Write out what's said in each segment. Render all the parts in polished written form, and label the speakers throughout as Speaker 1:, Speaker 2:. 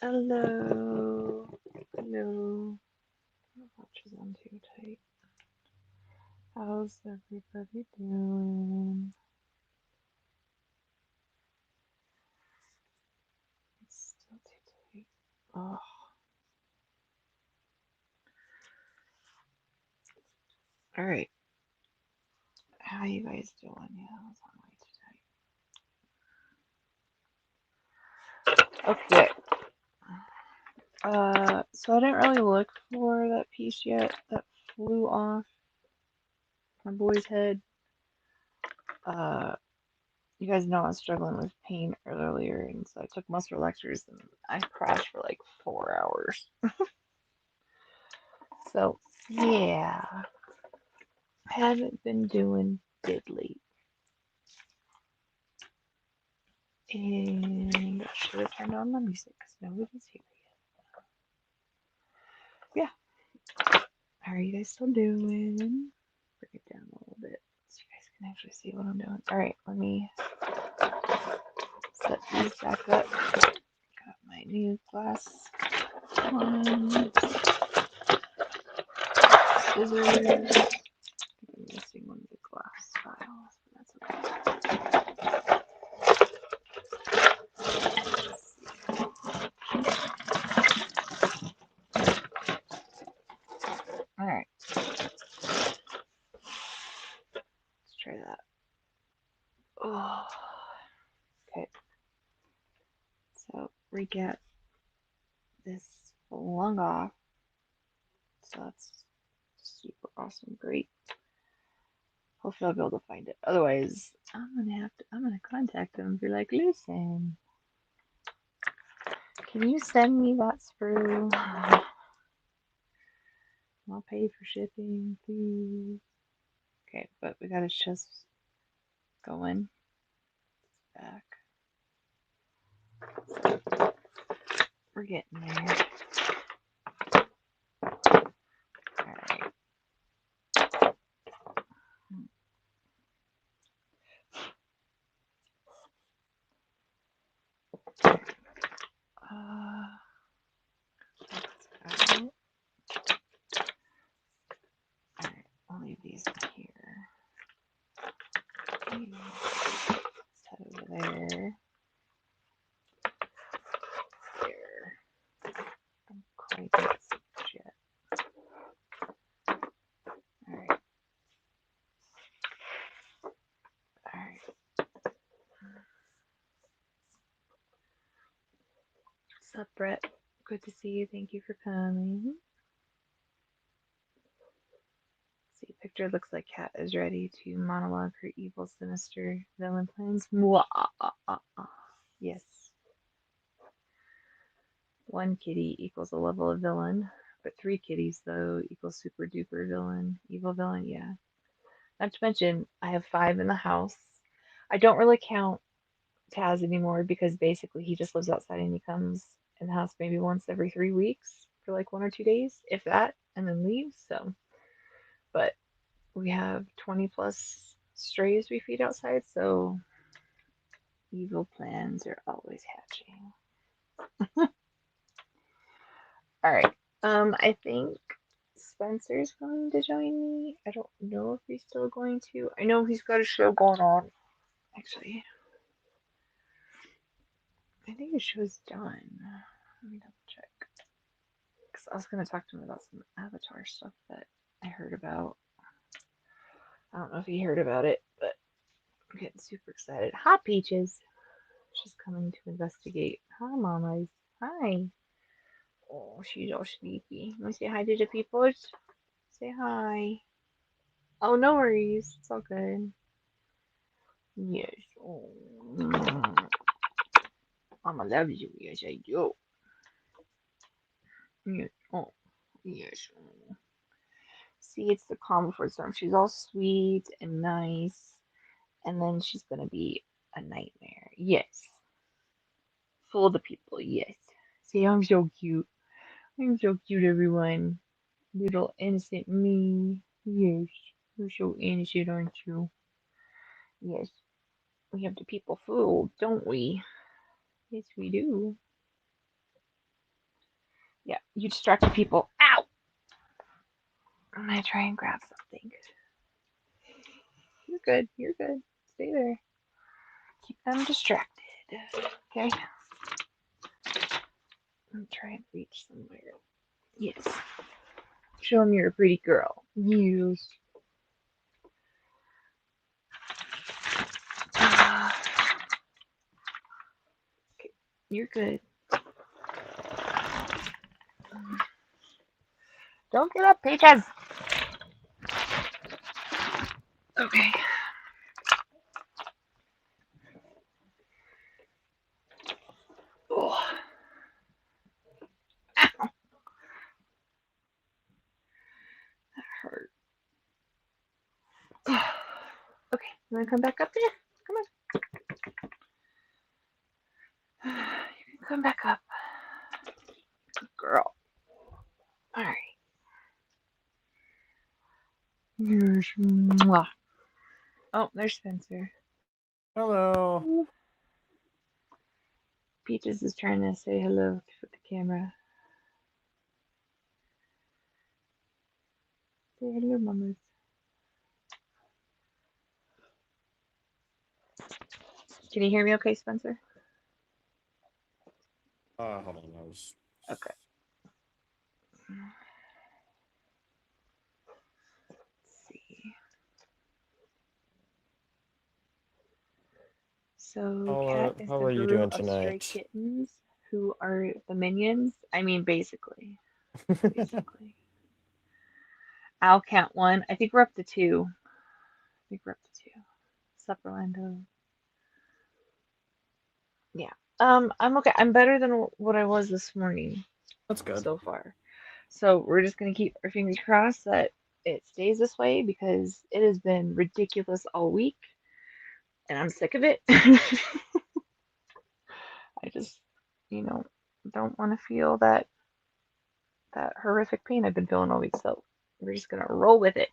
Speaker 1: Hello. Hello. My watch is on too tight. How's everybody doing? It's still too tight. Oh, all right. How you guys doing? Yeah, it's on way too tight. Okay. So I didn't really look for that piece yet that flew off my boy's head. Uh, you guys know I was struggling with pain earlier, and so I took muscle relaxers and I crashed for like 4 hours. So yeah, haven't been doing diddly. And I should have turned on my music because nobody's here yet. Yeah. How are you guys still doing? Bring it down a little bit so you guys can actually see what I'm doing. Alright, let me set these back up. Got my new glass one. Scissors. I'm missing one of the glass files, but that's okay. Alright, let's try that. Oh, okay. So recap. This flung off. So that's super awesome. Great. Hopefully I'll be able to find it. Otherwise, I'm gonna contact them and be like, listen, can you send me that sprue? I'll pay for shipping, please. Okay, but we gotta just go in back. We're getting there. Alright. Alright, I'll leave these here. Let's head over there. There. I'm quite yet. Alright. Alright. What's up, Brett? Good to see you. Thank you for coming. See, picture looks like Cat is ready to monologue her evil, sinister villain plans. Yes. One kitty equals a level of villain, but three kitties, though, equals super duper villain. Evil villain, yeah. Not to mention, I have five in the house. I don't really count Taz anymore because basically he just lives outside and he comes in the house maybe once every 3 weeks for like 1 or 2 days, if that, and then leaves. So, but we have 20 plus strays we feed outside, so evil plans are always hatching. All right. I think Spencer's going to join me. I don't know if he's still going to. I know he's got a show going on. Actually, I think his show's done. Let me double check. Because I was going to talk to him about some Avatar stuff that I heard about. I don't know if he heard about it, but I'm getting super excited. Hi, Peaches. She's coming to investigate. Hi, mamas. Hi. Oh, she's all sleepy. Want to say hi to the people? Say hi. Oh, no worries. It's all good. Yes. Oh, Mama loves you. Yes, I do. Yes. Oh, yes. Oh. See, it's the calm before the storm. She's all sweet and nice, and then she's gonna be a nightmare. Yes. Fool the people. Yes. See, I'm so cute. I'm so cute, everyone. Little innocent me. Yes. You're so innocent, aren't you? Yes. We have the people fooled, don't we? Yes, we do. Yeah, you distracted people. Ow! I'm gonna try and grab something. You're good. You're good. Stay there. Keep them distracted. Okay. I'm trying to reach somewhere. Yes. Show them you're a pretty girl. Yes. Okay. You're good. Don't get up, Peaches. Okay. Oh. Ow. That hurt. Okay. You want to come back up there? Come on. You can come back up. Good girl. All right. Yes. Mwah. Oh, there's Spencer.
Speaker 2: Hello.
Speaker 1: Peaches is trying to say hello with the camera. Say hello, mamas. Can you hear me okay, Spencer?
Speaker 2: Hold on. I was...
Speaker 1: Okay. Let's see. So, Cat is
Speaker 2: How
Speaker 1: the
Speaker 2: are you
Speaker 1: guru
Speaker 2: doing
Speaker 1: of stray
Speaker 2: tonight?
Speaker 1: kittens who are the minions. I mean, basically. Basically. I'll count one. I think we're up to two. I think we're up to two. Sup, Orlando? Yeah. I'm okay. I'm better than what I was this morning
Speaker 2: That's good.
Speaker 1: so far. So we're just gonna keep our fingers crossed that it stays this way because it has been ridiculous all week, and I'm sick of it. I just, you know, don't want to feel that horrific pain I've been feeling all week. So we're just gonna roll with it.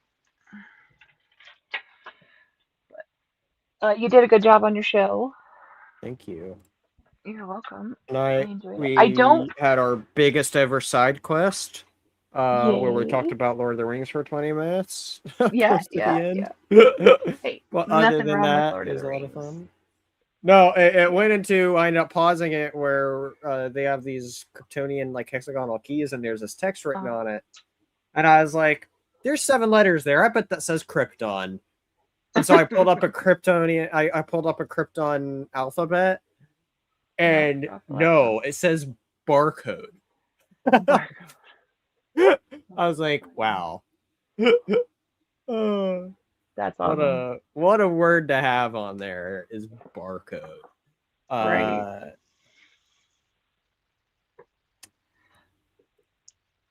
Speaker 1: You did a good job on your show.
Speaker 2: Thank you.
Speaker 1: You're welcome. I
Speaker 2: Tonight
Speaker 1: enjoyed it. I don't.
Speaker 2: we had our biggest ever side quest, where we talked
Speaker 1: Yay.
Speaker 2: about Lord of the Rings for 20 minutes
Speaker 1: Yeah,
Speaker 2: close to the
Speaker 1: yeah,
Speaker 2: end.
Speaker 1: yeah. Hey,
Speaker 2: Well, other
Speaker 1: nothing
Speaker 2: than
Speaker 1: wrong with
Speaker 2: that,
Speaker 1: Lord
Speaker 2: it
Speaker 1: of
Speaker 2: was
Speaker 1: the
Speaker 2: a lot of
Speaker 1: Rings.
Speaker 2: fun. No, it
Speaker 1: Yeah.
Speaker 2: went into, I ended up pausing it where they have these Kryptonian like hexagonal keys and there's this text written
Speaker 1: Uh,
Speaker 2: on it. And I was like, there's 7 letters there. I bet that says Krypton. And so I pulled up a Kryptonian, I pulled up a Krypton alphabet,
Speaker 1: nope,
Speaker 2: and
Speaker 1: drop the laptop.
Speaker 2: no, it says barcode.
Speaker 1: Barcode.
Speaker 2: I was like, wow. Uh,
Speaker 1: That's awesome.
Speaker 2: what a word to have on there is barcode.
Speaker 1: Right.
Speaker 2: Uh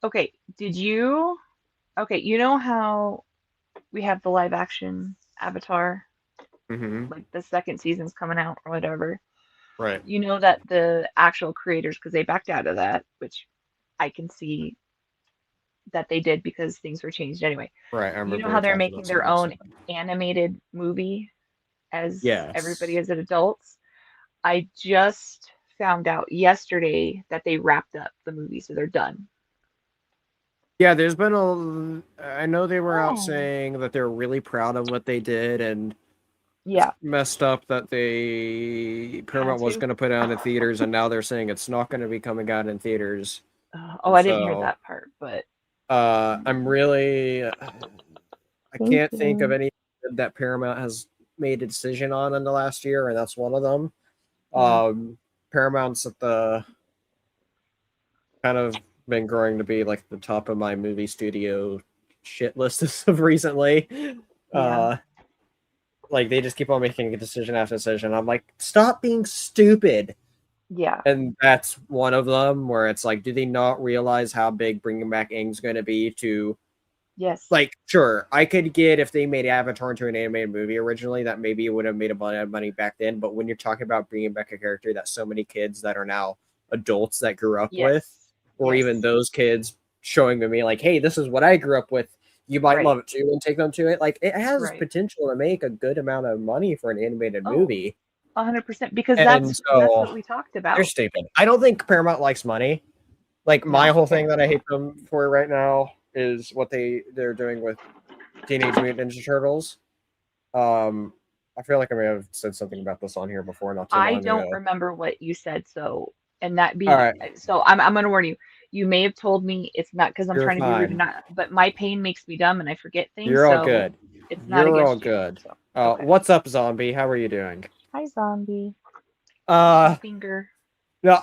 Speaker 1: Okay, did you? Okay, you know how we have the live action Avatar,
Speaker 2: mhm,
Speaker 1: like the second season's coming out or whatever?
Speaker 2: right.
Speaker 1: You know that the actual creators, because they backed out of that, which I can see that they did because things were changed anyway.
Speaker 2: Right. I
Speaker 1: You know
Speaker 2: remember
Speaker 1: how
Speaker 2: we
Speaker 1: they're
Speaker 2: talked about
Speaker 1: making
Speaker 2: some
Speaker 1: their
Speaker 2: of that
Speaker 1: own
Speaker 2: stuff.
Speaker 1: animated movie as everybody
Speaker 2: Yes.
Speaker 1: as adults? I just found out yesterday that they wrapped up the movie, so they're done.
Speaker 2: Yeah, there's been a. I know they were out
Speaker 1: Oh.
Speaker 2: saying that they're really proud of what they did, and it's
Speaker 1: Yeah,
Speaker 2: messed up that they
Speaker 1: had
Speaker 2: Paramount was
Speaker 1: to.
Speaker 2: going to put it out in theaters, and now they're saying it's not going to be coming out in theaters.
Speaker 1: Oh, I didn't hear
Speaker 2: So,
Speaker 1: that part, but
Speaker 2: I'm really. I
Speaker 1: thank
Speaker 2: can't think of
Speaker 1: you.
Speaker 2: any that Paramount has made a decision on in the last year, and that's one of them.
Speaker 1: Yeah,
Speaker 2: Paramount's at the kind of been growing to be like the top of my movie studio shit list as of recently.
Speaker 1: yeah,
Speaker 2: Uh, like they just keep on making a decision after decision. I'm like, stop being stupid.
Speaker 1: yeah.
Speaker 2: And that's one of them where it's like, do they not realize how big bringing back Aang's going to be to
Speaker 1: Yes,
Speaker 2: like, sure, I could get if they made Avatar into an animated movie originally, that maybe it would have made a bunch of money back then. But when you're talking about bringing back a character that so many kids that are now adults that grew up with,
Speaker 1: yes,
Speaker 2: or even
Speaker 1: yes.
Speaker 2: those kids showing me like, hey, this is what I grew up with, you might
Speaker 1: Right,
Speaker 2: love it too, and take them to it. Like, it has
Speaker 1: right.
Speaker 2: potential to make a good amount of money for an animated
Speaker 1: Oh,
Speaker 2: movie.
Speaker 1: 100%. Because
Speaker 2: And
Speaker 1: that's
Speaker 2: so
Speaker 1: what we talked
Speaker 2: they're
Speaker 1: about.
Speaker 2: stupid. I don't think Paramount likes money. Like my
Speaker 1: No.
Speaker 2: whole thing that I hate them for right now is what they're doing with Teenage Mutant Ninja Turtles. I feel like I may have said something about this on here before, not too
Speaker 1: I
Speaker 2: long
Speaker 1: don't
Speaker 2: ago.
Speaker 1: remember what you said, so and that
Speaker 2: All
Speaker 1: be
Speaker 2: right,
Speaker 1: so I'm gonna warn you. You may have told me it's not because I'm
Speaker 2: you're
Speaker 1: trying to be rude or
Speaker 2: fine.
Speaker 1: not, but my pain makes me dumb and I forget things,
Speaker 2: You're all
Speaker 1: so
Speaker 2: good.
Speaker 1: it's not
Speaker 2: You're all
Speaker 1: against you.
Speaker 2: good.
Speaker 1: So okay.
Speaker 2: What's up, zombie? How are you doing?
Speaker 1: Hi, zombie. My
Speaker 2: Uh,
Speaker 1: finger.
Speaker 2: no,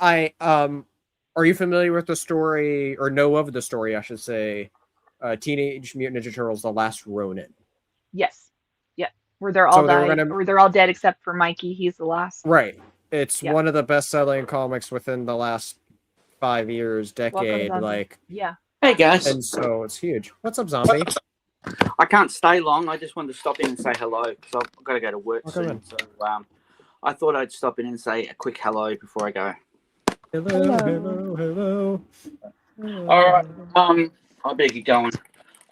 Speaker 2: are you familiar with the story, or know of the story, I should say, Teenage Mutant Ninja Turtles: The Last Ronin?
Speaker 1: Yes. Yep. Where they're all
Speaker 2: So they were
Speaker 1: died,
Speaker 2: gonna
Speaker 1: or they're all dead except for Mikey. He's the last.
Speaker 2: right. It's
Speaker 1: Yep.
Speaker 2: one of the best-selling comics within the last 5 years,
Speaker 1: Welcome,
Speaker 2: decade,
Speaker 1: zombie.
Speaker 2: like,
Speaker 1: Yeah.
Speaker 3: Hey guys,
Speaker 2: and so it's huge. What's up, zombie?
Speaker 3: I can't stay long. I just wanted to stop in and say hello because I've got to go to work
Speaker 2: Welcome
Speaker 3: soon.
Speaker 2: in.
Speaker 3: So I thought I'd stop in and say a quick hello before I go.
Speaker 2: Hello,
Speaker 1: Hello.
Speaker 2: hello, hello.
Speaker 3: All right, I better get going.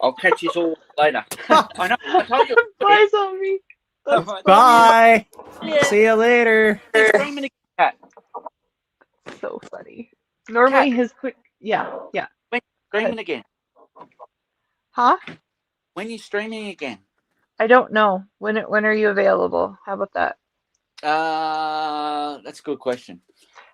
Speaker 3: I'll catch you all later. I know. I told you.
Speaker 1: Bye, zombie. That's
Speaker 3: Bye.
Speaker 1: funny.
Speaker 2: Bye.
Speaker 3: Yeah.
Speaker 2: See you later.
Speaker 3: He's screaming again.
Speaker 1: So funny. Normally
Speaker 3: Cat,
Speaker 1: his quick. Yeah. Yeah.
Speaker 3: when
Speaker 1: Go ahead.
Speaker 3: streaming again?
Speaker 1: Huh?
Speaker 3: When you streaming again?
Speaker 1: I don't know. When are you available? How about that?
Speaker 3: That's a good question.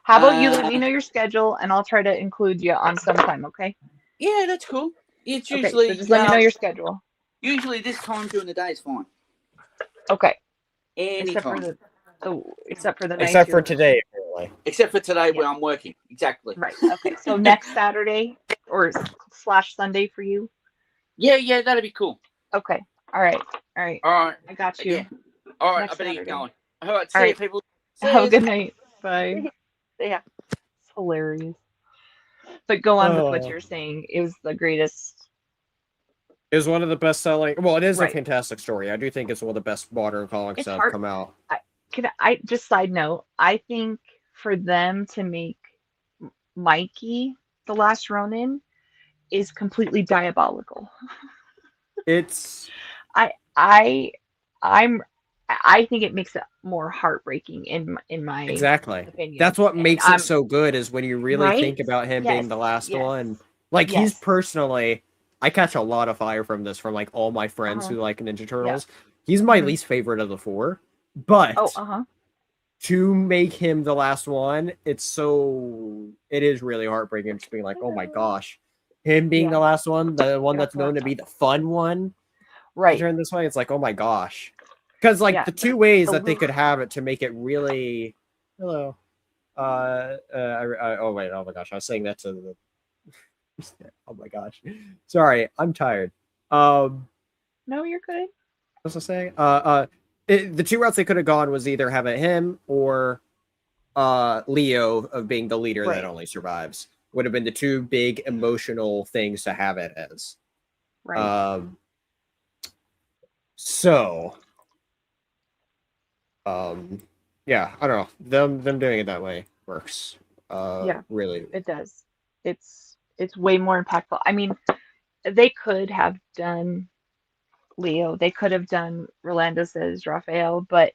Speaker 1: How about you let me
Speaker 3: Uh,
Speaker 1: know your schedule and I'll try to include you on some time, okay?
Speaker 3: yeah, that's cool. It's
Speaker 1: Okay, so
Speaker 3: usually
Speaker 1: just let me know your schedule.
Speaker 3: usually this time during the day is fine.
Speaker 1: Okay. Except for
Speaker 3: Anytime.
Speaker 1: the nights
Speaker 2: Except for
Speaker 1: you're
Speaker 2: today, apparently.
Speaker 3: Except for today
Speaker 1: yeah,
Speaker 3: where I'm working. Exactly.
Speaker 1: right. Okay. So next Saturday or slash Sunday for you?
Speaker 3: Yeah, that'd be cool.
Speaker 1: Okay. All right. All right.
Speaker 3: All right.
Speaker 1: I got
Speaker 3: Yeah.
Speaker 1: you.
Speaker 3: All right. I
Speaker 1: Next
Speaker 3: better get
Speaker 1: Saturday.
Speaker 3: going. All right.
Speaker 1: All
Speaker 3: See you,
Speaker 1: right.
Speaker 3: people.
Speaker 1: Have a
Speaker 3: See
Speaker 1: good night.
Speaker 3: you.
Speaker 1: Bye.
Speaker 3: See ya.
Speaker 1: It's hilarious. But go on with what
Speaker 2: Oh.
Speaker 1: you're saying. It was the greatest.
Speaker 2: It was one of the best-selling. Well, it is a
Speaker 1: Right.
Speaker 2: fantastic story. I do think it's one of the best modern comics
Speaker 1: It's
Speaker 2: that have
Speaker 1: hard.
Speaker 2: come out.
Speaker 1: I just side note, I think for them to make Mikey the last Ronin is completely diabolical.
Speaker 2: It's
Speaker 1: I I I'm I think it makes it more heartbreaking in my
Speaker 2: exactly.
Speaker 1: opinion.
Speaker 2: That's what
Speaker 1: And
Speaker 2: makes it
Speaker 1: I'm
Speaker 2: so good is when you really
Speaker 1: right?
Speaker 2: think about him
Speaker 1: Yes.
Speaker 2: being the last
Speaker 1: Yes.
Speaker 2: one. Like he's
Speaker 1: Yes.
Speaker 2: personally, I catch a lot of fire from this from like all my friends
Speaker 1: Uh-huh.
Speaker 2: who like Ninja
Speaker 1: Yeah.
Speaker 2: Turtles. He's my
Speaker 1: Hmm.
Speaker 2: least favorite of the four,
Speaker 1: Oh,
Speaker 2: but
Speaker 1: uh-huh.
Speaker 2: to make him the last one, it is really heartbreaking just being like, oh my gosh. Him being the
Speaker 1: Yeah.
Speaker 2: last one, the one
Speaker 1: That's
Speaker 2: that's
Speaker 1: what I'm
Speaker 2: known to be
Speaker 1: talking
Speaker 2: the
Speaker 1: about.
Speaker 2: fun one, to
Speaker 1: Right.
Speaker 2: turn this way, it's like, oh my gosh. Because like
Speaker 1: Yeah.
Speaker 2: the two ways
Speaker 1: The
Speaker 2: that they
Speaker 1: little
Speaker 2: could have it to make it really hello. Oh wait, oh my gosh, I was saying that to the oh my gosh. Sorry, I'm tired.
Speaker 1: No, you're good.
Speaker 2: What was I saying? The two routes they could have gone was either have it him or Leo of being the leader that
Speaker 1: Right.
Speaker 2: only survives. Would have been the two big emotional things to have it as.
Speaker 1: Right.
Speaker 2: So yeah, I don't know. Them doing it that way works.
Speaker 1: Yeah,
Speaker 2: Really.
Speaker 1: it does. It's way more impactful. I mean, they could have done Leo. They could have done Rolando says Raphael, but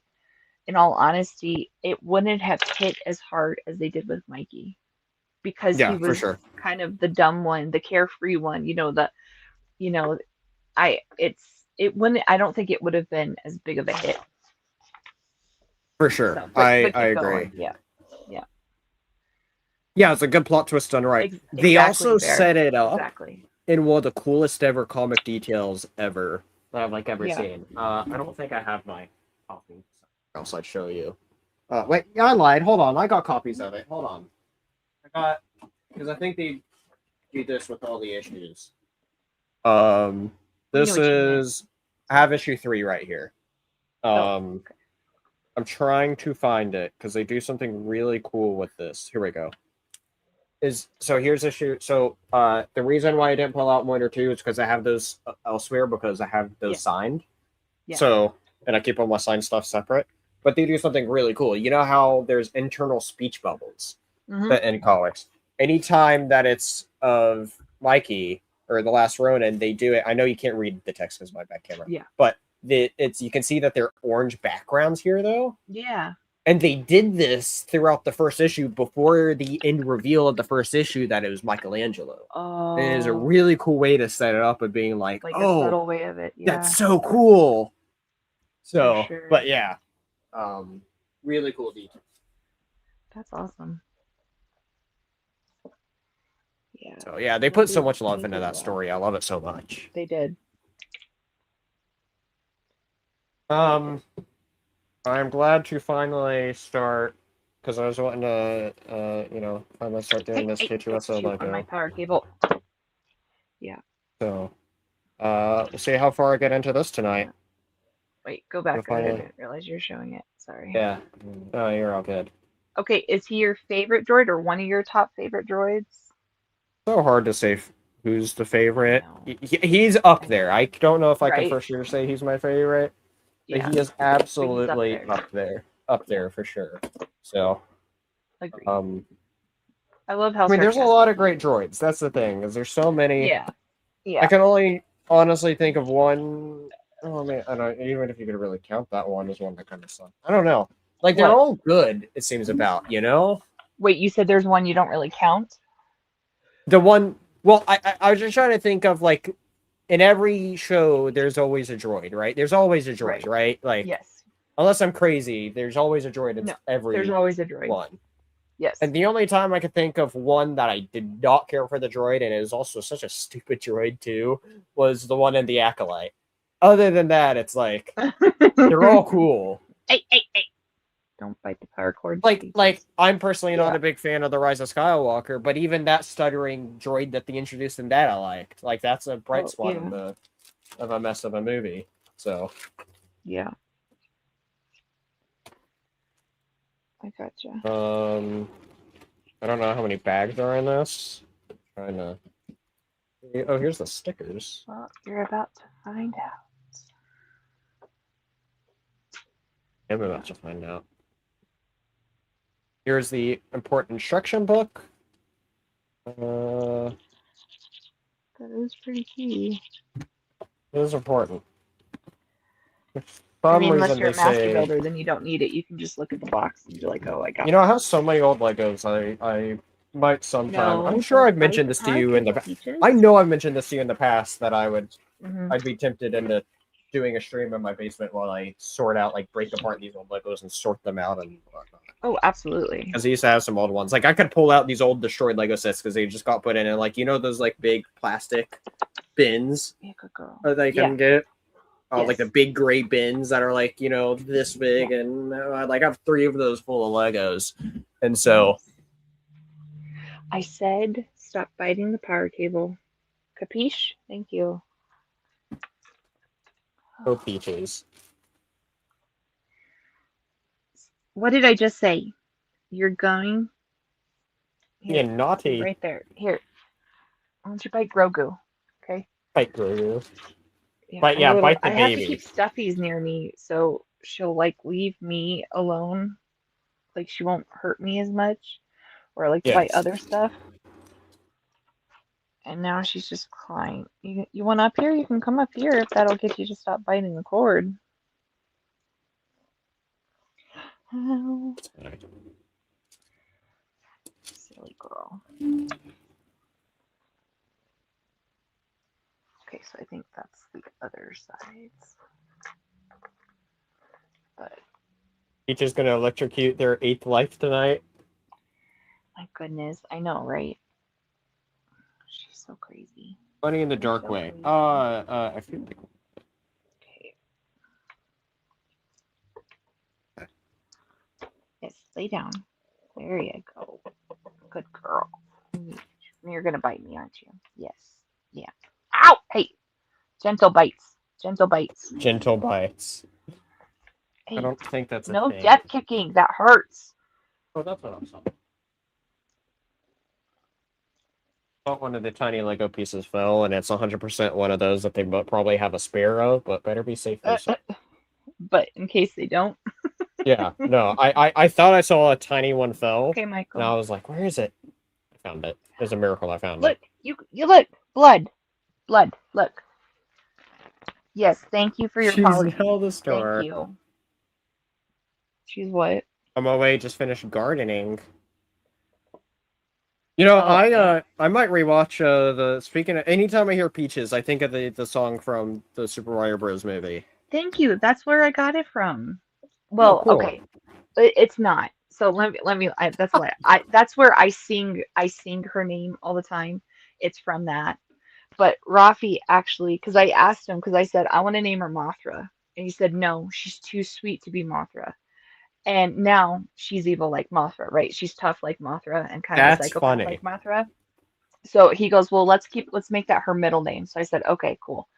Speaker 1: in all honesty, it wouldn't have hit as hard as they did with Mikey because he
Speaker 2: Yeah, for
Speaker 1: was
Speaker 2: sure.
Speaker 1: kind of the dumb one, the carefree one, you know, it wouldn't I don't think it would have been as big of a hit.
Speaker 2: For sure.
Speaker 1: So, but
Speaker 2: I
Speaker 1: keep
Speaker 2: agree.
Speaker 1: going. Yeah. Yeah.
Speaker 2: Yeah, it's a good plot twist done right. They
Speaker 1: Exactly,
Speaker 2: also
Speaker 1: Bear.
Speaker 2: set it up
Speaker 1: Exactly.
Speaker 2: in one of the coolest ever comic details ever that I've like ever
Speaker 1: Yeah.
Speaker 2: seen. I don't think I have my copy. Else I'd show you. Wait, yeah, I lied. Hold on, I got copies of it. Hold on. I got because I think they do this with all the issues.
Speaker 1: We know
Speaker 2: This
Speaker 1: what you meant.
Speaker 2: is I have issue 3 right here.
Speaker 1: Okay.
Speaker 2: I'm trying to find it because they do something really cool with this. Here we go. Here's issue. So the reason why I didn't pull out 1 or 2 is because I have those elsewhere because I have those
Speaker 1: Yeah.
Speaker 2: signed.
Speaker 1: Yeah.
Speaker 2: So and I keep all my signed stuff separate. But they do something really cool. You know how there's internal speech bubbles
Speaker 1: Hmm.
Speaker 2: in comics. Anytime that it's of Mikey or the Last Ronin, they do it. I know you can't read the text because of my back camera.
Speaker 1: Yeah.
Speaker 2: But you can see that they're orange backgrounds here though.
Speaker 1: Yeah.
Speaker 2: And they did this throughout the first issue before the end reveal of the first issue that it was Michelangelo.
Speaker 1: Oh,
Speaker 2: And it is a really cool way to set it up of being like,
Speaker 1: like a
Speaker 2: oh,
Speaker 1: subtle way of it. Yeah,
Speaker 2: that's so cool. So,
Speaker 1: sure.
Speaker 2: but yeah, really cool detail.
Speaker 1: That's awesome. Yeah.
Speaker 2: So yeah, they put so much love into that story. I love it so much.
Speaker 1: They did.
Speaker 2: I'm glad to finally start because I was wanting to, finally start doing this K2SO
Speaker 1: On my
Speaker 2: logo.
Speaker 1: power cable. Yeah.
Speaker 2: So, we'll see how far I get into this tonight.
Speaker 1: Wait, go back. I
Speaker 2: Finally.
Speaker 1: didn't realize you were showing it. Sorry.
Speaker 2: Yeah. Oh, you're all good.
Speaker 1: Okay, is he your favorite droid or one of your top favorite droids?
Speaker 2: So hard to say who's the favorite.
Speaker 1: I know.
Speaker 2: He's up there. I don't know if I can
Speaker 1: Right.
Speaker 2: for sure say he's my favorite, but
Speaker 1: Yeah.
Speaker 2: he is absolutely
Speaker 1: up
Speaker 2: up there for sure. So,
Speaker 1: Agreed. I love how.
Speaker 2: I mean, there's a lot of great droids. That's the thing, is there's so many.
Speaker 1: Yeah.
Speaker 2: I can only honestly think of one. Oh man, I don't. Even if you could really count that one as one that kind of sucks. I don't know. Like they're
Speaker 1: What?
Speaker 2: all good. It seems about
Speaker 1: Wait, you said there's one you don't really count?
Speaker 2: The one. Well, I was just trying to think of like in every show there's always a droid, right? There's always a droid, right? Like
Speaker 1: Yes.
Speaker 2: unless I'm crazy, there's always a droid in every
Speaker 1: There's always a droid.
Speaker 2: one.
Speaker 1: Yes.
Speaker 2: And the only time I could think of one that I did not care for the droid, and it was also such a stupid droid too, was the one in the Acolyte. Other than that, it's like they're all cool.
Speaker 1: Hey. Don't bite the power cord.
Speaker 2: Like I'm personally not a big fan of the Rise of Skywalker, but even that stuttering droid that they introduced in that I liked. Like that's a bright spot in of a mess of a movie. So
Speaker 1: yeah. I gotcha.
Speaker 2: I don't know how many bags are in this. I'm trying to. Oh, here's the stickers.
Speaker 1: Well, you're about to find out.
Speaker 2: I'm about to find out. Here's the important instruction book.
Speaker 1: That is pretty key.
Speaker 2: It is important.
Speaker 1: I mean, unless you're a master builder, then you don't need it. You can just look at the box and be like, "Oh, I got."
Speaker 2: I have so many old Legos. I might sometime. I'm sure I've mentioned this to you in the past. I know I've mentioned this to you in the past that I'd be tempted into doing a stream in my basement while I sort out, like, break apart these old Legos and sort them out and whatnot.
Speaker 1: Oh, absolutely.
Speaker 2: Because I used to have some old ones. Like, I could pull out these old destroyed Lego sets because they just got put in, and like, those like big plastic bins that you can get. Like the big gray bins that are like, this big, and I have 3 of those full of Legos. And so
Speaker 1: I said, stop biting the power cable. Capiche? Thank you.
Speaker 2: Oh, peaches.
Speaker 1: What did I just say? You're going?
Speaker 2: Here, yeah, naughty.
Speaker 1: Right there. Here. Why don't you bite Grogu? Okay?
Speaker 2: Bite Grogu.
Speaker 1: Yeah,
Speaker 2: bite the baby.
Speaker 1: I have to keep stuffies near me so she'll like leave me alone. Like she won't hurt me as much. Or like bite other stuff. And now she's just crying. You want up here? You can come up here if that'll get you to stop biting the cord. Oh. Silly girl. Okay, so I think that's the other sides. But
Speaker 2: Peach is gonna electrocute their 8th life tonight.
Speaker 1: My goodness, I know, right? She's so crazy.
Speaker 2: Funny in the dark way. I feel like.
Speaker 1: Okay. Yes, lay down. There you go. Good girl. You're gonna bite me, aren't you? Yes. Yeah. Ow! Hey! Gentle bites. Gentle bites.
Speaker 2: Gentle bites.
Speaker 1: Hey,
Speaker 2: I don't think that's
Speaker 1: no
Speaker 2: thing.
Speaker 1: death kicking. That hurts.
Speaker 2: Oh, that's what I'm saying. Thought one of the tiny Lego pieces fell, and it's 100% one of those that they probably have a spare of, but better be safe than sorry.
Speaker 1: But in case they don't.
Speaker 2: Yeah, no, I thought I saw a tiny one fell.
Speaker 1: Okay, Michael.
Speaker 2: And I was like, where is it? I found it. It's a miracle I found
Speaker 1: it.
Speaker 2: Look,
Speaker 1: you look. Blood. Look. Yes, thank you for your apology.
Speaker 2: She's held the store.
Speaker 1: Thank you. She's what?
Speaker 2: On my way, just finished gardening. You know,
Speaker 1: Oh, yeah.
Speaker 2: I might rewatch the speaking of anytime I hear Peaches, I think of the song from the Super Mario Bros. Movie.
Speaker 1: Thank you. That's where I got it from.
Speaker 2: Oh,
Speaker 1: Well,
Speaker 2: cool.
Speaker 1: okay. It's not. So that's why that's where I sing her name all the time. It's from that. But Rafi actually, because I asked him, because I said I want to name her Mothra, and he said no, she's too sweet to be Mothra. And now she's evil like Mothra, right? She's tough like Mothra and kind of a
Speaker 2: That's
Speaker 1: psychopath
Speaker 2: funny.
Speaker 1: like Mothra. So he goes, well, let's make that her middle name. So I said, okay, cool.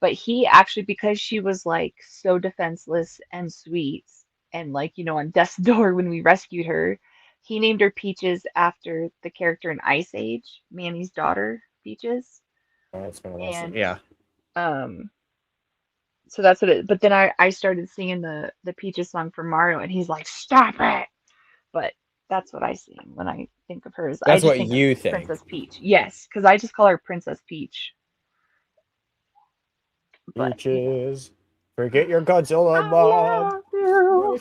Speaker 1: But he actually, because she was like so defenseless and sweet and like, on death's door when we rescued her, he named her Peaches after the character in Ice Age, Manny's daughter, Peaches.
Speaker 2: Oh, that's kind of awesome.
Speaker 1: And
Speaker 2: Yeah,
Speaker 1: um so that's what it, but then I started singing the Peaches song for Mario and he's like, "Stop it." But that's what I sing when I think of her. Is I
Speaker 2: that's
Speaker 1: just
Speaker 2: what
Speaker 1: think of
Speaker 2: you think.
Speaker 1: Princess Peach. Yes, because I just call her Princess Peach. But yeah.
Speaker 2: Peaches, forget your Godzilla
Speaker 1: I
Speaker 2: mob.
Speaker 1: love you.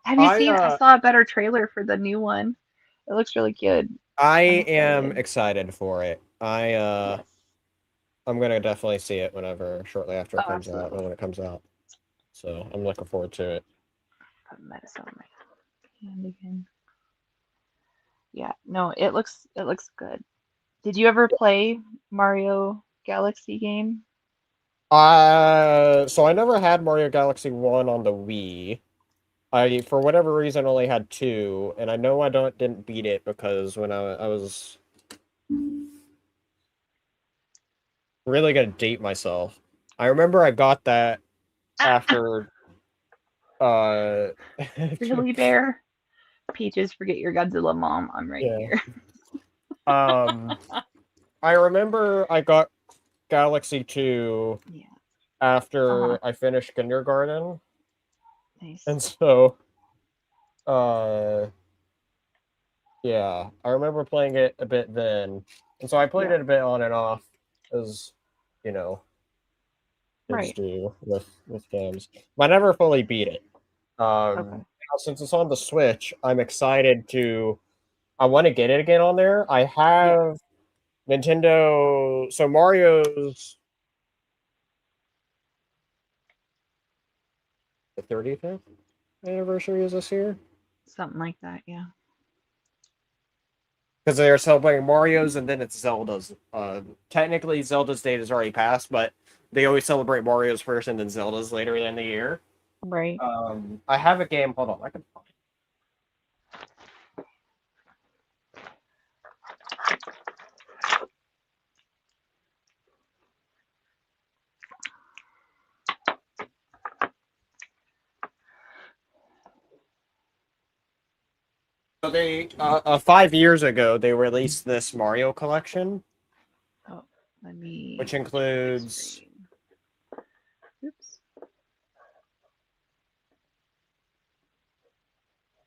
Speaker 1: Have you
Speaker 2: I
Speaker 1: seen? I
Speaker 2: uh,
Speaker 1: saw a better trailer for the new one. It looks really good.
Speaker 2: I
Speaker 1: I'm
Speaker 2: am
Speaker 1: excited.
Speaker 2: excited for it.
Speaker 1: Yes.
Speaker 2: I'm gonna definitely see it whenever shortly after
Speaker 1: Oh,
Speaker 2: it comes out, or
Speaker 1: absolutely.
Speaker 2: when it comes out. So I'm looking forward to it.
Speaker 1: Put medicine on my hand again. Yeah. No, it looks good. Did you ever play Mario Galaxy game?
Speaker 2: So I never had Mario Galaxy 1 on the Wii. I, for whatever reason, only had 2, and I know I didn't beat it because when I was really gonna date myself. I remember I got that
Speaker 1: Ah,
Speaker 2: after uh
Speaker 1: really, Bear? Peaches, forget your Godzilla mom. I'm right
Speaker 2: yeah.
Speaker 1: here.
Speaker 2: Um I remember I got Galaxy 2
Speaker 1: Yeah. Uh-huh.
Speaker 2: after I finished kindergarten,
Speaker 1: Nice.
Speaker 2: and so uh yeah, I remember playing it a bit then. And so I played
Speaker 1: Yeah.
Speaker 2: it a bit on and off as you know, kids
Speaker 1: Right.
Speaker 2: do with games. But I never fully beat it.
Speaker 1: Okay.
Speaker 2: Now, since it's on the Switch, I'm excited to. I want to get it again on there. I
Speaker 1: Yeah.
Speaker 2: have Nintendo. So Mario's the 35th anniversary is this year
Speaker 1: Something like that. Yeah.
Speaker 2: because they're celebrating Mario's and then it's Zelda's. Technically, Zelda's date is already passed, but they always celebrate Mario's first and then Zelda's later in the year.
Speaker 1: Right.
Speaker 2: I have a game. Hold on, I can find. So they 5 years ago they released this Mario collection,
Speaker 1: Oh, let me
Speaker 2: which
Speaker 1: share my
Speaker 2: includes
Speaker 1: screen. Oops.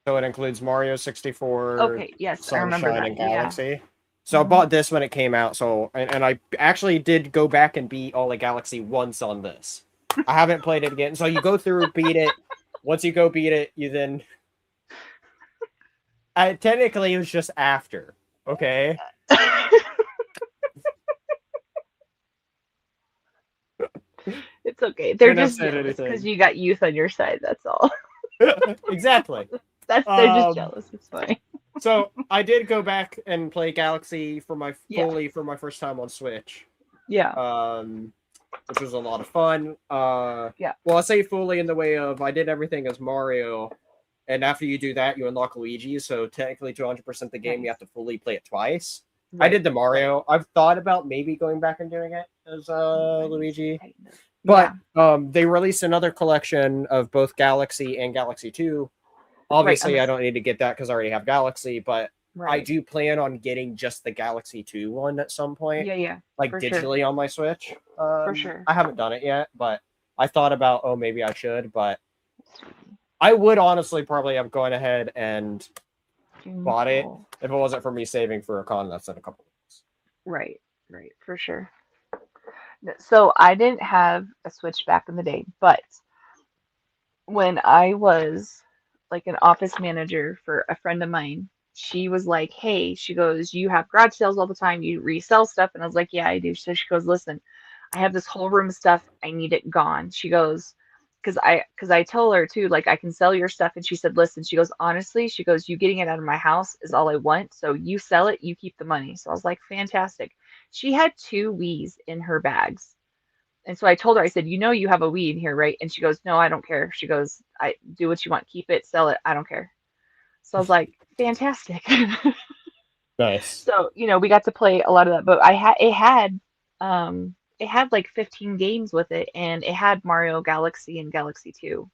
Speaker 2: so it includes Mario 64,
Speaker 1: Okay. Yes, I remember
Speaker 2: Sunshine,
Speaker 1: that.
Speaker 2: and
Speaker 1: Yeah.
Speaker 2: Galaxy. So I
Speaker 1: Hmm.
Speaker 2: bought this when it came out. So and I actually did go back and beat all the Galaxy once on this. I haven't played it again. So you go through, beat it. Once you go beat it, you then technically it was just after. Okay.
Speaker 1: It's okay. They're
Speaker 2: Couldn't have
Speaker 1: just
Speaker 2: said
Speaker 1: jealous because
Speaker 2: anything.
Speaker 1: you got youth on your side. That's all.
Speaker 2: Exactly.
Speaker 1: They're just
Speaker 2: Um.
Speaker 1: jealous. It's fine.
Speaker 2: So I did go back and play Galaxy for my
Speaker 1: Yeah.
Speaker 2: first time on Switch.
Speaker 1: Yeah.
Speaker 2: Um, which was a lot of fun.
Speaker 1: Yeah.
Speaker 2: Well, I say fully in the way of I did everything as Mario, and after you do that, you unlock Luigi. So technically, 200% the game, you
Speaker 1: Nice.
Speaker 2: have to fully play it twice. I
Speaker 1: Right.
Speaker 2: did the
Speaker 1: Right.
Speaker 2: Mario. I've thought about maybe going back and doing it as
Speaker 1: Oh, I need to
Speaker 2: Luigi,
Speaker 1: tighten this.
Speaker 2: but
Speaker 1: Yeah.
Speaker 2: they released another collection of both Galaxy and Galaxy 2.
Speaker 1: Right. On
Speaker 2: Obviously, I
Speaker 1: this.
Speaker 2: don't need to get that because I already have Galaxy, but I
Speaker 1: Right.
Speaker 2: do plan on getting just the Galaxy 2 one at some point,
Speaker 1: Yeah. Yeah.
Speaker 2: like
Speaker 1: For sure.
Speaker 2: digitally on my Switch.
Speaker 1: For sure.
Speaker 2: I haven't done it yet, but I thought about, oh, maybe I should, but
Speaker 1: Sweetie.
Speaker 2: I would honestly probably have gone ahead and
Speaker 1: June
Speaker 2: bought it
Speaker 1: 12th.
Speaker 2: if it wasn't for me saving for a con that's in a couple weeks.
Speaker 1: Right. Right. For sure. So I didn't have a Switch back in the day, but when I was like an office manager for a friend of mine. She was like, "Hey," she goes, "you have garage sales all the time. You resell stuff." And I was like, "Yeah, I do." So she goes, "Listen, I have this whole room of stuff. I need it gone." She goes, "Cause I told her too, like I can sell your stuff." And she said, "Listen," she goes, "honestly," she goes, "you getting it out of my house is all I want. So you sell it, you keep the money." So I was like, "Fantastic." She had two Wii's in her bags. And so I told her, I said, you have a Wii in here, right? And she goes, "No, I don't care." She goes, "I do what you want, keep it, sell it, I don't care." So I was like, fantastic.
Speaker 2: Nice.
Speaker 1: So, we got to play a lot of that, but it had like 15 games with it, and it had Mario Galaxy and Galaxy 2.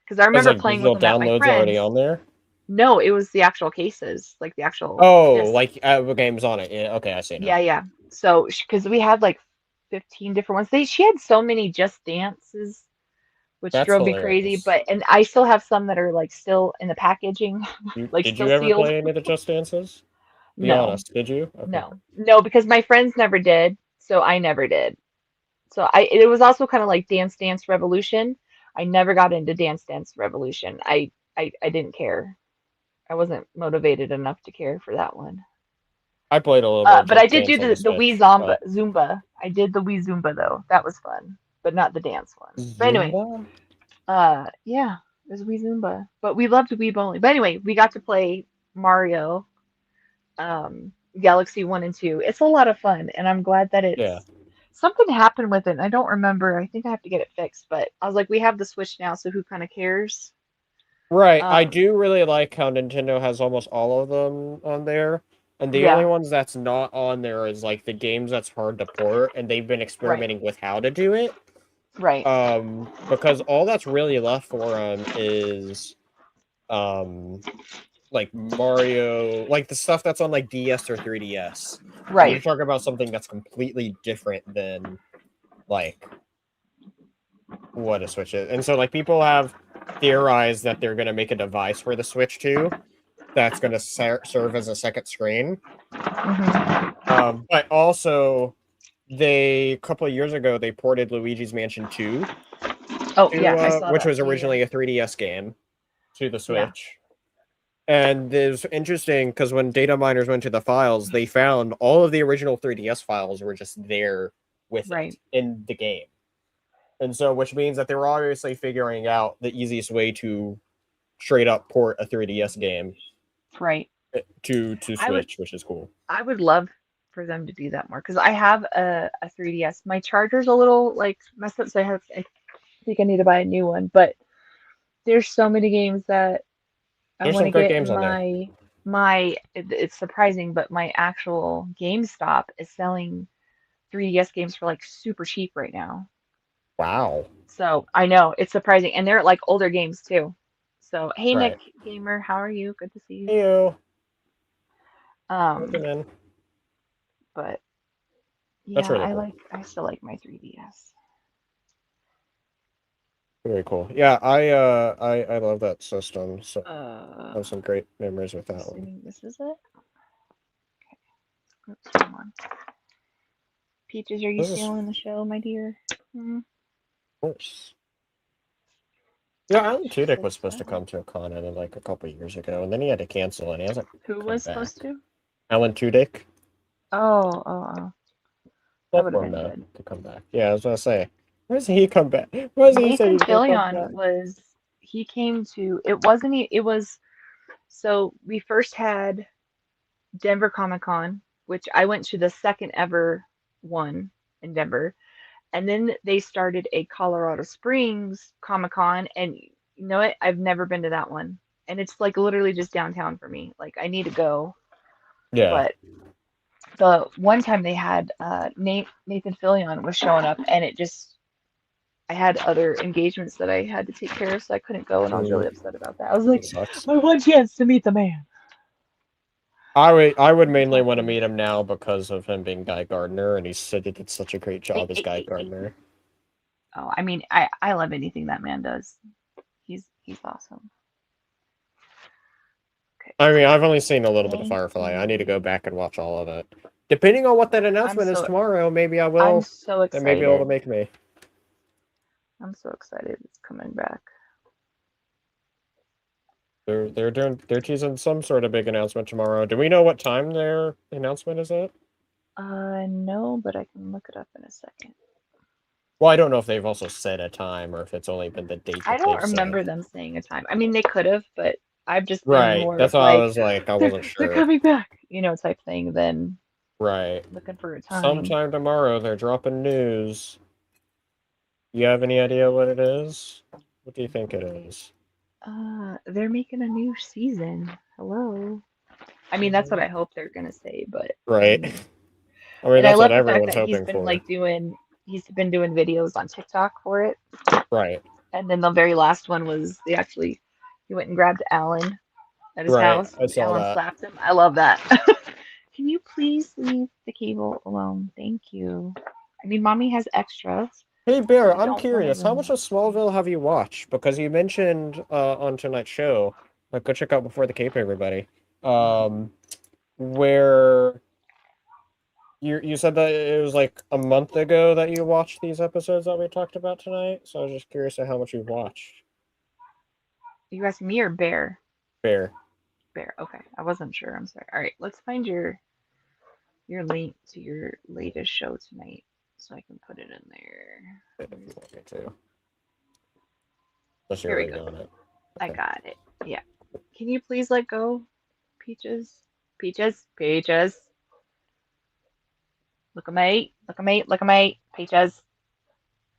Speaker 1: Because I
Speaker 2: It's
Speaker 1: remember
Speaker 2: like
Speaker 1: playing with
Speaker 2: digital
Speaker 1: them at my
Speaker 2: downloads already
Speaker 1: friends.
Speaker 2: on there.
Speaker 1: No, it was the actual cases, like the actual
Speaker 2: Oh,
Speaker 1: disc.
Speaker 2: like games on it. Yeah, okay, I see now.
Speaker 1: Yeah, yeah. So, because we had like 15 different ones. She had so many Just Dances, which
Speaker 2: That's
Speaker 1: drove me crazy.
Speaker 2: hilarious.
Speaker 1: And I still have some that are like still in the packaging, like
Speaker 2: Did
Speaker 1: still
Speaker 2: you ever
Speaker 1: sealed.
Speaker 2: play any of the Just Dances? Be
Speaker 1: No,
Speaker 2: honest, did you? Okay.
Speaker 1: no, because my friends never did, so I never did. So it was also kind of like Dance Dance Revolution. I never got into Dance Dance Revolution. I didn't care. I wasn't motivated enough to care for that one.
Speaker 2: I played a little bit of
Speaker 1: But I
Speaker 2: Just
Speaker 1: did do
Speaker 2: Dance on the
Speaker 1: the Wii
Speaker 2: Switch.
Speaker 1: Zumba. I did the Wii Zumba though. That was fun, but not the dance one. But anyway,
Speaker 2: Zumba?
Speaker 1: yeah, it was Wii Zumba. But we loved Wii bowling. But anyway, we got to play Mario, Galaxy 1 and 2. It's a lot of fun, and I'm glad that
Speaker 2: Yeah.
Speaker 1: it's something happened with it. And I don't remember. I think I have to get it fixed, but I was like, we have the Switch now, so who kind of cares?
Speaker 2: Right. I
Speaker 1: Um,
Speaker 2: do really like how Nintendo has almost all of them on there. And the only
Speaker 1: yeah,
Speaker 2: ones that's not on there is like the games that's hard to port, and they've been
Speaker 1: right,
Speaker 2: experimenting with how to do it.
Speaker 1: right,
Speaker 2: Because all that's really left for them is um like Mario, like the stuff that's on like DS or 3DS. And you're
Speaker 1: right,
Speaker 2: talking about something that's completely different than like what a Switch is. And so like people have theorized that they're going to make a device for the Switch 2 that's going to serve as a second screen. But also they a couple of years ago they ported Luigi's Mansion 2
Speaker 1: Oh, yeah, I
Speaker 2: to
Speaker 1: saw
Speaker 2: which
Speaker 1: that.
Speaker 2: was
Speaker 1: Yeah, yeah,
Speaker 2: originally a 3DS game to the
Speaker 1: yeah,
Speaker 2: Switch. And it's interesting because when data miners went to the files, they found all of the original 3DS files were just there with it
Speaker 1: right,
Speaker 2: in the game. And so, which means that they were obviously figuring out the easiest way to straight up port a 3DS game
Speaker 1: right.
Speaker 2: to
Speaker 1: I would,
Speaker 2: Switch, which is cool.
Speaker 1: I would love for them to do that more because I have a 3DS. My charger's a little like messed up, so I think I need to buy a new one. But there's so many games that I
Speaker 2: There's
Speaker 1: want
Speaker 2: some
Speaker 1: to
Speaker 2: great
Speaker 1: get
Speaker 2: games
Speaker 1: in
Speaker 2: on there.
Speaker 1: it's surprising, but my actual GameStop is selling 3DS games for like super cheap right now.
Speaker 2: Wow.
Speaker 1: So I know it's surprising, and they're like older games too. So hey Nick
Speaker 2: Right.
Speaker 1: Gamer, how are you? Good to see you.
Speaker 2: Ew.
Speaker 1: Um,
Speaker 2: Welcome in.
Speaker 1: but
Speaker 2: That's
Speaker 1: yeah,
Speaker 2: really cool.
Speaker 1: I still like my 3DS.
Speaker 2: Very cool. Yeah, I love that system. So I have some great memories with that one.
Speaker 1: Assuming this is it. Oops, come on. Peaches, are you
Speaker 2: This is
Speaker 1: stealing the show, my dear? Hmm?
Speaker 2: of course. Yeah, Alan
Speaker 1: She's
Speaker 2: Tudyk
Speaker 1: so
Speaker 2: was supposed to
Speaker 1: excited.
Speaker 2: come to a con like a couple years ago, and then he had to cancel, and he hasn't
Speaker 1: Who
Speaker 2: come
Speaker 1: was supposed
Speaker 2: back.
Speaker 1: to?
Speaker 2: Alan Tudyk,
Speaker 1: Oh. That
Speaker 2: that
Speaker 1: would have
Speaker 2: poor
Speaker 1: been
Speaker 2: man,
Speaker 1: good.
Speaker 2: to come back. Yeah, I was gonna say, where's he come back? Where's he say
Speaker 1: Nathan
Speaker 2: he's gonna come
Speaker 1: Fillion
Speaker 2: back?
Speaker 1: was he came to it wasn't he it was so we first had Denver Comic Con, which I went to the second ever one in Denver, and then they started a Colorado Springs Comic Con, and you know what? I've never been to that one, and it's like literally just downtown for me. Like I need to go,
Speaker 2: Yeah.
Speaker 1: but the one time they had Nathan Fillion was showing up, and it just I had other engagements that I had to take care of, so I couldn't go, and I was really upset about that. I was
Speaker 2: It
Speaker 1: like,
Speaker 2: sucks.
Speaker 1: my one chance to meet the man.
Speaker 2: I would
Speaker 1: To
Speaker 2: mainly
Speaker 1: talk
Speaker 2: want
Speaker 1: to
Speaker 2: to
Speaker 1: him.
Speaker 2: meet him now because of him being Guy Gardner, and he said he did such a great job as Guy Gardner.
Speaker 1: Oh, I mean, I love anything that man does. He's awesome. Okay.
Speaker 2: I mean, I've only seen a little bit of
Speaker 1: Thank
Speaker 2: Firefly. I need to go
Speaker 1: you.
Speaker 2: back and watch all of it. Depending on what that
Speaker 1: I'm
Speaker 2: announcement is
Speaker 1: so
Speaker 2: tomorrow, maybe I
Speaker 1: I'm
Speaker 2: will.
Speaker 1: so
Speaker 2: That may be able to
Speaker 1: excited.
Speaker 2: make me.
Speaker 1: I'm so excited it's coming back.
Speaker 2: They're teasing some sort of big announcement tomorrow. Do we know what time their announcement is at?
Speaker 1: No, but I can look it up in a second.
Speaker 2: Well, I don't know if they've also said a time or if it's only been the date
Speaker 1: I
Speaker 2: that
Speaker 1: don't
Speaker 2: they've
Speaker 1: remember
Speaker 2: said.
Speaker 1: them saying a time. I mean, they could have, but I've just been
Speaker 2: Right.
Speaker 1: more
Speaker 2: That's
Speaker 1: of
Speaker 2: why I
Speaker 1: like,
Speaker 2: was like, I
Speaker 1: they're
Speaker 2: wasn't
Speaker 1: they're
Speaker 2: sure.
Speaker 1: coming back, type thing than
Speaker 2: Right.
Speaker 1: looking for a time.
Speaker 2: Sometime tomorrow they're dropping news. You have any idea what it is? What do you think it is?
Speaker 1: They're making a new season. Hello. I mean, that's what I hope they're gonna say, but I
Speaker 2: Right.
Speaker 1: mean,
Speaker 2: I mean,
Speaker 1: and I
Speaker 2: that's what
Speaker 1: love the fact
Speaker 2: everyone's
Speaker 1: that
Speaker 2: hoping for.
Speaker 1: he's been doing videos on TikTok for it.
Speaker 2: Right.
Speaker 1: And then the very last one was he went and grabbed Alan at his
Speaker 2: Right.
Speaker 1: house
Speaker 2: I
Speaker 1: and
Speaker 2: saw
Speaker 1: Alan
Speaker 2: that.
Speaker 1: slapped him. I love that. Can you please leave the cable alone? Thank you. I mean, mommy has extras.
Speaker 2: Hey Bear,
Speaker 1: I
Speaker 2: I'm
Speaker 1: don't want
Speaker 2: curious, how much
Speaker 1: them.
Speaker 2: of Smallville have you watched? Because you mentioned on tonight's show, like go check out Before the Cape, everybody. Where you said that it was like a month ago that you watched these episodes that we talked about tonight. So I was just curious at how much you've watched.
Speaker 1: You asking me or Bear?
Speaker 2: Bear.
Speaker 1: Bear. Okay, I wasn't sure. I'm sorry. All right, let's find your link to your latest show tonight, so I can put it in there.
Speaker 2: If you want me to. Unless you're
Speaker 1: Here we
Speaker 2: already
Speaker 1: go.
Speaker 2: doing it.
Speaker 1: I
Speaker 2: Okay.
Speaker 1: got it. Yeah. Can you please let go, Peaches? Peaches? Peaches? Look at me. Look at me. Look at me. Peaches.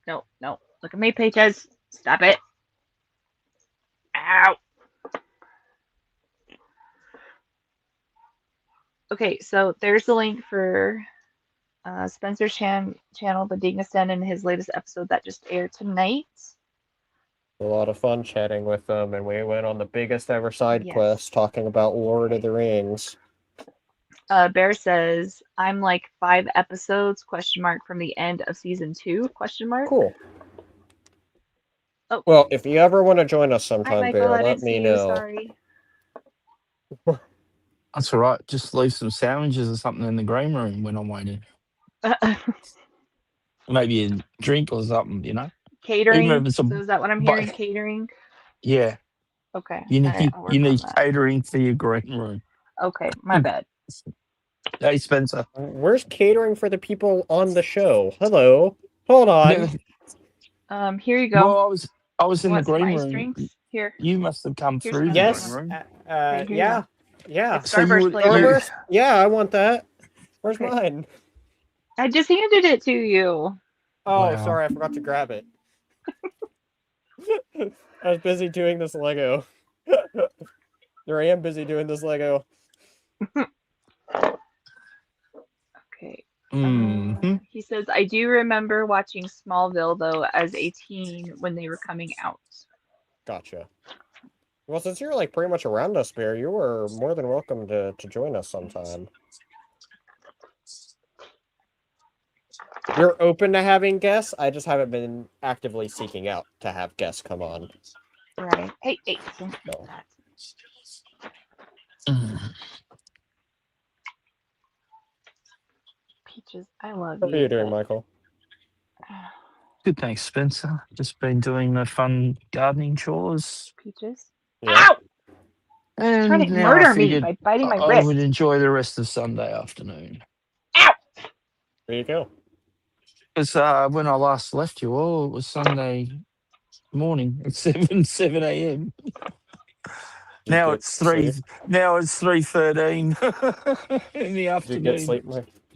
Speaker 1: No, no. Look at me, Peaches. Stop it. Ow. Okay, so there's the link for Spencer's channel, The Dignas Den, and his latest episode that just aired tonight.
Speaker 2: A lot of fun chatting with them, and we went on the biggest ever side
Speaker 1: Yes.
Speaker 2: quest talking about Lord of
Speaker 1: Okay.
Speaker 2: the Rings.
Speaker 1: Bear says, I'm like 5 episodes, question mark, from the end of season 2, question mark.
Speaker 2: Cool.
Speaker 1: Oh,
Speaker 2: Well, if you ever want to join us
Speaker 1: hi,
Speaker 2: sometime,
Speaker 1: Michael.
Speaker 2: Bear,
Speaker 1: I
Speaker 2: let
Speaker 1: didn't
Speaker 2: me
Speaker 1: see you.
Speaker 2: know.
Speaker 1: Sorry.
Speaker 4: That's all right. Just leave some sandwiches or something in the green room when I'm waiting. Maybe a drink or something, Even
Speaker 1: Catering.
Speaker 4: if it's
Speaker 1: So is that what I'm
Speaker 4: but
Speaker 1: hearing? Catering?
Speaker 4: yeah,
Speaker 1: Okay.
Speaker 4: you
Speaker 1: All right.
Speaker 4: need
Speaker 1: I'll
Speaker 4: you
Speaker 1: work on
Speaker 4: need
Speaker 1: that.
Speaker 4: catering for your green room.
Speaker 1: Okay. My bad.
Speaker 4: Hey, Spencer.
Speaker 2: Where's catering for the people on the show? Hello. Hold on.
Speaker 1: Here you go.
Speaker 4: Well, I was
Speaker 1: You
Speaker 4: in the
Speaker 1: want some
Speaker 4: green
Speaker 1: ice
Speaker 4: room.
Speaker 1: drinks? Here.
Speaker 4: You must have come
Speaker 1: Here's
Speaker 4: through the
Speaker 1: another
Speaker 4: green
Speaker 1: one.
Speaker 2: Yes.
Speaker 4: room.
Speaker 1: Okay, here you
Speaker 2: Yeah.
Speaker 1: go.
Speaker 2: Yeah.
Speaker 1: It's
Speaker 4: So you
Speaker 1: Starburst
Speaker 4: would
Speaker 1: flavor.
Speaker 4: you,
Speaker 2: Starburst? Yeah, I want that. Where's
Speaker 1: Okay.
Speaker 2: mine?
Speaker 1: I just handed it to you.
Speaker 2: Oh,
Speaker 4: wow.
Speaker 2: sorry, I forgot to grab it. I was busy doing this Lego. There I am busy doing this Lego.
Speaker 1: Okay.
Speaker 4: Mm-hmm.
Speaker 1: He says, I do remember watching Smallville, though, as a teen when they were coming out.
Speaker 2: Gotcha. Well, since you're like pretty much around us, Bear, you were more than welcome to join us sometime. We're open to having guests. I just haven't been actively seeking out to have guests come on.
Speaker 1: Right. Hey, don't eat
Speaker 2: So.
Speaker 1: that. Peaches, I love
Speaker 2: How are
Speaker 1: you,
Speaker 2: you doing,
Speaker 1: but
Speaker 2: Michael?
Speaker 4: Good, thanks, Spencer. Just been doing the fun gardening chores,
Speaker 1: Peaches.
Speaker 2: Yeah.
Speaker 1: Ow! Trying
Speaker 4: and
Speaker 1: to
Speaker 4: now I
Speaker 1: murder me
Speaker 4: figured
Speaker 1: by biting my
Speaker 4: I would
Speaker 1: wrist.
Speaker 4: enjoy the rest of Sunday afternoon.
Speaker 1: Ow!
Speaker 2: There you go.
Speaker 4: Because when I last left you all, it was Sunday morning at 7 a.m.
Speaker 2: Did you
Speaker 4: Now
Speaker 2: get
Speaker 4: it's
Speaker 2: sleep?
Speaker 4: 3:13 in the
Speaker 2: Did you get
Speaker 4: afternoon.
Speaker 2: sleep,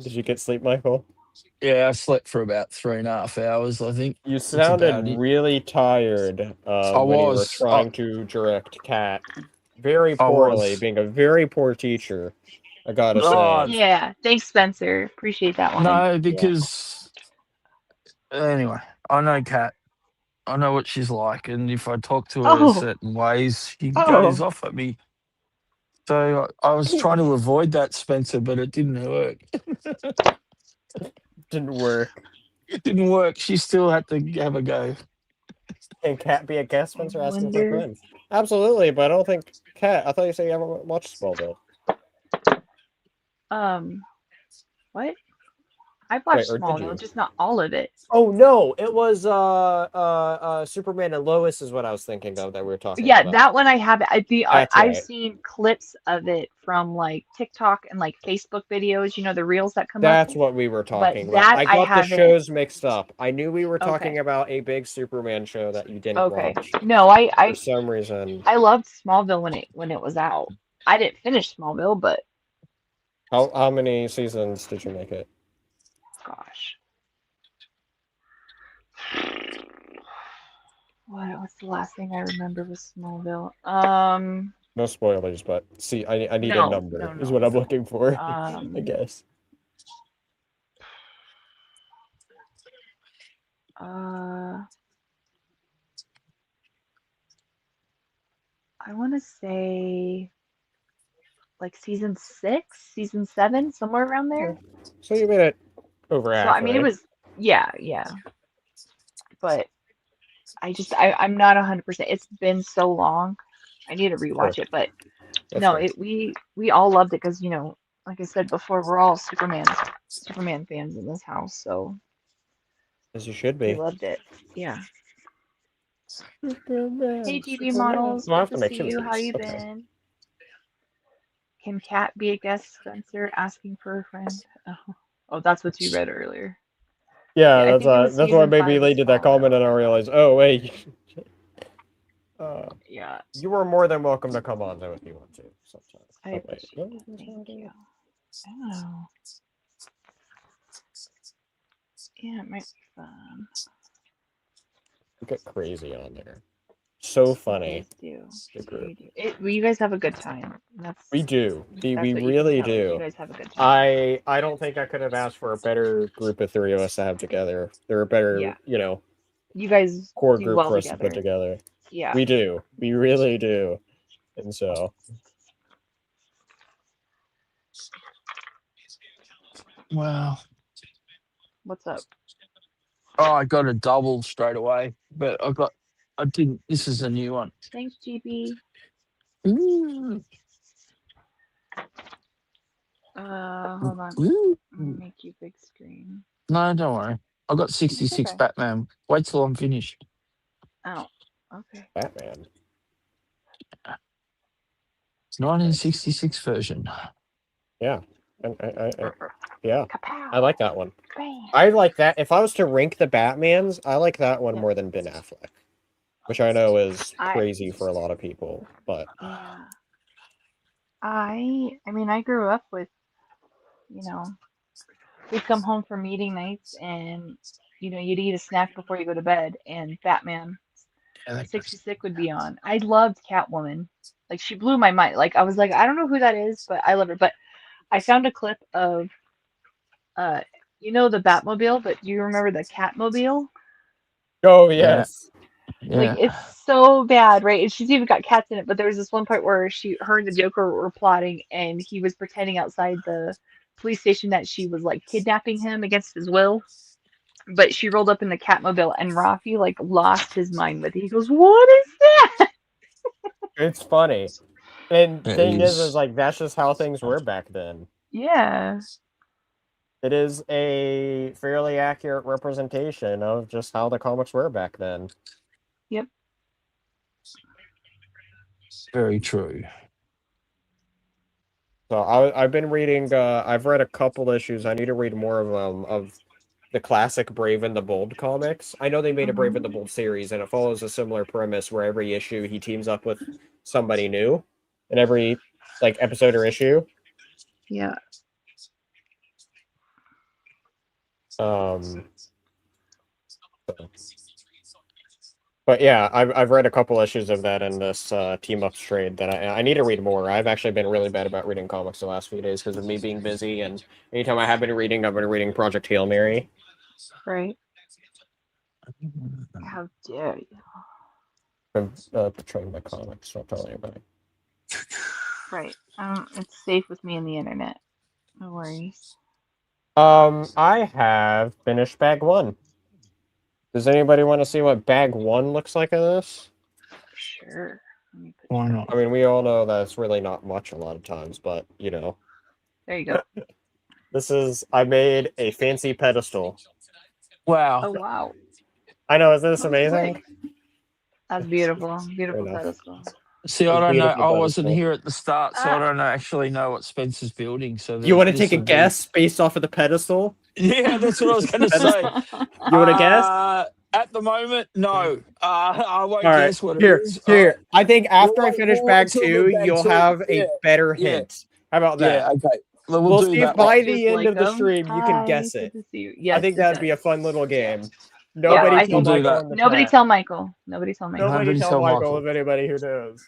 Speaker 2: Did you get sleep, Michael?
Speaker 4: Yeah, I slept for about 3.5 hours. I think
Speaker 2: You
Speaker 4: that's
Speaker 2: sounded
Speaker 4: about it.
Speaker 2: really tired
Speaker 4: I
Speaker 2: when you were
Speaker 4: was, I,
Speaker 2: trying to direct Kat very
Speaker 4: I
Speaker 2: poorly,
Speaker 4: was.
Speaker 2: being a very poor teacher. I gotta
Speaker 4: Oh
Speaker 2: say.
Speaker 1: Yeah, thanks, Spencer. Appreciate that one.
Speaker 4: no,
Speaker 1: Yeah.
Speaker 4: because anyway, I know Kat. I know what she's like, and if I talk to her
Speaker 1: Oh,
Speaker 4: certain ways, she goes
Speaker 1: oh.
Speaker 4: off at me. So I was trying to avoid that, Spencer, but it didn't work.
Speaker 2: Didn't work.
Speaker 4: It didn't work. She still had to have a go.
Speaker 2: Can Kat be a guest,
Speaker 1: I
Speaker 2: Spencer asking for
Speaker 1: wonder.
Speaker 2: friends? Absolutely, but I don't think Kat. I thought you said you haven't watched Smallville.
Speaker 1: Um, what? I've
Speaker 2: Wait,
Speaker 1: watched
Speaker 2: or did you?
Speaker 1: Smallville, just not all of it.
Speaker 2: Oh no, it was Superman and Lois is what I was thinking of that we were talking
Speaker 1: Yeah,
Speaker 2: about.
Speaker 1: that one I have.
Speaker 2: That's
Speaker 1: I've
Speaker 2: right.
Speaker 1: seen clips of it from like TikTok and like Facebook videos. You know, the reels that come up.
Speaker 2: That's what we were
Speaker 1: But
Speaker 2: talking about.
Speaker 1: that
Speaker 2: I
Speaker 1: I
Speaker 2: got the
Speaker 1: haven't.
Speaker 2: shows mixed up. I knew we were talking
Speaker 1: Okay.
Speaker 2: about a big Superman show that you didn't
Speaker 1: Okay.
Speaker 2: watch
Speaker 1: No,
Speaker 2: for some reason.
Speaker 1: I loved Smallville when it was out. I didn't finish Smallville, but
Speaker 2: How many seasons did you make it?
Speaker 1: gosh. What's the last thing I remember was Smallville?
Speaker 2: No spoilers, but see, I need a
Speaker 1: No,
Speaker 2: number
Speaker 1: no,
Speaker 2: is
Speaker 1: no,
Speaker 2: what I'm
Speaker 1: no.
Speaker 2: looking for. I guess.
Speaker 1: I want to say like season 6, season 7, somewhere around there.
Speaker 2: So you made it over
Speaker 1: So I mean, it
Speaker 2: halfway.
Speaker 1: was yeah, but I'm not 100%. It's been so long. I need to rewatch it, but
Speaker 2: That's
Speaker 1: no,
Speaker 2: fair.
Speaker 1: we all loved it because like I said before, we're all Superman fans in this house, so
Speaker 2: As you should
Speaker 1: we
Speaker 2: be.
Speaker 1: loved it. Yeah.
Speaker 2: Superman,
Speaker 1: Hey, TV
Speaker 2: Superman.
Speaker 1: models,
Speaker 2: Well, I
Speaker 1: good
Speaker 2: have
Speaker 1: to
Speaker 2: to make
Speaker 1: see you. How
Speaker 2: symmetries.
Speaker 1: you
Speaker 2: Okay.
Speaker 1: been? Can Cat be a guest, Spencer? Asking for a friend. Oh, that's what you read earlier.
Speaker 2: Yeah,
Speaker 1: I think it was
Speaker 2: that's what
Speaker 1: season
Speaker 2: made me
Speaker 1: 5 was
Speaker 2: lead to that comment,
Speaker 1: Smallville.
Speaker 2: and I realized, oh wait,
Speaker 1: Yeah,
Speaker 2: you are more than welcome to come on though if you want to. Sometime.
Speaker 1: I
Speaker 2: Oh, wait.
Speaker 1: appreciate that. Thank you. Oh, yeah, it might be fun.
Speaker 2: You get crazy on there. So funny.
Speaker 1: You guys do.
Speaker 2: The group.
Speaker 1: You guys have a good time.
Speaker 2: We do. We
Speaker 1: That's what you can
Speaker 2: really
Speaker 1: tell. You
Speaker 2: do.
Speaker 1: guys have a good time.
Speaker 2: I don't think I could have asked for a better group of three of us to have together. They're a better,
Speaker 1: Yeah, you guys
Speaker 2: core
Speaker 1: do
Speaker 2: group
Speaker 1: well
Speaker 2: for us to put
Speaker 1: together.
Speaker 2: together.
Speaker 1: Yeah.
Speaker 2: We do. We really do. And so
Speaker 4: Wow.
Speaker 1: What's up?
Speaker 4: Oh, I got a double straight away, but I didn't. This is a new one.
Speaker 1: Thanks, GB.
Speaker 4: Ooh,
Speaker 1: Hold on.
Speaker 4: ooh.
Speaker 1: I'm gonna make you big screen.
Speaker 4: No, don't worry. I got
Speaker 1: It's
Speaker 4: 66
Speaker 1: okay.
Speaker 4: Batman. Wait till I'm finished.
Speaker 1: Oh, okay.
Speaker 2: Batman.
Speaker 4: 1966 version.
Speaker 2: Yeah. Yeah.
Speaker 1: Kapow.
Speaker 2: I like that one.
Speaker 1: Bam.
Speaker 2: I like that. If I was to rank the Batmans, I like that one
Speaker 1: Yeah.
Speaker 2: more than Ben Affleck, which I know is
Speaker 1: I-
Speaker 2: crazy for a lot of people. But
Speaker 1: Yeah. I mean, I grew up with, we'd come home from meeting nights and, you'd eat a snack before you go to bed, and Batman
Speaker 4: Yeah, that goes.
Speaker 1: 66 would be on. I loved Catwoman. Like, she blew my mind. Like, I was like, I don't know who that is, but I love her. But I found a clip of, the Batmobile, but do you remember the Catmobile?
Speaker 2: oh
Speaker 4: Yeah.
Speaker 2: yes,
Speaker 1: Like,
Speaker 4: Yeah.
Speaker 1: it's so bad, right? And she's even got cats in it. But there was this one part where her and the Joker were plotting, and he was pretending outside the police station that she was like kidnapping him against his will. But she rolled up in the Catmobile, and Rafi like lost his mind with it. He goes, "What is that?"
Speaker 2: it's funny. And
Speaker 4: It
Speaker 2: thing is
Speaker 4: is.
Speaker 2: like that's just how things were back then.
Speaker 1: Yeah.
Speaker 2: It is a fairly accurate representation of just how the comics were back then.
Speaker 1: Yep.
Speaker 4: Very true.
Speaker 2: So I've been reading. I've read a couple issues. I need to read more of them of the classic Brave and the Bold comics. I know they made a Brave and the Bold series, and it follows a similar premise where every issue he teams up with somebody new in every episode or issue.
Speaker 1: Yeah.
Speaker 2: But yeah, I've read a couple issues of that in this team up trade that I need to read more. I've actually been really bad about reading comics the last few days because of me being busy, and anytime I have been reading, I've been reading Project Hail Mary.
Speaker 1: Right. How dare you?
Speaker 2: I'm portraying my comics, not telling anybody.
Speaker 1: Right. It's safe with me on the internet. No worries.
Speaker 2: I have finished bag 1. Does anybody want to see what bag 1 looks like of this?
Speaker 1: Sure. Let me put
Speaker 4: Why
Speaker 1: you-
Speaker 4: not?
Speaker 2: I mean, we all know that's really not much a lot of times, but
Speaker 1: There you go.
Speaker 2: I made a fancy pedestal.
Speaker 4: Wow.
Speaker 1: Oh wow,
Speaker 2: I know, isn't this
Speaker 1: nice
Speaker 2: amazing?
Speaker 1: work. That's beautiful.
Speaker 2: Fair
Speaker 1: Beautiful
Speaker 2: enough.
Speaker 1: pedestal.
Speaker 4: See,
Speaker 2: A
Speaker 4: I don't know.
Speaker 2: beautiful
Speaker 4: I wasn't
Speaker 2: pedestal.
Speaker 4: here at the start, so I
Speaker 1: Ah,
Speaker 4: don't actually know what Spencer's building. So
Speaker 2: You want to
Speaker 4: this
Speaker 2: take a
Speaker 4: would be.
Speaker 2: guess based off of the pedestal?
Speaker 4: Yeah, that's what I was going to say.
Speaker 2: You want to guess?
Speaker 4: At the moment, no. I
Speaker 2: All
Speaker 4: won't
Speaker 2: right,
Speaker 4: guess what it
Speaker 2: here,
Speaker 4: is. All right.
Speaker 2: here. I think after I finish
Speaker 4: We'll wait
Speaker 2: bag
Speaker 4: till the
Speaker 2: 2,
Speaker 4: bag
Speaker 2: you'll
Speaker 4: two.
Speaker 2: have
Speaker 4: Yeah,
Speaker 2: a better
Speaker 4: yeah,
Speaker 2: hint. How about that?
Speaker 4: yeah. Okay. Well, we'll
Speaker 2: We'll
Speaker 4: do
Speaker 2: see if
Speaker 4: that one.
Speaker 2: by
Speaker 1: here's
Speaker 2: the end of the
Speaker 1: Lyco.
Speaker 2: stream you can
Speaker 1: Hi,
Speaker 2: guess
Speaker 1: good
Speaker 2: it.
Speaker 1: to see you.
Speaker 2: I
Speaker 1: Yes,
Speaker 2: think
Speaker 1: it
Speaker 2: that'd be a
Speaker 1: does.
Speaker 2: fun little game.
Speaker 1: Yeah,
Speaker 2: Nobody
Speaker 1: I
Speaker 2: tell
Speaker 4: We'll
Speaker 1: think
Speaker 4: do
Speaker 2: Michael
Speaker 4: that.
Speaker 2: in the
Speaker 1: nobody
Speaker 2: chat.
Speaker 1: tell Michael. Nobody tell Michael.
Speaker 2: Nobody
Speaker 4: Nobody
Speaker 2: tell
Speaker 4: tell
Speaker 2: Michael
Speaker 4: Michael.
Speaker 2: if anybody who knows.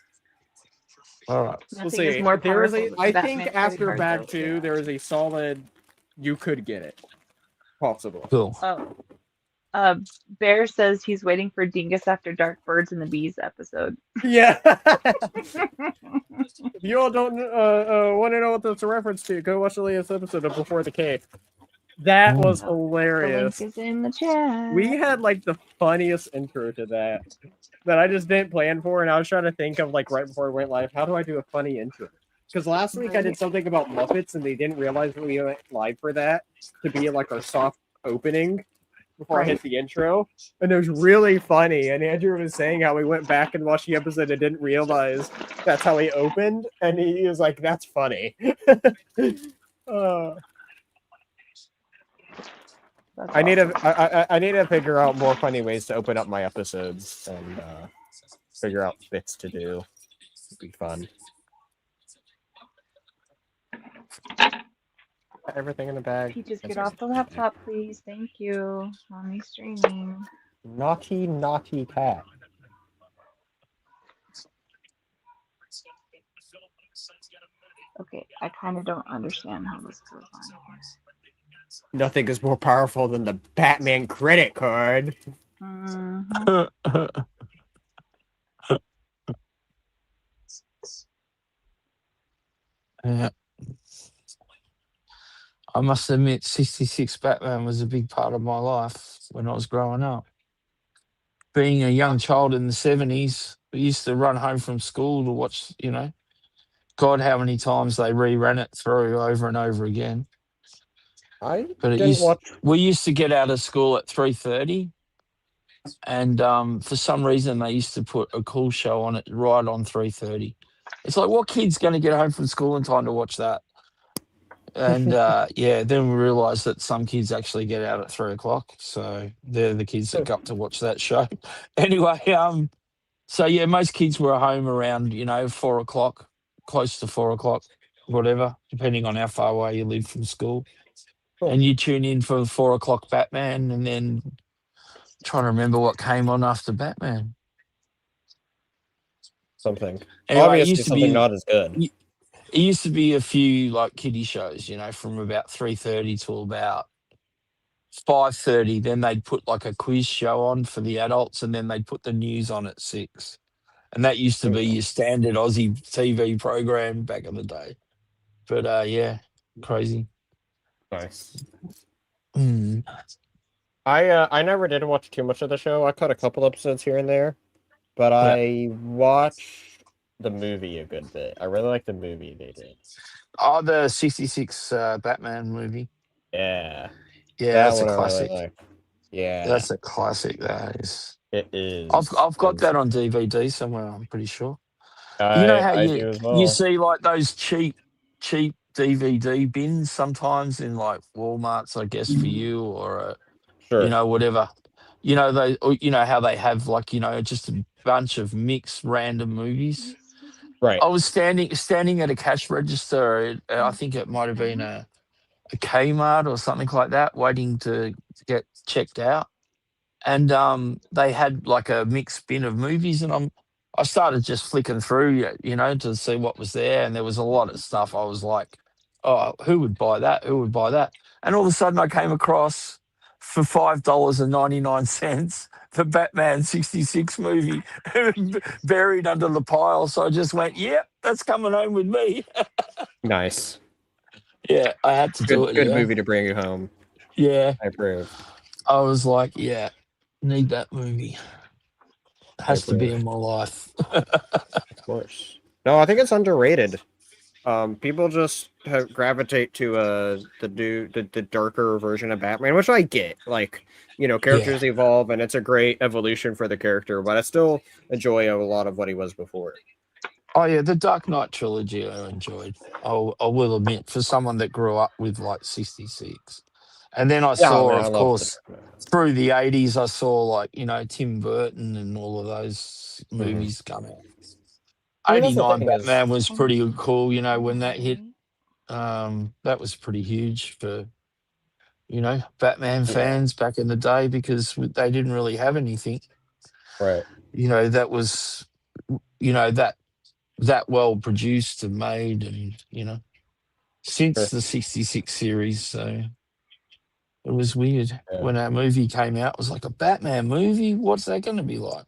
Speaker 4: All right.
Speaker 2: We'll
Speaker 1: Nothing is
Speaker 2: see.
Speaker 1: more
Speaker 2: There is
Speaker 1: powerful
Speaker 2: a.
Speaker 1: than the
Speaker 2: I think
Speaker 1: Batman credit
Speaker 2: after
Speaker 1: card,
Speaker 2: bag
Speaker 1: though.
Speaker 2: 2,
Speaker 1: Yeah.
Speaker 2: there is a solid. You could get it. Possible.
Speaker 4: Cool.
Speaker 1: Oh, Bear says he's waiting for Dingus After Dark Birds and the Bees episode.
Speaker 2: Yeah. If you all don't want to know what that's a reference to, go watch the latest episode of Before the Cave. That was
Speaker 1: Oh, the link
Speaker 2: hilarious.
Speaker 1: is in the chat.
Speaker 2: We had like the funniest intro to that I just didn't plan for, and I was trying to think of like right before it went live, how do I do a funny intro? Because last week I did something about Muppets, and they didn't realize when we went live for that to be like our soft opening before I hit the intro, and it was really funny. And Andrew was saying how we went back and watched the episode and didn't realize that's how he opened, and he was like, "That's funny." uh,
Speaker 1: That's
Speaker 2: I need
Speaker 1: awesome.
Speaker 2: I need to figure out more funny ways to open up my episodes and figure out bits to do. It'd be fun. Everything in the bag.
Speaker 1: Peaches, get off the laptop, please. Thank you. Mommy's streaming.
Speaker 2: Naughty, naughty cat.
Speaker 1: Okay, I kind of don't understand how this goes on here.
Speaker 2: Nothing is more powerful than the Batman credit card.
Speaker 1: Mhm.
Speaker 4: Yeah. I must admit, 66 Batman was a big part of my life when I was growing up. Being a young child in the 70s, we used to run home from school to watch, God, how many times they reran it through over and over again.
Speaker 2: I
Speaker 4: But
Speaker 2: didn't watch.
Speaker 4: we used to get out of school at 3:30, and for some reason they used to put a cool show on it right on 3:30. It's like, what kid's going to get home from school in time to watch that? And then we realised that some kids actually get out at 3:00, so they're the kids that got to watch that show. Anyway, so yeah, most kids were home around 4:00, close to 4:00, whatever, depending on how far away you live from school.
Speaker 2: Cool.
Speaker 4: And you tune in for 4:00 Batman, and then trying to remember what came on after Batman.
Speaker 2: Something.
Speaker 4: Anyway,
Speaker 2: Obviously, something not as good.
Speaker 4: It used to be a few like kiddie shows, from about 3:30 till about 5:30. Then they'd put like a quiz show on for the adults, and then they'd put the news on at 6. And that used to be your standard Aussie TV program back in the day. But yeah, crazy.
Speaker 2: Nice.
Speaker 4: Mm.
Speaker 2: I never did watch too much of the show. I caught a couple episodes here and there, but I watched the movie a good bit. I really like the movie they did.
Speaker 4: Oh, the 66 Batman movie.
Speaker 2: Yeah.
Speaker 4: Yeah,
Speaker 2: That
Speaker 4: that's a
Speaker 2: one I really
Speaker 4: classic.
Speaker 2: like. Yeah.
Speaker 4: That's a classic. That is.
Speaker 2: It is.
Speaker 4: I've got that on DVD somewhere, I'm pretty sure.
Speaker 2: I
Speaker 4: You know how
Speaker 2: do as well.
Speaker 4: you see like those cheap DVD bins sometimes in like Walmarts, I guess, for you, or
Speaker 2: Sure.
Speaker 4: whatever. How they have like just a bunch of mixed random movies.
Speaker 2: Right.
Speaker 4: I was standing at a cash register. I think it might have been a Kmart or something like that, waiting to get checked out. And they had like a mixed bin of movies, and I started just flicking through, to see what was there, and there was a lot of stuff. I was like, oh, who would buy that? Who would buy that? And all of a sudden, I came across for $5.99 the Batman 66 movie buried under the pile. So I just went, yep, that's coming home with me.
Speaker 2: Nice.
Speaker 4: Yeah, I had to do it.
Speaker 2: Good movie to bring you home.
Speaker 4: Yeah.
Speaker 2: I approve.
Speaker 4: I was like, yeah, need that movie. Has to be in my life.
Speaker 2: Of course. No, I think it's underrated. people just gravitate to the darker version of Batman, which I get. Like,
Speaker 4: Yeah.
Speaker 2: characters evolve, and it's a great evolution for the character. But I still enjoy a lot of what he was before.
Speaker 4: Oh yeah, the Dark Knight trilogy I enjoyed. I will admit, for someone that grew up with like 66. And then I
Speaker 2: Yeah,
Speaker 4: saw,
Speaker 2: man, I
Speaker 4: of
Speaker 2: love the
Speaker 4: course,
Speaker 2: Dark Knight.
Speaker 4: through the 80s, I saw like, Tim Burton and all of those
Speaker 2: Mhm.
Speaker 4: movies come out.
Speaker 2: I mean, that's the
Speaker 4: 89
Speaker 2: thing is,
Speaker 4: Batman was
Speaker 1: Almost
Speaker 4: pretty cool, when that hit.
Speaker 1: right.
Speaker 4: That was pretty huge for, Batman
Speaker 2: yeah,
Speaker 4: fans back in the day because they didn't really have anything,
Speaker 2: right.
Speaker 4: that was, that well produced and made and, since
Speaker 2: Sure.
Speaker 4: the 66 series. So it was weird
Speaker 2: Yeah.
Speaker 4: when that movie came out. It was like a Batman movie. What's that going to be like?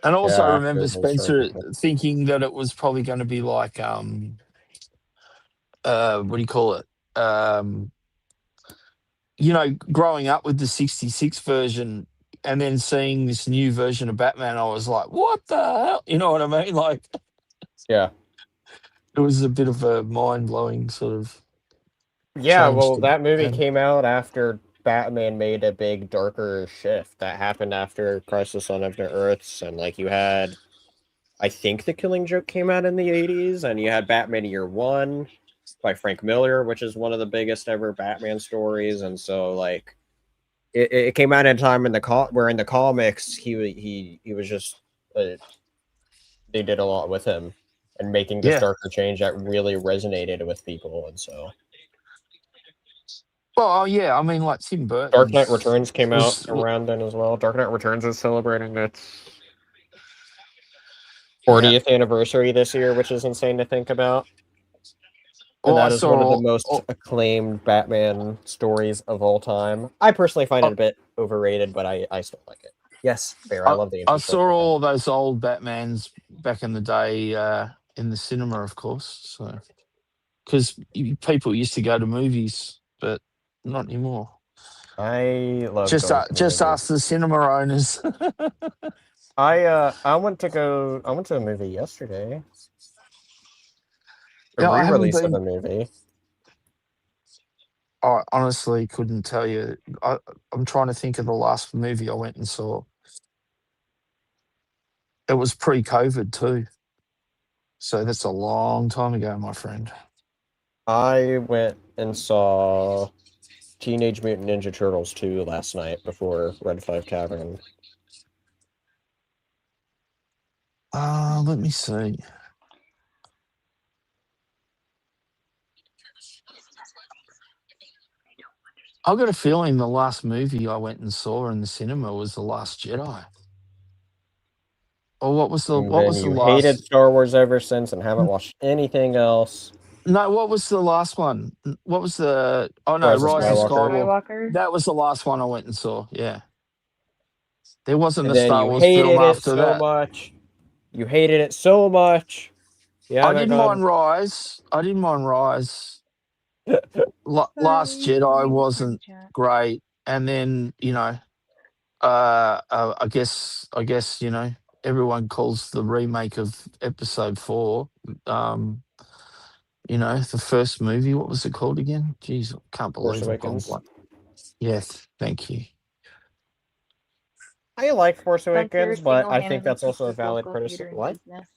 Speaker 4: And also, I
Speaker 2: Yeah, after
Speaker 4: remember
Speaker 2: they started
Speaker 4: Spencer
Speaker 2: to
Speaker 4: thinking that it was probably going to be like, what do you call it? Growing up with the 66 version and then seeing this new version of Batman, I was like, what the hell? You know what I mean? Like,
Speaker 2: yeah.
Speaker 4: it was a bit of a mind blowing sort of
Speaker 2: Yeah,
Speaker 4: change
Speaker 2: well,
Speaker 4: to
Speaker 2: that movie
Speaker 4: Batman.
Speaker 2: came out after Batman made a big darker shift. That happened after Crisis on Infinite Earths, and like you had, I think The Killing Joke came out in the 80s, and you had Batman Year One by Frank Miller, which is one of the biggest ever Batman stories, and so like it came out in a time in where in the comics he was just they did a lot with him and making this
Speaker 4: Yeah.
Speaker 2: darker change that really resonated with people, and so.
Speaker 4: Well, oh, yeah. I mean, like Tim
Speaker 2: Dark Knight
Speaker 4: Burton's
Speaker 2: Returns came out
Speaker 4: was,
Speaker 2: around then as well. Dark Knight Returns is celebrating its
Speaker 4: yeah.
Speaker 2: 40th anniversary this year, which is insane to think about. And
Speaker 4: Well, I
Speaker 2: that is one of the
Speaker 4: saw,
Speaker 2: most acclaimed Batman stories of all time. I personally find it a bit overrated, but I still like it. Yes, fair. I
Speaker 4: I,
Speaker 2: love the
Speaker 4: I saw
Speaker 2: infrastructure thing.
Speaker 4: all those old Batmans back in the day in the cinema, of course. So, because people used to go to movies, but not anymore.
Speaker 2: I love
Speaker 4: Just
Speaker 2: going to the
Speaker 4: just
Speaker 2: movies.
Speaker 4: ask the cinema owners.
Speaker 2: I went to a movie yesterday. A
Speaker 4: Yeah, I haven't
Speaker 2: re-release of
Speaker 4: been.
Speaker 2: a movie.
Speaker 4: I honestly couldn't tell you. I'm trying to think of the last movie I went and saw. It was pre-COVID too, so that's a long time ago, my friend.
Speaker 2: I went and saw Teenage Mutant Ninja Turtles 2 last night before Red 5 Tavern.
Speaker 4: Let me see. I've got a feeling the last movie I went and saw in the cinema was The Last Jedi. Or
Speaker 2: And
Speaker 4: what
Speaker 2: then
Speaker 4: was the
Speaker 2: you hated
Speaker 4: last?
Speaker 2: Star Wars ever since and haven't watched anything else.
Speaker 4: No, what was the last one? What was the? Oh no,
Speaker 2: Rise of
Speaker 4: Rise of
Speaker 1: Rise of
Speaker 2: Skywalker.
Speaker 4: Skywalker.
Speaker 1: Skywalker.
Speaker 4: That was the last one I went and saw. Yeah, there wasn't
Speaker 2: And
Speaker 4: a
Speaker 2: then
Speaker 4: Star
Speaker 2: you
Speaker 4: Wars film
Speaker 2: hated it
Speaker 4: after
Speaker 2: so
Speaker 4: that.
Speaker 2: much. You hated it so much. You
Speaker 4: I
Speaker 2: haven't
Speaker 4: didn't
Speaker 2: gone.
Speaker 4: mind Rise. I didn't mind Rise. Last
Speaker 1: Sorry, I'm
Speaker 4: Jedi
Speaker 1: reading the party
Speaker 4: wasn't
Speaker 1: chat.
Speaker 4: great, and then I guess everyone calls the remake of Episode 4. The first movie. What was it called again? Jeez, I can't
Speaker 2: Force
Speaker 4: believe I've gone
Speaker 2: Awakens.
Speaker 4: blank. Yes, thank you.
Speaker 2: I like Force
Speaker 1: Spencer
Speaker 2: Awakens, but I think
Speaker 1: single-handedly
Speaker 2: that's
Speaker 1: keeps
Speaker 2: also a
Speaker 1: his
Speaker 2: valid
Speaker 1: local
Speaker 2: criticism.
Speaker 1: theater in
Speaker 2: What?
Speaker 1: business.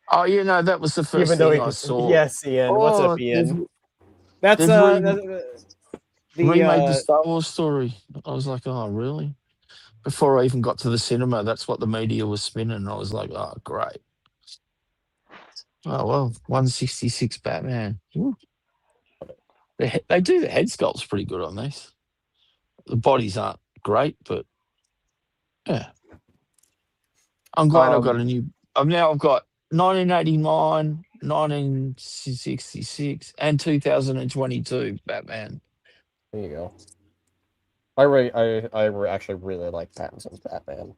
Speaker 4: Oh, that was the
Speaker 2: Even
Speaker 4: first
Speaker 2: though
Speaker 4: thing
Speaker 2: he
Speaker 4: I
Speaker 2: was,
Speaker 4: saw.
Speaker 2: yes, Ian. What's up,
Speaker 4: Oh,
Speaker 2: Ian? That's
Speaker 4: they've
Speaker 2: the
Speaker 4: remade the Star Wars story. I was like, oh, really? Before I even got to the cinema, that's what the media was spinning. I was like, oh, great. Oh, well, 166 Batman. Ooh. They do the head sculpts pretty good on these. The bodies aren't great, but yeah. I'm glad I've got a new. I've got 1989, 1966, and 2022 Batman.
Speaker 2: there you go. I actually really like Pattinson's Batman.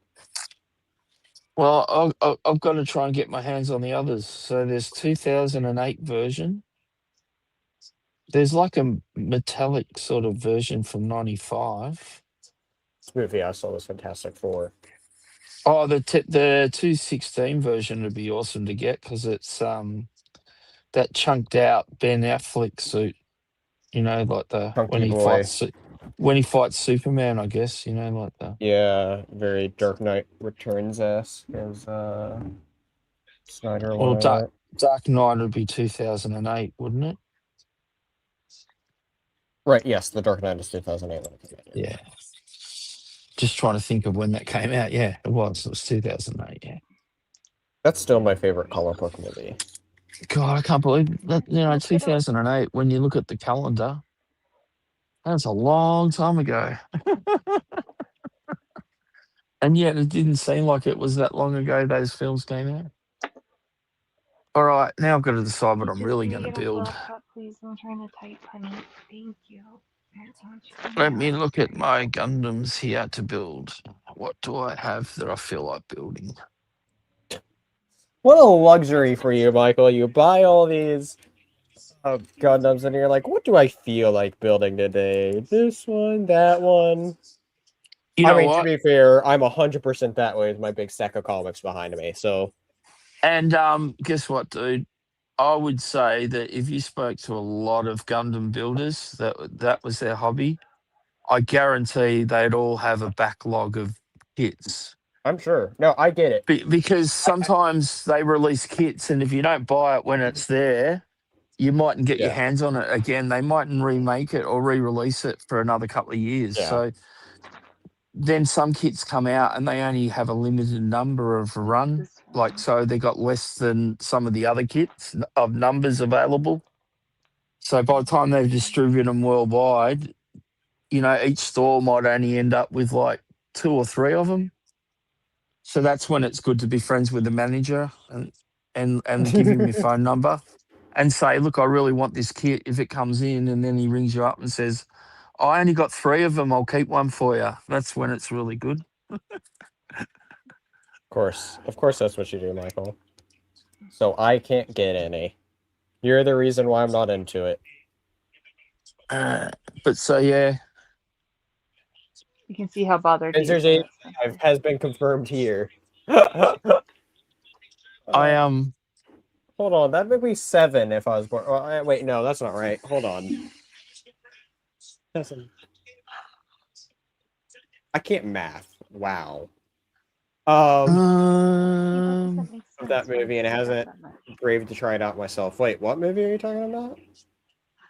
Speaker 4: Well, I've got to try and get my hands on the others. So there's 2008 version. There's like a metallic sort of version from 95.
Speaker 2: This movie I saw was Fantastic Four.
Speaker 4: Oh, the 216 version would be awesome to get because it's that chunked out Ben Affleck suit. You know, like the
Speaker 2: Chunky boy.
Speaker 4: when he fights Superman. I guess you know, like the
Speaker 2: Yeah, very Dark Knight Returns esque as Snyder
Speaker 4: well,
Speaker 2: wanted it.
Speaker 4: Dark Knight would be 2008, wouldn't it?
Speaker 2: Right, yes, the Dark Knight is 2008 when it came out.
Speaker 4: Yeah. Just trying to think of when that came out. Yeah, it was. It was 2008. Yeah.
Speaker 2: That's still my favorite comic book movie.
Speaker 4: God, I can't believe that. You know,
Speaker 1: Look it up.
Speaker 4: 2008. When you look at the calendar, that's a long time ago. And yet, it didn't seem like it was that long ago those films came out. All right, now I've got to decide what I'm
Speaker 1: Just
Speaker 4: really
Speaker 1: can
Speaker 4: going
Speaker 1: you
Speaker 4: to
Speaker 1: get off the
Speaker 4: build.
Speaker 1: laptop, please? I'm trying to type, honey. Thank you. I don't want you to
Speaker 4: Let me
Speaker 1: know.
Speaker 4: look at my Gundams here to build. What do I have that I feel like building?
Speaker 2: What a luxury for you, Michael. You buy all these Gundams and you're like, what do I feel like building today? This one, that one.
Speaker 4: You
Speaker 2: I
Speaker 4: know
Speaker 2: mean, to
Speaker 4: what?
Speaker 2: be fair, I'm 100% that way with my big stack of comics behind me. So,
Speaker 4: And guess what, dude? I would say that if you spoke to a lot of Gundam builders that was their hobby, I guarantee they'd all have a backlog of kits.
Speaker 2: I'm sure. No, I get it.
Speaker 4: Because sometimes they release kits, and if you don't buy it when it's there, you mightn't get your
Speaker 2: Yeah.
Speaker 4: hands on it again. They mightn't remake it or re-release it for another couple of years.
Speaker 2: Yeah.
Speaker 4: So then some kits come out and they only have a limited number of run.
Speaker 1: This one.
Speaker 4: Like, so they got less than some of the other kits of numbers available. So by the time they distribute them worldwide, you know, each store might only end up with like 2 or 3 of them. So that's when it's good to be friends with the manager and give him your phone number and say, look, I really want this kit if it comes in. And then he rings you up and says, I only got 3 of them. I'll keep one for you. That's when it's really good.
Speaker 2: Of course, that's what you do, Michael. So I can't get any. You're the reason why I'm not into it.
Speaker 4: But so, yeah.
Speaker 1: You can see how bothered he is.
Speaker 2: Spencer's
Speaker 1: By
Speaker 2: 85 has been confirmed here.
Speaker 4: I
Speaker 2: Hold on, that would be 7 if I was born. Wait, no, that's not right. Hold on. I can't math. Wow. Of that movie, and it hasn't brave to try it out myself. Wait, what movie are you talking about?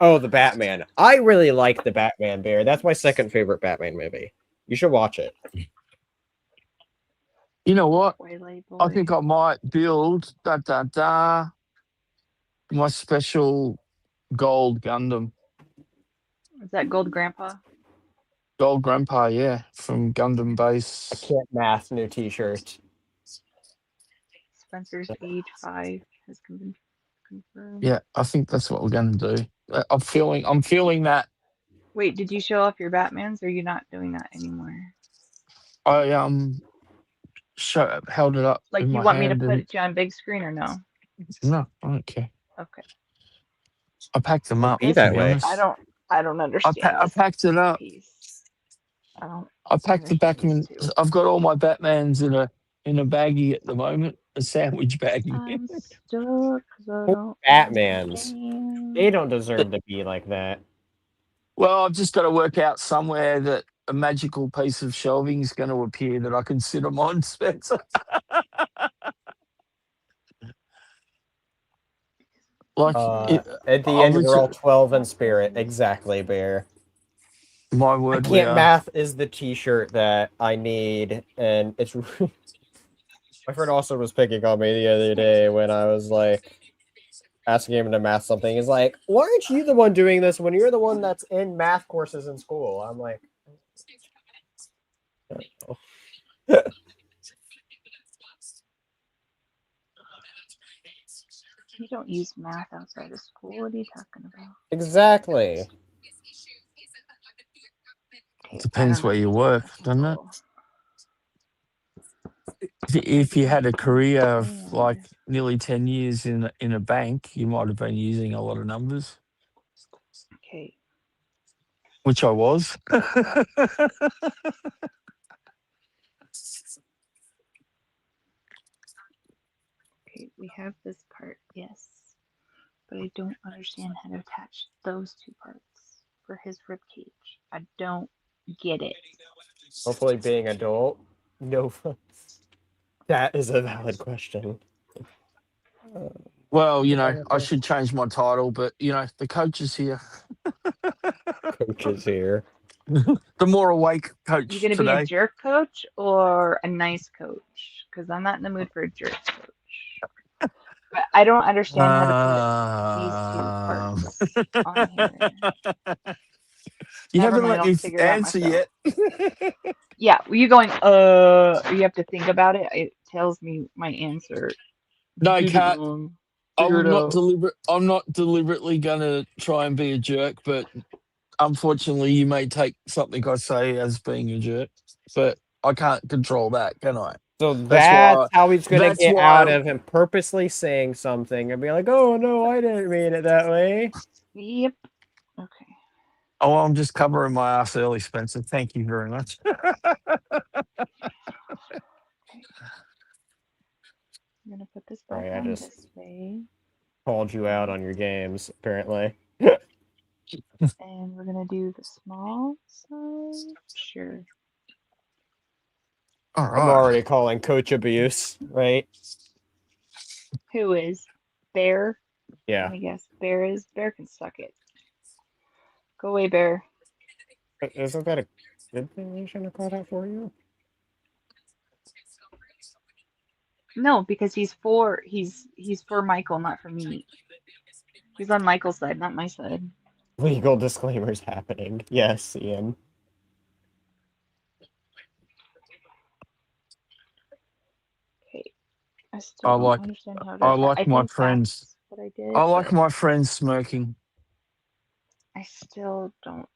Speaker 2: Oh, the Batman. I really like the Batman Bear. That's my second favorite Batman movie. You should watch it.
Speaker 4: you know what?
Speaker 1: Twilight Boy.
Speaker 4: I think I might build my special gold Gundam.
Speaker 1: Is that Gold Grandpa?
Speaker 4: Gold Grandpa, yeah, from Gundam Base.
Speaker 2: I can't math new t-shirt.
Speaker 1: Spencer's age 5 has been confirmed.
Speaker 4: Yeah, I think that's what we're going to do. I'm feeling that.
Speaker 1: Wait, did you show off your Batmans? Or are you not doing that anymore?
Speaker 4: I held it up.
Speaker 1: Like,
Speaker 4: in
Speaker 1: you
Speaker 4: my
Speaker 1: want me to
Speaker 4: hand
Speaker 1: put
Speaker 4: and-
Speaker 1: it on big screen or no?
Speaker 4: No, I don't care.
Speaker 1: Okay.
Speaker 4: I packed them up.
Speaker 2: Be that way.
Speaker 4: Honest.
Speaker 1: I don't understand.
Speaker 4: I packed it up.
Speaker 1: Piece. I
Speaker 4: packed the Batman. I've got all my Batmans in a baggie at the moment, a sandwich baggie.
Speaker 1: I'm stuck 'cause I don't
Speaker 2: Batmans.
Speaker 1: understand.
Speaker 2: They don't deserve to be like that.
Speaker 4: Well, I've just got to work out somewhere that a magical piece of shelving is going to appear that I can sit them on, Spencer. Like
Speaker 2: at the end, we're all 12 in spirit. Exactly, Bear.
Speaker 4: My
Speaker 2: I
Speaker 4: word,
Speaker 2: can't math is the t-shirt that I need, and it's. My friend also was picking on me the other day when I was like asking him to math something. He's like, "Why aren't you the one doing this when you're the one that's in math courses in school?" I'm like,
Speaker 1: You don't use math outside of school. What are you talking about?
Speaker 2: exactly.
Speaker 4: Depends where you work, doesn't it? If you had a career of like nearly 10 years in a bank, you might have been using a lot of numbers.
Speaker 1: Okay.
Speaker 4: Which I was.
Speaker 1: Okay, we have this part, yes. But I don't understand how to attach those two parts for his rib cage. I don't get it.
Speaker 2: Hopefully, being adult. No, that is a valid question.
Speaker 4: Well, I should change my title, but the coach is here.
Speaker 2: Coach is here.
Speaker 4: The more awake
Speaker 1: You
Speaker 4: coach
Speaker 1: gonna be a
Speaker 4: today.
Speaker 1: jerk coach or a nice coach? Because I'm not in the mood for a jerk coach. But I don't understand how to put these two
Speaker 4: Um,
Speaker 1: parts on here.
Speaker 4: you
Speaker 1: Never
Speaker 4: haven't
Speaker 1: mind,
Speaker 4: let
Speaker 1: I'll
Speaker 4: me
Speaker 1: figure it out
Speaker 4: answer
Speaker 1: myself.
Speaker 4: yet.
Speaker 1: Yeah, were you going, you have to think about it. It tells me my answer.
Speaker 4: No,
Speaker 1: Get it
Speaker 4: Kat,
Speaker 1: wrong. Figure it out.
Speaker 4: I'm not deliberately gonna try and be a jerk, but unfortunately, you may take something I say as being a jerk. But I can't control that, can I?
Speaker 2: So
Speaker 4: That's
Speaker 2: that's
Speaker 4: why.
Speaker 2: how he's gonna
Speaker 4: That's
Speaker 2: get out
Speaker 4: why.
Speaker 2: of him purposely saying something and be like, "Oh no, I didn't mean it that way."
Speaker 1: Yep. Okay.
Speaker 4: Oh, I'm just covering my ass early, Spencer. Thank you very much.
Speaker 1: Okay. I'm gonna put this back
Speaker 2: Sorry, I
Speaker 1: on
Speaker 2: just
Speaker 1: this way.
Speaker 2: called you out on your games. Apparently,
Speaker 1: And we're gonna do the small side. Sure.
Speaker 4: All
Speaker 2: I'm
Speaker 4: right.
Speaker 2: already calling coach abuse, right?
Speaker 1: Who is? Bear? Let
Speaker 2: Yeah.
Speaker 1: me guess. Bear can suck it. Go away, Bear.
Speaker 2: But isn't that a good thing you shouldn't have called out for you?
Speaker 1: No, because he's for Michael, not for me. He's on Michael's side, not my side.
Speaker 2: Legal disclaimers happening. Yes, Ian.
Speaker 1: Okay. I still
Speaker 4: I
Speaker 1: don't
Speaker 4: like
Speaker 1: understand how to
Speaker 4: I
Speaker 1: attach.
Speaker 4: like
Speaker 1: I
Speaker 4: my
Speaker 1: think
Speaker 4: friends.
Speaker 1: that's what I
Speaker 4: I
Speaker 1: did,
Speaker 4: like
Speaker 1: but
Speaker 4: my friends smoking.
Speaker 1: I still don't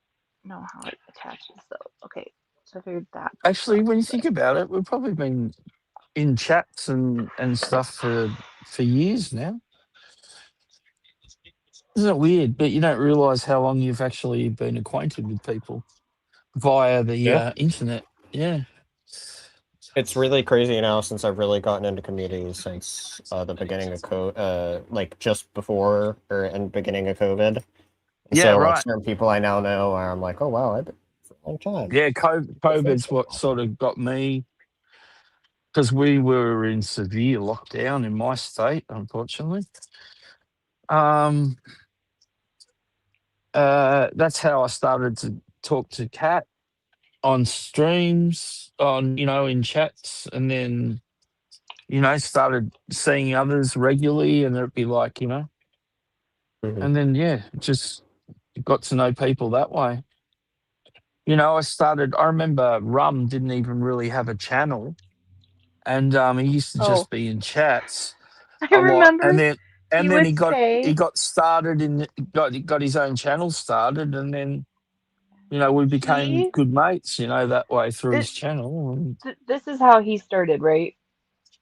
Speaker 1: know how it attaches though. Okay. So I figured that part's
Speaker 4: Actually,
Speaker 1: out,
Speaker 4: when you
Speaker 1: but
Speaker 4: think about it, we've probably been in chats and stuff for years now. Isn't it weird? But you don't realise how long you've actually been acquainted with people via the
Speaker 2: Yeah.
Speaker 4: internet. Yeah.
Speaker 2: It's really crazy now since I've really gotten into communities since the beginning of like just before or in beginning of COVID.
Speaker 4: Yeah,
Speaker 2: So like
Speaker 4: right.
Speaker 2: certain people I now know, where I'm like, oh wow, I've been for a long time.
Speaker 4: Yeah,
Speaker 2: Been friends
Speaker 4: COVID's
Speaker 2: for a
Speaker 4: what
Speaker 2: long
Speaker 4: sort
Speaker 2: time.
Speaker 4: of got me because we were in severe lockdown in my state, unfortunately. Um, that's how I started to talk to Kat on streams, in chats, and then started seeing others regularly, and it'd be like,
Speaker 2: Mhm.
Speaker 4: and then yeah, just got to know people that way. I remember Rum didn't even really have a channel, and he used to
Speaker 1: oh,
Speaker 4: just be in chats
Speaker 1: I
Speaker 4: a lot, and
Speaker 1: remember
Speaker 4: then
Speaker 1: he
Speaker 4: and then
Speaker 1: would
Speaker 4: he
Speaker 1: say,
Speaker 4: got started got his own channel started, and then we became
Speaker 1: he
Speaker 4: good mates, that way through
Speaker 1: th
Speaker 4: his channel. And
Speaker 1: this is how he started, right?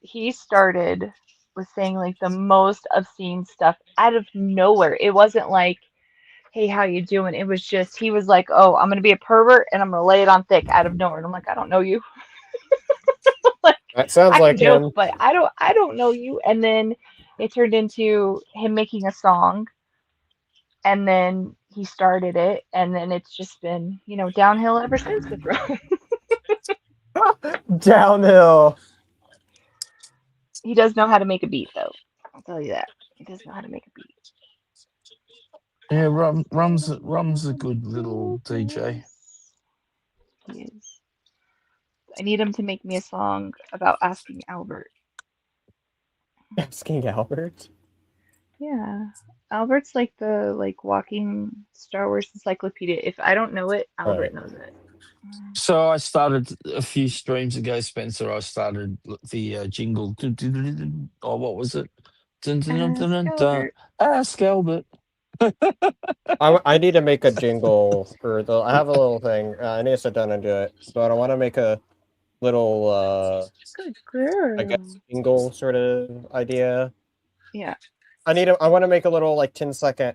Speaker 1: He started with saying like the most obscene stuff out of nowhere. It wasn't like, "Hey, how you doing?" It was just he was like, "Oh, I'm gonna be a pervert and I'm gonna lay it on thick out of nowhere." And I'm like, "I don't know you." Like
Speaker 2: That sounds
Speaker 1: I can
Speaker 2: like
Speaker 1: joke,
Speaker 2: him.
Speaker 1: but I don't know you. And then it turned into him making a song, and then he started it, and then it's just been, downhill ever since with Rome.
Speaker 2: Downhill.
Speaker 1: He does know how to make a beat though. I'll tell you that. He does know how to make a beat.
Speaker 4: yeah, Rum's a good little
Speaker 1: He
Speaker 4: DJ.
Speaker 1: is. I need him to make me a song about asking Albert.
Speaker 2: Asking Albert.
Speaker 1: Yeah. Albert's like the walking Star Wars encyclopedia. If I don't know it,
Speaker 2: All right.
Speaker 1: Albert knows it.
Speaker 4: So I started a few streams ago, Spencer. I started the jingle. Oh, what was it? Dun, dun, dun, dun,
Speaker 1: Ask
Speaker 4: dun, dun.
Speaker 1: Albert.
Speaker 4: Ask Albert.
Speaker 2: I need to make a jingle for the. I have a little thing. I need to sit down and do it, but I want to make a little,
Speaker 1: Good
Speaker 2: I guess,
Speaker 1: girl.
Speaker 2: jingle sort of idea.
Speaker 1: Yeah.
Speaker 2: I want to make a little like 10-second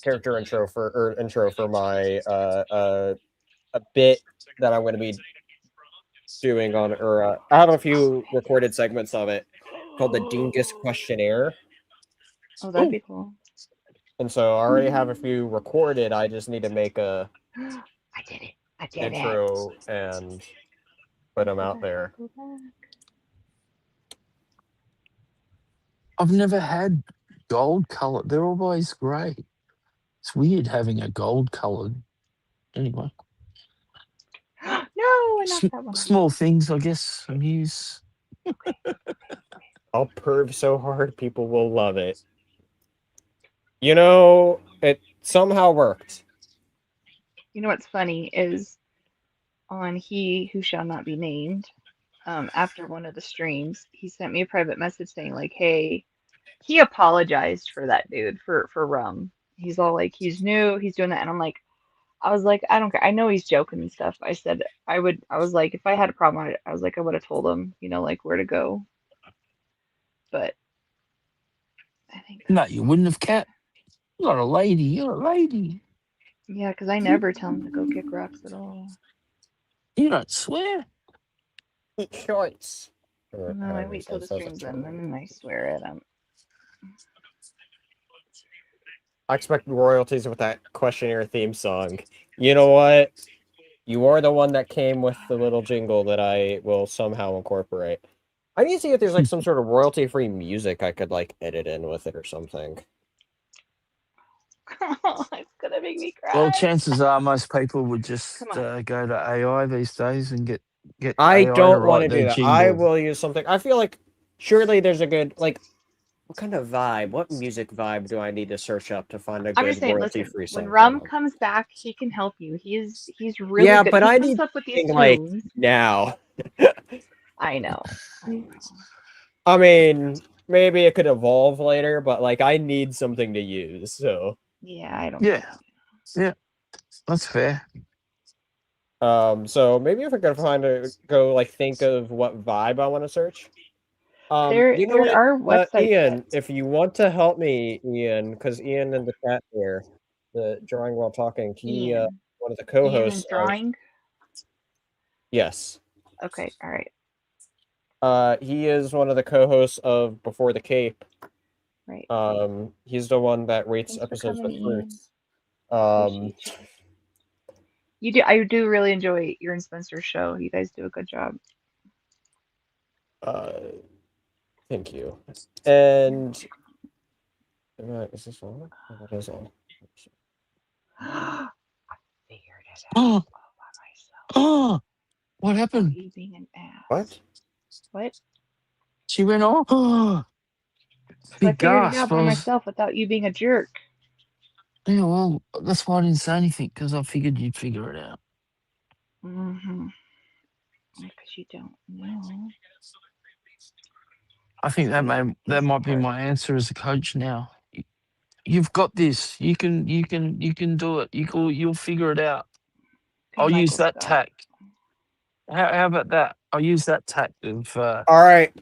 Speaker 2: character intro for my a bit that I'm going to be doing on, or I have a few recorded segments of it called the Dingus Questionnaire.
Speaker 1: Oh, that'd be cool.
Speaker 2: And so I already have a few recorded. I just need to make a
Speaker 1: I did it. I did
Speaker 2: intro and put them out there.
Speaker 1: Go back.
Speaker 4: I've never had gold colored. They're always grey. It's weird having a gold colored. Anyway,
Speaker 1: No, I knocked that one.
Speaker 4: small things, I guess. Amuse.
Speaker 2: I'll perv so hard, people will love it. You know, it somehow worked.
Speaker 1: You know what's funny is on He Who Shall Not Be Named, after one of the streams, he sent me a private message saying like, "Hey," he apologized for that dude for rum. He's all like, he's new, he's doing that, and I'm like, I was like, I don't care. I know he's joking and stuff. I said I would. I was like, if I had a problem, I was like, I would have told him, like where to go. But I think
Speaker 4: No, you wouldn't have, Cat. You're not a lady. You're a lady.
Speaker 1: yeah, because I never tell him to go kick rocks at all.
Speaker 4: You don't swear.
Speaker 2: Eat shorts.
Speaker 1: No, I wait till the stream's end and then I swear at him.
Speaker 2: I expect royalties with that questionnaire theme song. You know what? You are the one that came with the little jingle that I will somehow incorporate. I need to see if there's like some sort of royalty-free music I could like edit in with it or something.
Speaker 1: It's gonna make me cry.
Speaker 4: Well, chances are most people would just
Speaker 1: Come on.
Speaker 4: go to AI these days and get
Speaker 2: I
Speaker 4: AI
Speaker 2: don't want to
Speaker 4: write
Speaker 2: do
Speaker 4: their
Speaker 2: that.
Speaker 4: jingle.
Speaker 2: I will use something. I feel like surely there's a good like. What kind of vibe? What music vibe do I need to search up to find a
Speaker 1: I'm
Speaker 2: good
Speaker 1: just saying, listen,
Speaker 2: royalty-free song?
Speaker 1: when Rum comes back, he can help you. He's really
Speaker 2: Yeah,
Speaker 1: good.
Speaker 2: but
Speaker 1: He
Speaker 2: I
Speaker 1: comes
Speaker 2: need
Speaker 1: up with these
Speaker 2: something, like
Speaker 1: tunes.
Speaker 2: now.
Speaker 1: I know.
Speaker 2: I mean, maybe it could evolve later, but like I need something to use. So
Speaker 1: Yeah, I don't.
Speaker 4: Yeah, that's fair.
Speaker 2: so maybe if I could think of what vibe I want to search.
Speaker 1: There
Speaker 2: You know what,
Speaker 1: are websites.
Speaker 2: Ian, if you want to help me, Ian, because Ian in the chat here, the drawing while talking, he
Speaker 1: Ian.
Speaker 2: one of the
Speaker 1: Ian
Speaker 2: co-hosts
Speaker 1: is drawing.
Speaker 2: Yes.
Speaker 1: Okay, all right.
Speaker 2: He is one of the co-hosts of Before the Cape.
Speaker 1: Right.
Speaker 2: He's the one that rates
Speaker 1: Thanks for
Speaker 2: episodes with
Speaker 1: coming, Ian.
Speaker 2: fruits.
Speaker 1: Appreciate you. I do really enjoy your and Spencer's show. You guys do a good job.
Speaker 2: Thank you. And is this all? Oh, that is all.
Speaker 1: I figured it out
Speaker 4: Oh,
Speaker 1: all by myself.
Speaker 4: oh, what
Speaker 1: Oh,
Speaker 4: happened?
Speaker 1: you being an ass.
Speaker 2: What?
Speaker 1: What?
Speaker 4: She went, oh,
Speaker 1: So I
Speaker 4: big
Speaker 1: figured it
Speaker 4: gasp.
Speaker 1: out by myself without you being a jerk.
Speaker 4: Yeah, well, that's why I didn't say anything, because I figured you'd figure it out.
Speaker 1: Mm-hmm. Because you don't know.
Speaker 4: I think that might be my answer as a coach now. You've got this. You can do it. You'll figure it out. I'll use that tact. How about that? I'll use that tact of
Speaker 2: All right.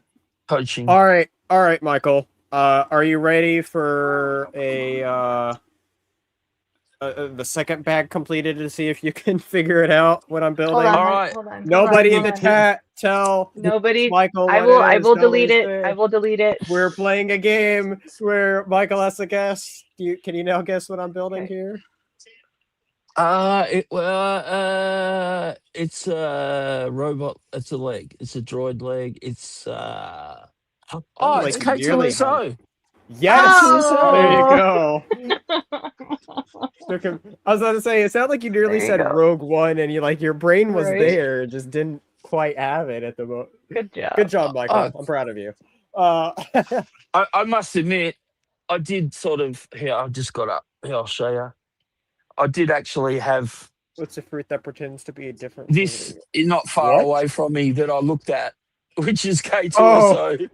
Speaker 4: coaching.
Speaker 2: All right, Michael. Are you ready for the second bag completed to see if you can figure it out what I'm building?
Speaker 1: Hold on,
Speaker 4: All right.
Speaker 1: hold on.
Speaker 2: Nobody
Speaker 1: hold
Speaker 2: in
Speaker 1: on,
Speaker 2: the chat tell
Speaker 1: Nobody.
Speaker 2: Michael what
Speaker 1: I will.
Speaker 2: it
Speaker 1: I
Speaker 2: is.
Speaker 1: will delete
Speaker 2: Nobody's
Speaker 1: it.
Speaker 2: there.
Speaker 1: I will delete it.
Speaker 2: We're playing a game where Michael has to guess. Can you now guess what I'm building
Speaker 1: Okay.
Speaker 2: here?
Speaker 4: It's a robot. It's a leg. It's a droid leg. It's it's
Speaker 2: Like nearly
Speaker 4: K2SO.
Speaker 2: Yes,
Speaker 1: Oh!
Speaker 2: there you go. I was about to say, it sounded like you nearly
Speaker 1: There you
Speaker 2: said
Speaker 1: go.
Speaker 2: Rogue One, and your brain was
Speaker 1: Right.
Speaker 2: there, just didn't quite have it at the moment.
Speaker 1: Good job.
Speaker 2: Good job, Michael. I'm proud of you.
Speaker 4: I must admit, I did sort of. Here, I just got up. Here, I'll show you. I did actually have
Speaker 2: What's a fruit that pretends to be a different?
Speaker 4: this not far
Speaker 2: What?
Speaker 4: away from me that I looked at, which is K2SO.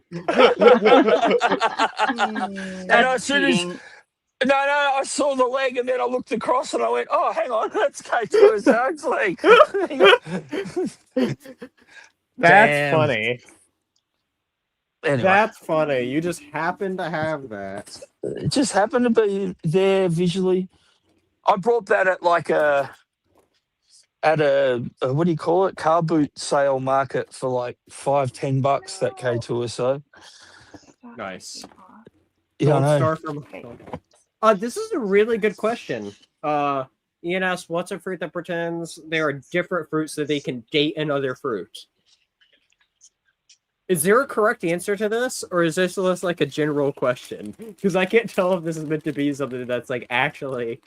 Speaker 4: And as soon as I saw the leg, and then I looked across, and I went, "Oh, hang on, that's K2SO's leg."
Speaker 2: That's
Speaker 4: Damn.
Speaker 2: funny.
Speaker 4: Anyway,
Speaker 2: That's funny. You just happen to have that.
Speaker 4: it just happened to be there visually. I brought that at like a what do you call it, car boot sale market for like $5-10. That K2SO.
Speaker 1: Stop
Speaker 2: Nice.
Speaker 1: taking off.
Speaker 4: Yeah, I
Speaker 2: Gold
Speaker 4: know.
Speaker 2: star from.
Speaker 1: Okay.
Speaker 2: This is a really good question. Ian asks, "What's a fruit that pretends there are different fruits so they can date another fruit?" Is there a correct answer to this, or is this just like a general question? Because I can't tell if this is meant to be something that's like actually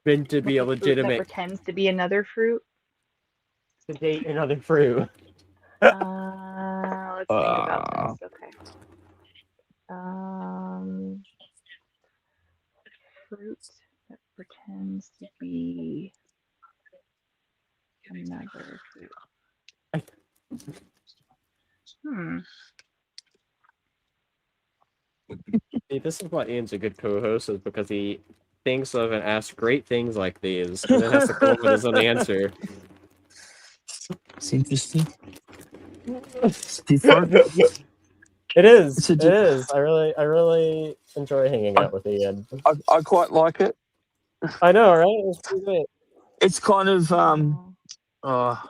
Speaker 2: meant to be a
Speaker 1: What's a fruit that
Speaker 2: legitimate
Speaker 1: pretends to be another fruit?
Speaker 2: to date another fruit.
Speaker 1: Let's think about this. Okay. Fruit that pretends to be another fruit.
Speaker 2: See, this is why Ian's a good co-host, is because he thinks of and asks great things like these, and then has to come up with his own answer.
Speaker 4: It's interesting. It's different.
Speaker 2: It is.
Speaker 4: It's a
Speaker 2: It
Speaker 4: di-
Speaker 2: is. I really enjoy hanging out with Ian.
Speaker 4: I quite like it.
Speaker 2: I know, right? It's pretty great.
Speaker 4: It's kind of
Speaker 1: Oh,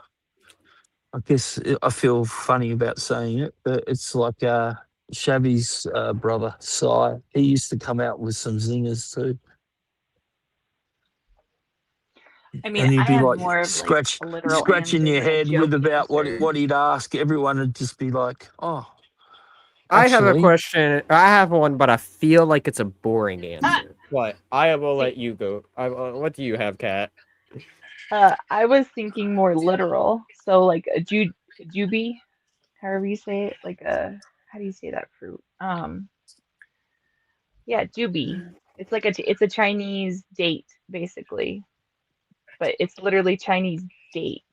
Speaker 4: I guess I feel funny about saying it, but it's like Shabby's brother, Cy. He used to come out with some zingers too.
Speaker 1: I mean,
Speaker 4: And he'd
Speaker 1: I
Speaker 4: be
Speaker 1: have
Speaker 4: like
Speaker 1: more of like a literal
Speaker 4: scratching
Speaker 1: answer
Speaker 4: your
Speaker 1: than a
Speaker 4: head
Speaker 1: joke
Speaker 4: with about
Speaker 1: answer.
Speaker 4: what he'd ask. Everyone would just be like, "Oh,
Speaker 2: I have a
Speaker 4: actually,
Speaker 2: question. I have one, but I feel like it's a boring answer. What? I will let
Speaker 1: See,
Speaker 2: you go. What do you have, Kat?
Speaker 1: I was thinking more literal. So like a juby, however you say it, like a how do you say that fruit? Yeah, juby. It's like it's a Chinese date basically, but it's literally Chinese date.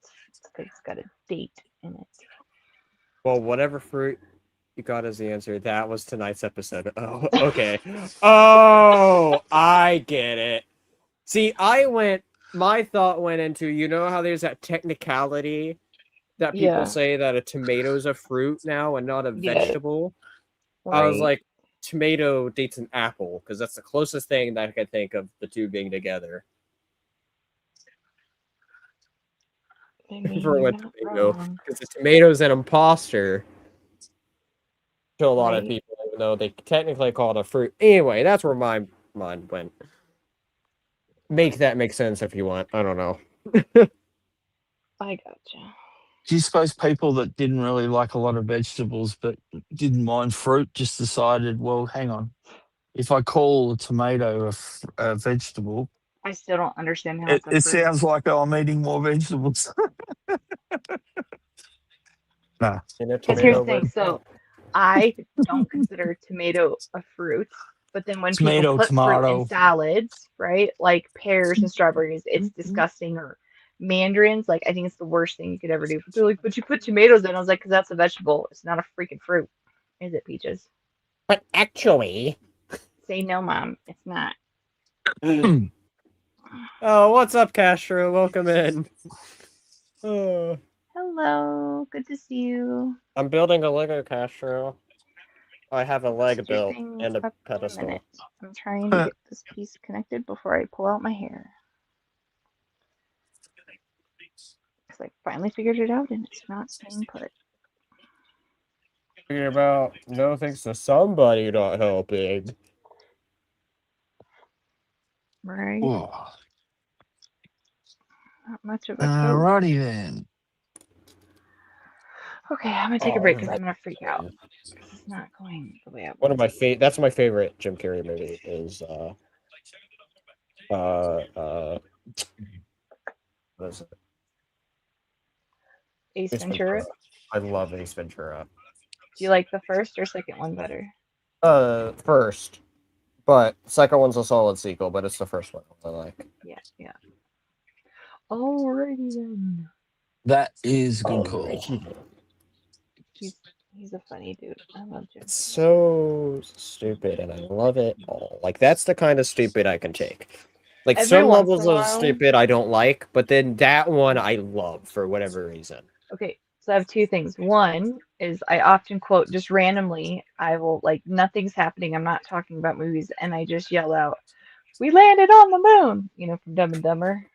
Speaker 1: It's got a date in it.
Speaker 2: Well, whatever fruit you got as the answer, that was tonight's episode. Oh, okay. Oh, I get it. See, my thought went into, you know how there's that technicality that people
Speaker 1: Yeah,
Speaker 2: say that a tomato's a fruit now and not a
Speaker 1: yeah,
Speaker 2: vegetable? I was
Speaker 1: right.
Speaker 2: like, tomato dates an apple, because that's the closest thing that I could think of the two being together.
Speaker 1: I mean,
Speaker 2: For
Speaker 1: you're
Speaker 2: what
Speaker 1: not
Speaker 2: tomato,
Speaker 1: wrong,
Speaker 2: because the tomato's an imposter to a lot of
Speaker 1: right?
Speaker 2: people, even though they technically call it a fruit. Anyway, that's where my mind went. Make that make sense if you want. I don't know.
Speaker 1: I gotcha.
Speaker 4: do you suppose people that didn't really like a lot of vegetables but didn't mind fruit just decided, well, hang on, if I call a tomato a vegetable,
Speaker 1: I still don't understand how
Speaker 4: it,
Speaker 1: it's a
Speaker 4: it
Speaker 1: fruit.
Speaker 4: sounds like I'm eating more vegetables. Nah.
Speaker 2: In a
Speaker 1: Because here's
Speaker 2: tomato
Speaker 1: the thing.
Speaker 2: would
Speaker 1: So I don't consider tomato a fruit, but then when people put fruit in
Speaker 4: Tomato.
Speaker 1: salads, right, like pears and strawberries, it's disgusting. Or mandarins, like I think it's the worst thing you could ever do. But they're like, but you put tomatoes in. I was like, because that's a vegetable. It's not a freaking fruit, is it, Peaches?
Speaker 2: But actually.
Speaker 1: Say no, Mom. It's not.
Speaker 2: Oh, what's up, Castro? Welcome in. Oh.
Speaker 1: Hello, good to see you.
Speaker 2: I'm building a Lego Castro. I have a leg
Speaker 1: Set your
Speaker 2: built
Speaker 1: thing
Speaker 2: and a
Speaker 1: up for a
Speaker 2: pedestal.
Speaker 1: minute. I'm trying to get this piece connected before I pull out my hair. Because I finally figured it out and it's not staying put.
Speaker 2: Talking about no thanks to somebody not helping.
Speaker 1: Right?
Speaker 4: Whoa.
Speaker 1: Not much of a host.
Speaker 4: Alrighty then.
Speaker 1: Okay, I'm gonna take a break because I'm gonna freak out. Because it's not going the way I
Speaker 2: One
Speaker 1: want
Speaker 2: of my that's my favorite Jim Carrey movie is what is it?
Speaker 1: Ace
Speaker 2: Ace
Speaker 1: Ventura.
Speaker 2: Ventura. I love Ace Ventura.
Speaker 1: Do you like the first or second one better?
Speaker 2: First, but second one's a solid sequel, but it's the first one I like.
Speaker 1: Yeah, yeah. Alrighty then.
Speaker 4: That is a good call.
Speaker 1: He's a funny dude. I love Jim.
Speaker 2: It's so stupid, and I love it all. Like, that's the kind of stupid I can take. Like,
Speaker 1: Every
Speaker 2: some
Speaker 1: once in
Speaker 2: levels
Speaker 1: a
Speaker 2: of
Speaker 1: while.
Speaker 2: stupid I don't like, but then that one I love for whatever reason.
Speaker 1: Okay, so I have two things. One is I often quote just randomly. I will like nothing's happening. I'm not talking about movies, and I just yell out, "We landed on the moon!" You know, from Dumb and Dumber.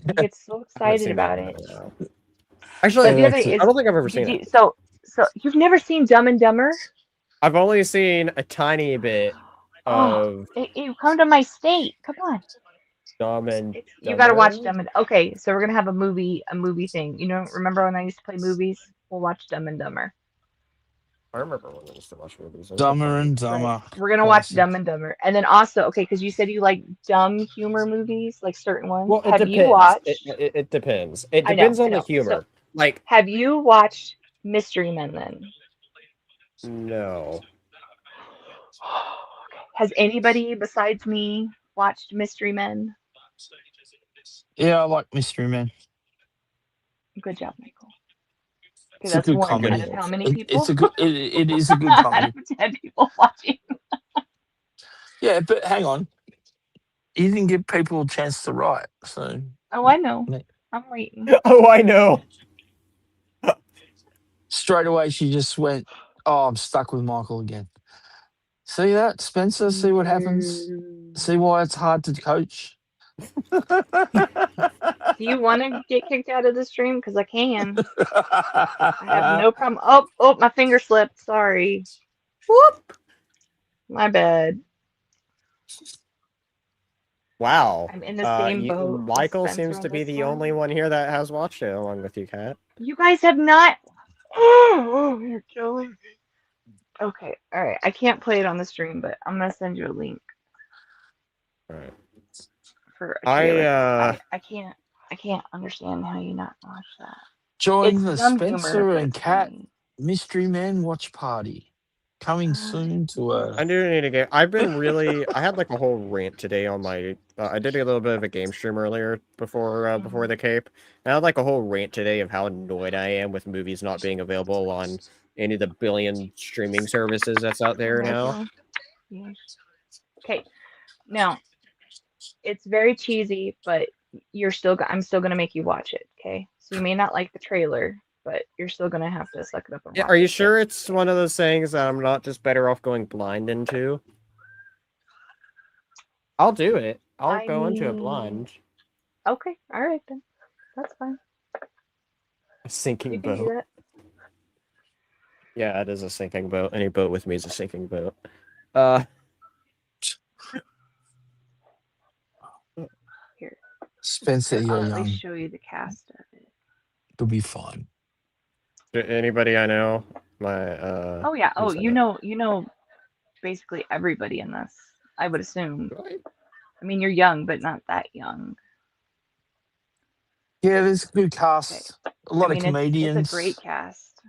Speaker 1: He gets so
Speaker 2: I haven't
Speaker 1: excited
Speaker 2: seen that
Speaker 1: about
Speaker 2: one in
Speaker 1: it.
Speaker 2: a while. Actually,
Speaker 1: But the other thing
Speaker 2: I
Speaker 1: is,
Speaker 2: don't think I've ever
Speaker 1: did
Speaker 2: seen
Speaker 1: you?
Speaker 2: it.
Speaker 1: So you've never seen Dumb and Dumber?
Speaker 2: I've only seen a tiny bit
Speaker 1: Oh,
Speaker 2: of
Speaker 1: you come to my state. Come on.
Speaker 2: Dumb and
Speaker 1: You got to watch
Speaker 2: Dumber.
Speaker 1: Dumb and. Okay, so we're gonna have a movie thing. You know, remember when I used to play movies? We'll watch Dumb and Dumber.
Speaker 2: I remember when I used to watch movies. I was a
Speaker 4: Dumber
Speaker 2: kid.
Speaker 4: and
Speaker 1: Right.
Speaker 4: Dumber.
Speaker 1: We're gonna watch
Speaker 4: Classic.
Speaker 1: Dumb and Dumber, and then also, okay, because you said you like dumb humor movies, like certain ones.
Speaker 2: Well, it
Speaker 1: Have you
Speaker 2: depends.
Speaker 1: watched?
Speaker 2: It depends. It
Speaker 1: I know,
Speaker 2: depends
Speaker 1: I
Speaker 2: on the
Speaker 1: know. So,
Speaker 2: humor. Like,
Speaker 1: have you watched Mystery Men then?
Speaker 2: no.
Speaker 1: Has anybody besides me watched Mystery Men?
Speaker 4: Yeah, I like Mystery Man.
Speaker 1: Good job, Michael. Okay,
Speaker 4: It's a
Speaker 1: that's
Speaker 4: good
Speaker 1: one out
Speaker 4: comedy.
Speaker 1: of how many
Speaker 4: It's
Speaker 1: people?
Speaker 4: a good. It is a good
Speaker 1: Out
Speaker 4: comedy.
Speaker 1: of 10 people watching.
Speaker 4: Yeah, but hang on. You didn't give people a chance to write, so
Speaker 1: Oh, I know.
Speaker 4: Yeah.
Speaker 1: I'm waiting.
Speaker 2: Oh, I know.
Speaker 4: straight away she just went, "Oh, I'm stuck with Michael again." See that, Spencer? See what happens? See why it's hard to coach?
Speaker 1: Do you want to get kicked out of the stream? Because I can. I have no problem. Oh, my finger slipped. Sorry. Whoop. My bad.
Speaker 2: Wow.
Speaker 1: I'm in the same boat as
Speaker 2: Michael
Speaker 1: Spencer
Speaker 2: seems
Speaker 1: on
Speaker 2: to be
Speaker 1: this
Speaker 2: the
Speaker 1: one.
Speaker 2: only one here that has watched it along with you, Kat.
Speaker 1: You guys have not. Oh, you're killing me. Okay, all right. I can't play it on the stream, but I'm gonna send you a link
Speaker 2: Right.
Speaker 1: for a trailer. 'Cause I can't understand how you not watch that.
Speaker 4: Join
Speaker 1: It's
Speaker 4: the
Speaker 1: dumb humor,
Speaker 4: Spencer
Speaker 1: but
Speaker 4: and
Speaker 1: it's
Speaker 4: Cat
Speaker 1: funny.
Speaker 4: Mystery Man watch party coming soon to
Speaker 2: I do need to get. I've been really. I had like a whole rant today on my. I did a little bit of a game stream earlier before the Cape. And I had like a whole rant today of how annoyed I am with movies not being available on any of the billion streaming services that's out there now.
Speaker 1: Yes. Okay, now it's very cheesy, but I'm still gonna make you watch it. Okay, so you may not like the trailer, but you're still gonna have to suck it up and
Speaker 2: Yeah,
Speaker 1: watch
Speaker 2: are you
Speaker 1: it. Okay?
Speaker 2: sure it's one of those things that I'm not just better off going blind into? I'll do it. I'll
Speaker 1: I
Speaker 2: go into it
Speaker 1: mean,
Speaker 2: blind.
Speaker 1: okay, all right then, that's fine.
Speaker 2: A sinking
Speaker 1: You can do
Speaker 2: boat.
Speaker 1: that.
Speaker 2: Yeah, it is a sinking boat. Any boat with me is a sinking boat. Uh,
Speaker 1: Here,
Speaker 4: Spencer,
Speaker 1: I'll
Speaker 4: you're
Speaker 1: at least
Speaker 4: young.
Speaker 1: show you the cast of it.
Speaker 4: You'll be fine.
Speaker 2: anybody I know? My
Speaker 1: Oh yeah. Oh,
Speaker 2: who's in it?
Speaker 1: you know, basically everybody in this. I would assume.
Speaker 2: Right?
Speaker 1: I mean, you're young, but not that young.
Speaker 4: Yeah, there's a good
Speaker 1: Okay.
Speaker 4: cast. A
Speaker 1: I
Speaker 4: lot of
Speaker 1: mean, it's a great
Speaker 4: comedians.
Speaker 1: cast.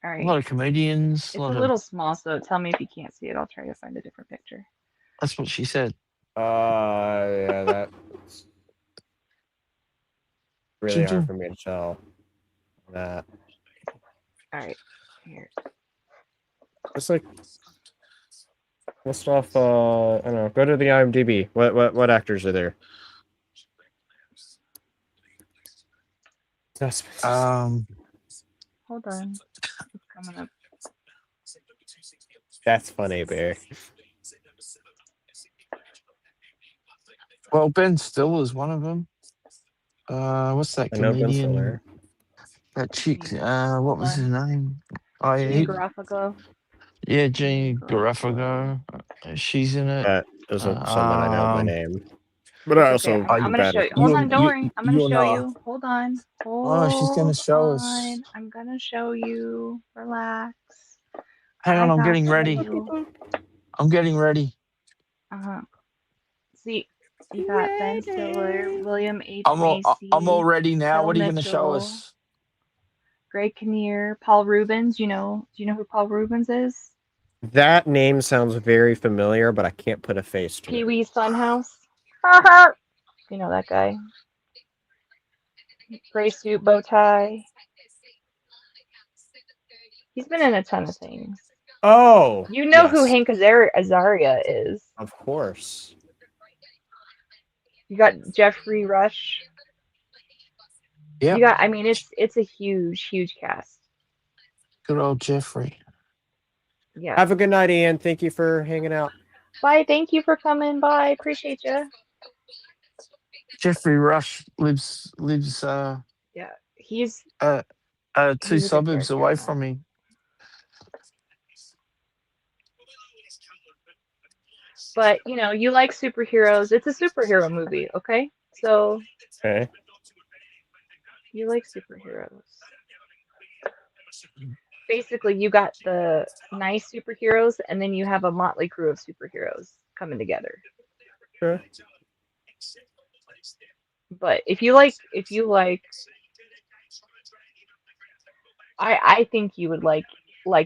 Speaker 1: All
Speaker 4: A
Speaker 1: right.
Speaker 4: lot of comedians.
Speaker 1: It's a little small, so tell me if you can't see it. I'll try to find a different picture.
Speaker 4: That's what she said.
Speaker 2: Yeah, that's really hard
Speaker 4: Choo-choo.
Speaker 2: for me to tell. That
Speaker 1: All right. Here.
Speaker 2: it's like list off. I don't know. Go to the IMDb. What actors are there? That's
Speaker 1: Hold on. It's coming up.
Speaker 2: that's funny, Bear.
Speaker 4: Well, Ben Stiller's one of them. What's that
Speaker 2: I know Ben
Speaker 4: comedian?
Speaker 2: Stiller.
Speaker 4: That chick.
Speaker 1: Yeah.
Speaker 4: What was his name? Oh, yeah,
Speaker 1: Jean Garofalo.
Speaker 4: yeah, Jean Garofalo. She's in it.
Speaker 2: That isn't someone I know by name. But I
Speaker 1: It's okay.
Speaker 2: also
Speaker 1: I'm gonna
Speaker 2: bad
Speaker 1: show
Speaker 2: with
Speaker 1: you. Hold on. Don't
Speaker 4: you,
Speaker 1: worry. I'm gonna
Speaker 4: you'll
Speaker 1: show
Speaker 4: know.
Speaker 1: you. Hold on.
Speaker 4: Oh, she's gonna
Speaker 1: Hold
Speaker 4: show us.
Speaker 1: on. I'm gonna show you. Relax.
Speaker 4: Hang on,
Speaker 1: I
Speaker 4: I'm
Speaker 1: got
Speaker 4: getting ready.
Speaker 1: you.
Speaker 4: I'm getting ready.
Speaker 1: See, you got Ben Stiller, William H.
Speaker 4: I'm all
Speaker 1: Macy,
Speaker 4: ready now.
Speaker 1: Phil
Speaker 4: What are you gonna show
Speaker 1: Mitchell,
Speaker 4: us?
Speaker 1: Greg Kinnear, Paul Rubens. Do you know who Paul Rubens is?
Speaker 2: That name sounds very familiar, but I can't put a face to
Speaker 1: Pee
Speaker 2: it.
Speaker 1: Wee's Funhouse. You know that guy. Gray suit, bow tie. He's been in a ton of things.
Speaker 2: Oh,
Speaker 1: You know who
Speaker 2: yes,
Speaker 1: Hank Azaria is.
Speaker 2: of course.
Speaker 1: You got Jeffrey Rush.
Speaker 4: Yeah,
Speaker 1: You got. I mean, it's a huge cast.
Speaker 4: good old Jeffrey.
Speaker 1: Yeah.
Speaker 2: Have a good night, Ian. Thank you for hanging out.
Speaker 1: Bye. Thank you for coming by. Appreciate you.
Speaker 4: Jeffrey Rush lives
Speaker 1: Yeah. He's
Speaker 4: two
Speaker 1: a good
Speaker 4: suburbs
Speaker 1: character
Speaker 4: away
Speaker 1: in that.
Speaker 4: from me.
Speaker 1: But you like superheroes. It's a superhero movie, okay? So
Speaker 2: Okay.
Speaker 1: you like superheroes. Basically, you got the nice superheroes, and then you have a motley crew of superheroes coming together.
Speaker 2: Okay.
Speaker 1: But if you like, I think you would like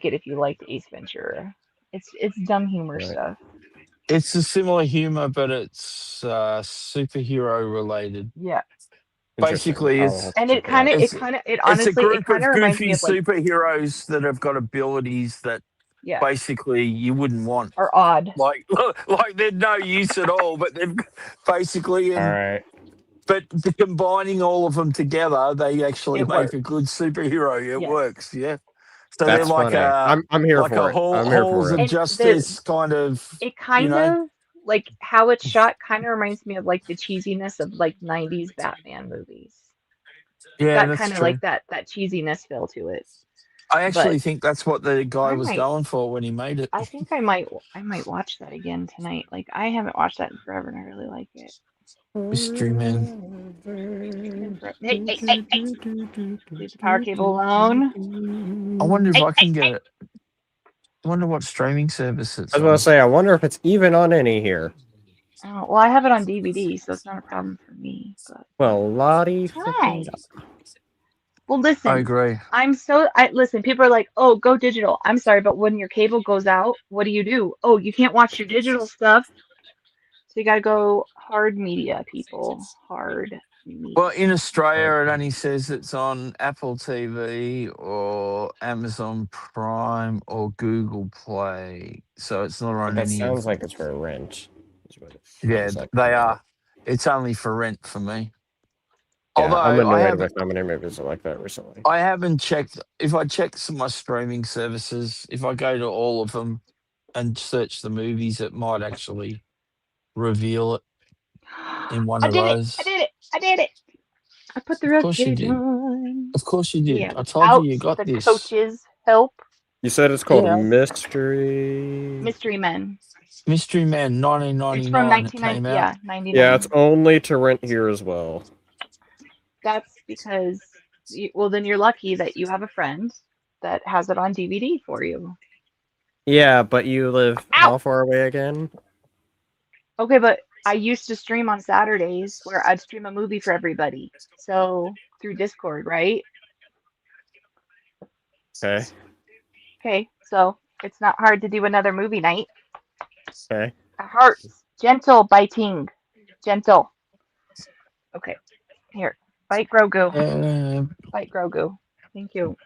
Speaker 1: it if you liked Ace Ventura. It's dumb humor
Speaker 2: Right.
Speaker 1: stuff.
Speaker 4: It's a similar humor, but it's superhero related.
Speaker 1: Yeah.
Speaker 2: Interesting.
Speaker 4: Basically,
Speaker 2: I'll have to
Speaker 1: And
Speaker 2: check it out.
Speaker 1: it
Speaker 4: it's a
Speaker 1: honestly, it
Speaker 4: group
Speaker 1: kind of
Speaker 4: of
Speaker 1: reminds me
Speaker 4: goofy
Speaker 1: of like,
Speaker 4: superheroes that have got abilities that
Speaker 1: yeah,
Speaker 4: basically you wouldn't want.
Speaker 1: or odd.
Speaker 4: Like like they're no use at all, but they've basically
Speaker 2: All right.
Speaker 4: but combining all of them together, they actually
Speaker 1: It
Speaker 4: make
Speaker 1: works.
Speaker 4: a good superhero. It
Speaker 1: Yes.
Speaker 4: works, yeah. So they're
Speaker 2: That's funny. I'm here
Speaker 4: like a
Speaker 2: for it. I'm here
Speaker 4: halls
Speaker 2: for
Speaker 4: of
Speaker 2: it.
Speaker 1: And the
Speaker 4: justice kind of,
Speaker 1: it
Speaker 4: you
Speaker 1: kind
Speaker 4: know.
Speaker 1: of like how it's shot kind of reminds me of like the cheesiness of like 90s Batman movies. It's
Speaker 4: Yeah,
Speaker 1: got
Speaker 4: that's
Speaker 1: kind of
Speaker 4: true.
Speaker 1: like that cheesiness feel to it.
Speaker 4: I
Speaker 1: But
Speaker 4: actually think that's what the guy
Speaker 1: I
Speaker 4: was
Speaker 1: might
Speaker 4: going for when he made it.
Speaker 1: I think I might watch that again tonight. Like I haven't watched that in forever and I really like it.
Speaker 4: Mystery Man.
Speaker 1: Hey, hey, hey, hey. Leave the power cable alone.
Speaker 4: I wonder if
Speaker 1: Hey,
Speaker 4: I
Speaker 1: hey,
Speaker 4: can get
Speaker 1: hey.
Speaker 4: it. I wonder what streaming service it's
Speaker 2: I was going to
Speaker 4: on.
Speaker 2: say, I wonder if it's even on any here.
Speaker 1: Oh, well, I have it on DVD, so it's not a problem for me. But
Speaker 2: Well, Lottie
Speaker 1: hi.
Speaker 2: freaking.
Speaker 1: Well,
Speaker 4: I
Speaker 1: listen.
Speaker 4: agree.
Speaker 1: Listen, people are like, "Oh, go digital." I'm sorry, but when your cable goes out, what do? Oh, you can't watch your digital stuff. So you got to go hard media, people. Hard
Speaker 4: Well,
Speaker 1: media.
Speaker 4: in Australia, it only says it's on Apple TV or Amazon Prime or Google Play. So it's not on
Speaker 2: That
Speaker 4: any of.
Speaker 2: sounds like it's for rent. Is what it
Speaker 4: Yeah,
Speaker 2: sounds like to
Speaker 4: they
Speaker 2: me.
Speaker 4: are. It's only for rent for me.
Speaker 2: Yeah, I'm
Speaker 4: Although
Speaker 2: annoyed with how many movies are like that recently.
Speaker 4: I haven't checked. If I check some of my streaming services, if I go to all of them and search the movies, it might actually reveal it in one
Speaker 1: I
Speaker 4: of
Speaker 1: did it! I
Speaker 4: those.
Speaker 1: did it! I did it! I put the
Speaker 4: Of
Speaker 1: rib
Speaker 4: course you
Speaker 1: cage
Speaker 4: did.
Speaker 1: on.
Speaker 4: Of course you did.
Speaker 1: Yeah,
Speaker 4: I told you
Speaker 1: without
Speaker 4: got
Speaker 1: the
Speaker 4: this.
Speaker 1: coach's help.
Speaker 2: You said it's called
Speaker 4: Yeah.
Speaker 2: Mystery.
Speaker 1: Mystery Men.
Speaker 4: Mystery Man,
Speaker 1: It's from
Speaker 4: 1999. It
Speaker 1: 1990.
Speaker 4: came out.
Speaker 1: Yeah,
Speaker 2: Yeah, it's
Speaker 1: 99.
Speaker 2: only to rent here as well.
Speaker 1: That's because, well, then you're lucky that you have a friend that has it on DVD for you.
Speaker 2: Yeah, but you live
Speaker 1: Ow!
Speaker 2: how far away again?
Speaker 1: Okay, but I used to stream on Saturdays where I'd stream a movie for everybody. So through Discord, right?
Speaker 2: Okay.
Speaker 1: Okay, so it's not hard to do another movie night.
Speaker 2: Okay.
Speaker 1: Hearts, gentle biting, gentle. Okay, here, bite Grogu, bite Grogu. Thank you.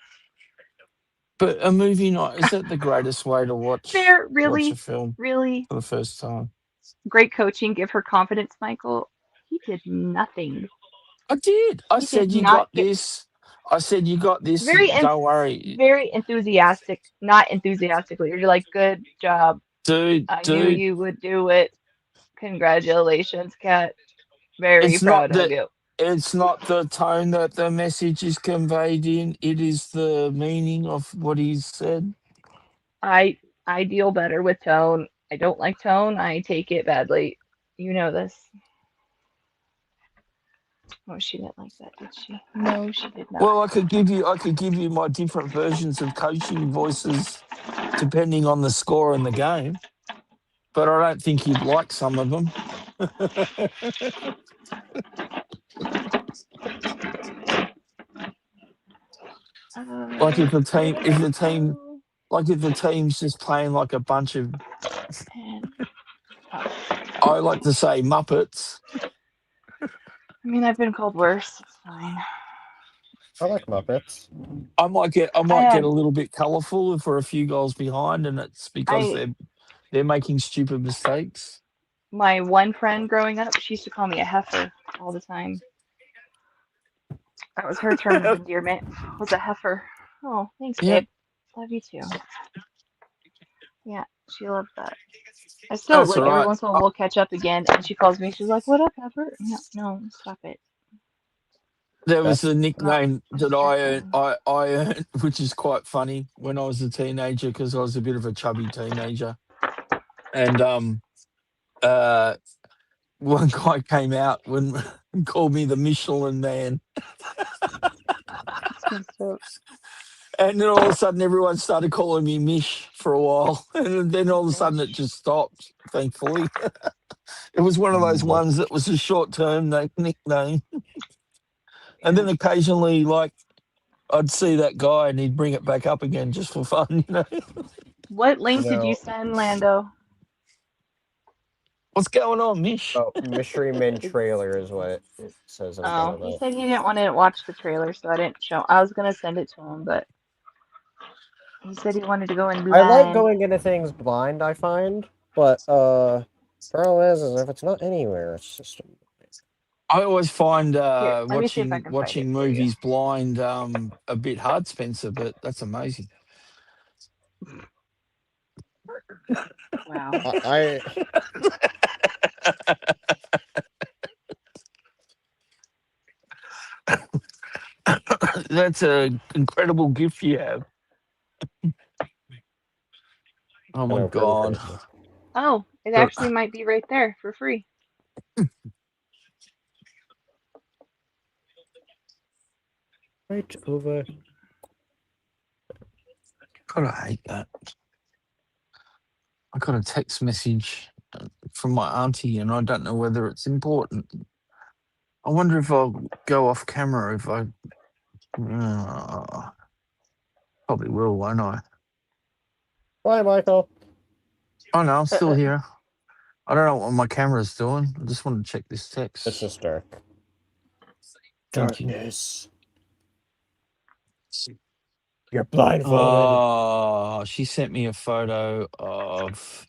Speaker 4: But a movie night, is that the greatest way to watch
Speaker 1: There,
Speaker 4: a
Speaker 1: really,
Speaker 4: film
Speaker 1: really
Speaker 4: for the first time?
Speaker 1: great coaching. Give her confidence, Michael. He did nothing.
Speaker 4: I did. I
Speaker 1: He did
Speaker 4: said you
Speaker 1: not
Speaker 4: got
Speaker 1: get
Speaker 4: this. I said you got this.
Speaker 1: very,
Speaker 4: Don't worry.
Speaker 1: very enthusiastic. Not enthusiastically. You're like, good job. I knew
Speaker 4: Dude,
Speaker 1: you would do it. Congratulations, Kat. Very
Speaker 4: it's not
Speaker 1: proud of
Speaker 4: that
Speaker 1: you.
Speaker 4: it's not the tone that the message is conveyed in. It is the meaning of what he's said.
Speaker 1: I I deal better with tone. I don't like tone. I take it badly. You know this. Oh, she didn't like that, did she? No, she did not.
Speaker 4: Well, I could give you my different versions of coaching voices depending on the score in the game, but I don't think you'd like some of them. Like if the team,
Speaker 1: Where
Speaker 4: if
Speaker 1: did
Speaker 4: the
Speaker 1: it
Speaker 4: team,
Speaker 1: go?
Speaker 4: like if the team's just playing like a bunch of,
Speaker 1: Pen. Oh.
Speaker 4: I like to say Muppets.
Speaker 1: I mean, I've been called worse. It's fine.
Speaker 2: I like Muppets.
Speaker 4: I might get
Speaker 1: I
Speaker 4: a
Speaker 1: had
Speaker 4: little bit colourful if we're a few goals behind, and it's because
Speaker 1: I
Speaker 4: they're making stupid mistakes.
Speaker 1: my one friend growing up. She used to call me a heifer all the time. That was her term of endearment. Was a heifer. Oh, thanks,
Speaker 4: Yeah,
Speaker 1: babe. Love you too. Yeah, she loved that. I still
Speaker 4: that's
Speaker 1: like
Speaker 4: all
Speaker 1: every
Speaker 4: right.
Speaker 1: once in a while we'll catch up again, and she calls me. She's like, "What up, Heifer?" No, no, stop it.
Speaker 4: There
Speaker 2: Okay.
Speaker 4: was a
Speaker 1: I'm not
Speaker 4: nickname
Speaker 1: a
Speaker 4: that I earned,
Speaker 1: stripper.
Speaker 4: I earned, which is quite funny when I was a teenager because I was a bit of a chubby teenager. And uh, one guy came out and called me the Michelin Man.
Speaker 1: That's messed up.
Speaker 4: And then all of a sudden, everyone started calling me Mish for a while. And then all of a sudden, it
Speaker 1: Mish.
Speaker 4: just stopped, thankfully. It was one of those ones that was a short term nickname. And then
Speaker 1: Yeah.
Speaker 4: occasionally, like, I'd see that guy and he'd bring it back up again just for fun, you know.
Speaker 1: What link did you
Speaker 2: No.
Speaker 1: send, Lando?
Speaker 4: What's going on, Mish?
Speaker 2: Oh, Mystery Men trailer is what it says in front
Speaker 1: Oh,
Speaker 2: of
Speaker 1: he
Speaker 2: it.
Speaker 1: said he didn't want to watch the trailer, so I didn't show. I was gonna send it to him, but he said he wanted to go in
Speaker 2: I like
Speaker 1: blind.
Speaker 2: going into things blind, I find, but problem is if it's not anywhere, it's just
Speaker 4: I always find
Speaker 1: Here, let me see if I can find it
Speaker 4: watching
Speaker 1: for you.
Speaker 4: movies blind a bit hard, Spencer, but that's amazing.
Speaker 1: Wow.
Speaker 2: I
Speaker 4: That's an incredible gift you have. Oh
Speaker 2: I
Speaker 4: my
Speaker 2: know pretty
Speaker 4: God.
Speaker 2: crazy.
Speaker 1: Oh, it
Speaker 4: But
Speaker 1: actually might be right there for free.
Speaker 2: Right over.
Speaker 4: God, I hate that. I got a text message from my auntie, and I don't know whether it's important. I wonder if I'll go off camera if I. Probably will, won't I?
Speaker 2: Bye, Michael.
Speaker 4: Oh no, I'm
Speaker 1: Uh,
Speaker 4: still
Speaker 1: uh,
Speaker 4: here. I don't know what my camera's doing. I just want to check this text.
Speaker 2: It's just dark.
Speaker 4: Thank you.
Speaker 2: Darkness. You're blindfolded.
Speaker 4: Oh, she sent me a photo of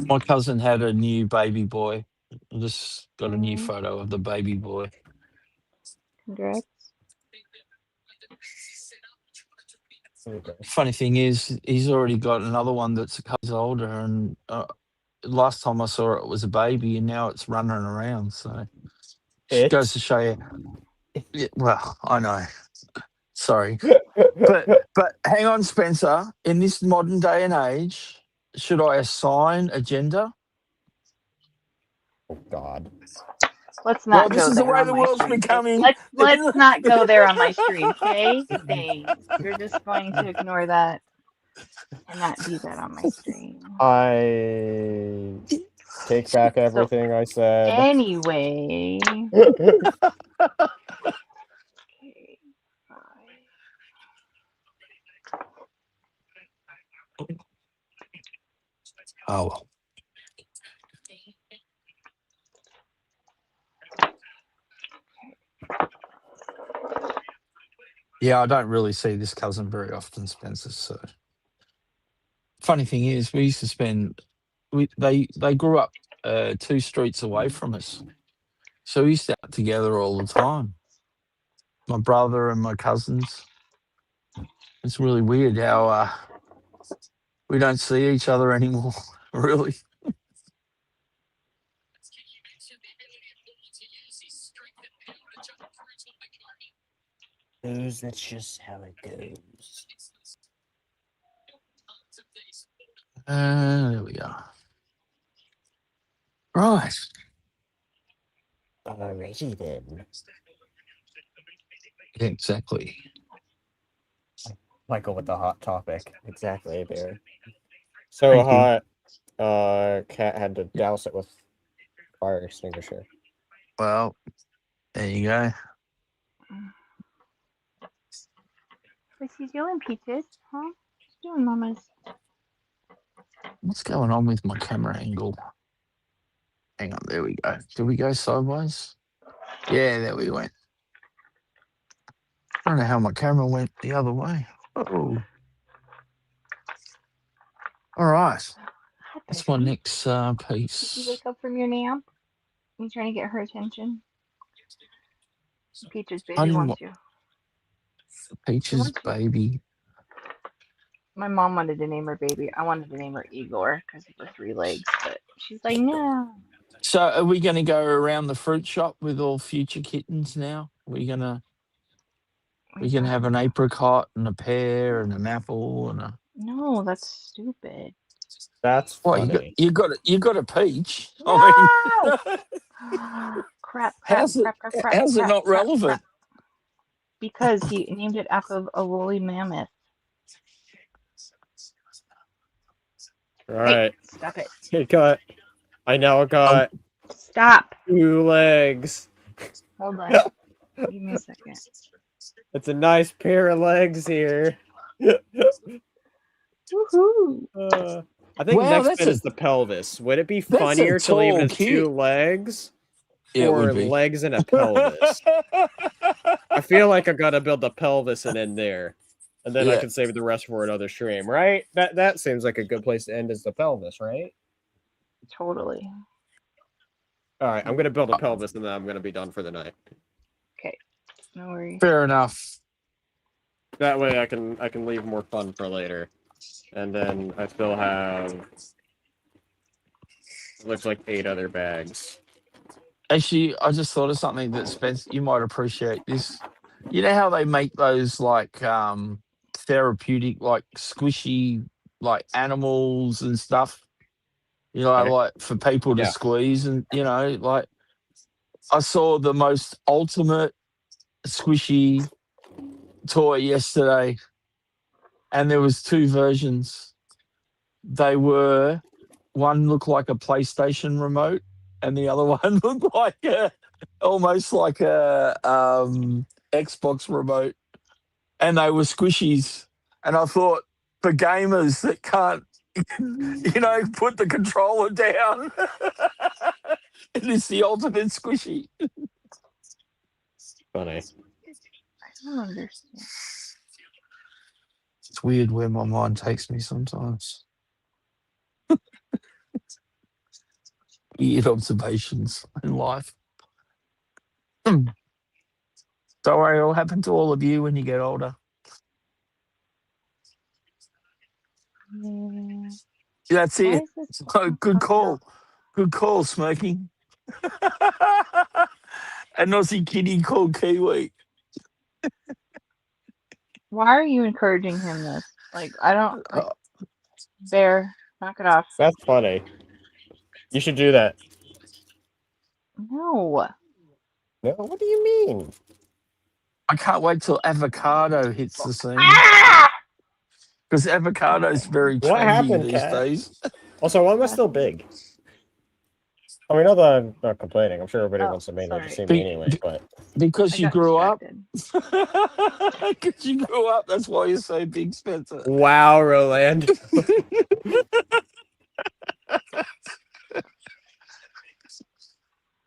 Speaker 4: my cousin had a new baby boy. I just got a new photo of the baby boy.
Speaker 1: Congrats.
Speaker 4: Funny thing is, he's already got another one that's a couple years older, and last time I saw it, it was a baby, and now it's running around. So it goes to show you. Yeah, well, I know. Sorry, but hang on, Spencer. In this modern day and age, should I assign a gender?
Speaker 2: Oh God.
Speaker 1: Let's
Speaker 4: Well,
Speaker 1: not
Speaker 4: this
Speaker 1: go
Speaker 4: is the
Speaker 1: there
Speaker 4: way
Speaker 1: on
Speaker 4: the
Speaker 1: my
Speaker 4: world's
Speaker 1: stream.
Speaker 4: becoming.
Speaker 1: Let's not go there on my stream, okay? Thanks. We're just going to ignore that and not do that on my stream.
Speaker 2: I take back
Speaker 1: So
Speaker 2: everything I said.
Speaker 1: anyway, okay, fine.
Speaker 4: Oh, well. Yeah, I don't really see this cousin very often, Spencer. So funny thing is, we used to spend. They grew up 2 streets away from us, so we used to out together all the time. My brother and my cousins. It's really weird how we don't see each other anymore. Really.
Speaker 2: That's just how it goes.
Speaker 4: There we are. Right.
Speaker 2: Alrighty then.
Speaker 4: Yeah, exactly.
Speaker 2: Michael with the hot topic. Exactly, Barry. So
Speaker 4: Thank you.
Speaker 2: hot, Cat had to douse it with fire extinguisher.
Speaker 4: Well, there you go.
Speaker 1: What's he doing, Peaches? Huh? What's he doing, mamas?
Speaker 4: What's going on with my camera angle? Hang on, there we go. Did we go sideways? Yeah, there we went. I don't know how my camera went the other way. Oh, all right.
Speaker 1: Hi,
Speaker 4: That's my
Speaker 1: Bessie.
Speaker 4: next
Speaker 1: Did you
Speaker 4: piece.
Speaker 1: wake up from your nap? You trying to get her attention? Peaches,
Speaker 4: I
Speaker 1: baby
Speaker 4: didn't
Speaker 1: wants
Speaker 4: want
Speaker 1: you. She
Speaker 4: Peach's
Speaker 1: wants you.
Speaker 4: baby.
Speaker 1: My mom wanted to name her baby. I wanted to name her Igor because of her 3 legs, but she's like, no.
Speaker 4: So, are we going to go around the fruit shop with all future kittens now? We gonna have an apricot and a pear and an apple and a.
Speaker 1: No, that's stupid.
Speaker 2: That's
Speaker 4: Well,
Speaker 2: funny.
Speaker 4: you got a peach. I mean,
Speaker 1: No! Crap, crap,
Speaker 4: how's it
Speaker 1: crap, crap, crap,
Speaker 4: how's it
Speaker 1: crap,
Speaker 4: not
Speaker 1: crap, crap.
Speaker 4: relevant?
Speaker 1: Because he named it after a woolly mammoth.
Speaker 2: All
Speaker 1: Hey,
Speaker 2: right.
Speaker 1: stop it.
Speaker 2: I now
Speaker 4: Um,
Speaker 2: got
Speaker 1: Stop.
Speaker 2: 2 legs.
Speaker 1: Hold on. Give me a second.
Speaker 2: It's a nice pair of legs here.
Speaker 1: Woohoo!
Speaker 2: I think
Speaker 4: wow,
Speaker 2: next bit is the pelvis. Would it be
Speaker 4: that's a
Speaker 2: funnier to leave it
Speaker 4: tall
Speaker 2: as 2
Speaker 4: kid.
Speaker 2: legs
Speaker 4: Yeah, it would
Speaker 2: or
Speaker 4: be.
Speaker 2: legs and a pelvis? I feel like I gotta build the pelvis and end there. And then I
Speaker 4: Yeah.
Speaker 2: can save the rest for another stream, right? That seems like a good place to end is the pelvis, right?
Speaker 1: Totally.
Speaker 2: All right, I'm gonna build a pelvis and then I'm gonna be done for the night.
Speaker 1: Okay. No worries.
Speaker 4: Fair enough.
Speaker 2: That way I can leave more fun for later. And then I still have looks like 8 other bags.
Speaker 4: Actually, I just thought of something that Spence, you might appreciate this. You know how they make those like therapeutic, like squishy, like animals and stuff. You know,
Speaker 2: Okay.
Speaker 4: like for people to
Speaker 2: Yeah.
Speaker 4: squeeze, and like I saw the most ultimate squishy toy yesterday, and there was 2 versions. They were one looked like a PlayStation remote, and the other one looked like almost like a Xbox remote, and they were squishies. And I thought for gamers that can't, put the controller down, it is the ultimate squishy.
Speaker 2: Funny.
Speaker 1: I don't understand.
Speaker 4: It's weird where my mind takes me sometimes. Weird observations in life. Don't worry, it'll happen to all of you when you get older. That's
Speaker 1: Why
Speaker 4: it.
Speaker 1: is this?
Speaker 4: Oh, good call. Good call, Smoking. An Aussie kitty called Kiwi.
Speaker 1: Why are you encouraging him this? Like, I don't like. Bear, knock it off.
Speaker 2: That's funny. You should do that.
Speaker 1: No.
Speaker 2: No, what do you mean?
Speaker 4: I can't wait till avocado hits the scene.
Speaker 1: Ah!
Speaker 4: Because avocado's very
Speaker 2: What
Speaker 4: trendy
Speaker 2: happened,
Speaker 4: these
Speaker 2: Kat?
Speaker 4: days.
Speaker 2: Also, why am I still big? I mean, not that I'm not complaining. I'm sure everybody
Speaker 1: Oh,
Speaker 2: wants to mainly just see
Speaker 1: sorry.
Speaker 2: me anyway, but
Speaker 4: Because
Speaker 1: I
Speaker 4: you
Speaker 1: got
Speaker 4: grew up.
Speaker 1: distracted.
Speaker 4: Because you grew up. That's why you're so big, Spencer.
Speaker 2: wow, Roland.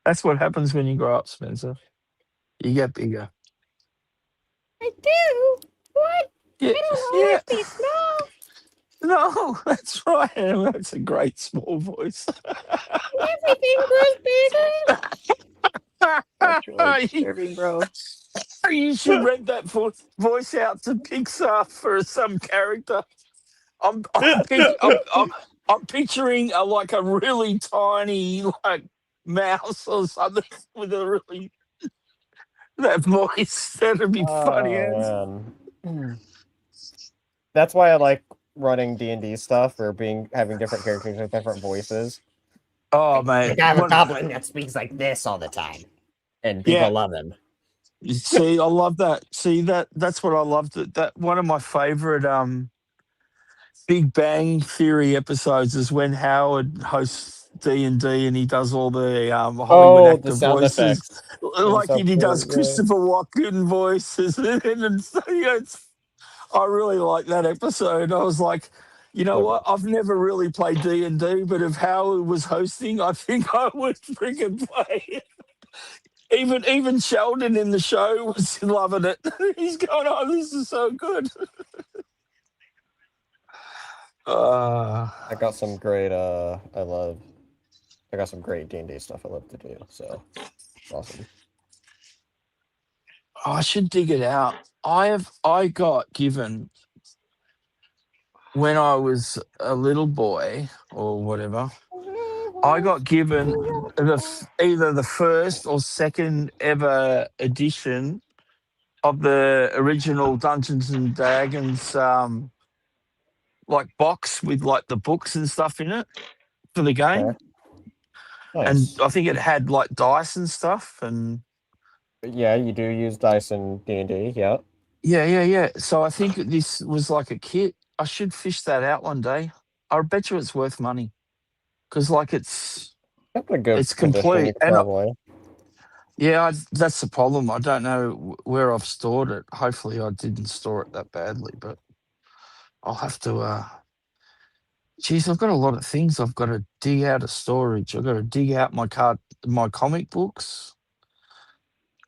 Speaker 4: That's what happens when you grow up, Spencer. You get bigger.
Speaker 2: I do. What?
Speaker 4: Yeah,
Speaker 2: I don't
Speaker 4: yeah.
Speaker 2: always be small.
Speaker 4: No, that's right. That's a great small voice.
Speaker 2: Everything grows bigger.
Speaker 1: That's really disturbing, bro.
Speaker 4: You should rent that voice out to Pixar for some character. I'm picturing like a really tiny like mouse or something with a really that voice. That'd be funny as.
Speaker 2: Man. That's why I like running D&D stuff or having different characters with different voices.
Speaker 4: Oh man,
Speaker 2: Like I have a goblin that speaks like this all the time, and people love him.
Speaker 4: See, I love that. See that's what I loved. That one of my favorite Big Bang Theory episodes is when Howard hosts D&D and he does all the Hollywood actor
Speaker 2: the sound
Speaker 4: voices,
Speaker 2: effects.
Speaker 4: like
Speaker 2: So
Speaker 4: he does
Speaker 2: cool, yeah.
Speaker 4: Christopher Walken voices, and so, I really like that episode. I was like, you know what? I've never really played D&D, but if Howard was hosting, I think I would freaking play. Even Sheldon in the show was loving it. He's going, "Oh, this is so good."
Speaker 2: I got some great I got some great D&D stuff I love to do, so awesome.
Speaker 4: I should dig it out. I got given when I was a little boy or whatever. I got given either the first or second ever edition of the original Dungeons and Dragons like box with like the books and stuff in it for the game,
Speaker 2: Okay.
Speaker 4: and
Speaker 2: Nice.
Speaker 4: I think it had like dice and stuff, and
Speaker 2: Yeah, you do use dice in D&D. Yeah.
Speaker 4: yeah. So I think this was like a kit. I should fish that out one day. I bet you it's worth money because like
Speaker 2: That's a good
Speaker 4: it's
Speaker 2: condition. You
Speaker 4: complete,
Speaker 2: could
Speaker 4: and
Speaker 2: probably.
Speaker 4: yeah, that's the problem. I don't know where I've stored it. Hopefully, I didn't store it that badly, but I'll have to. Geez, I've got a lot of things I've got to dig out of storage. I've got to dig out my comic books,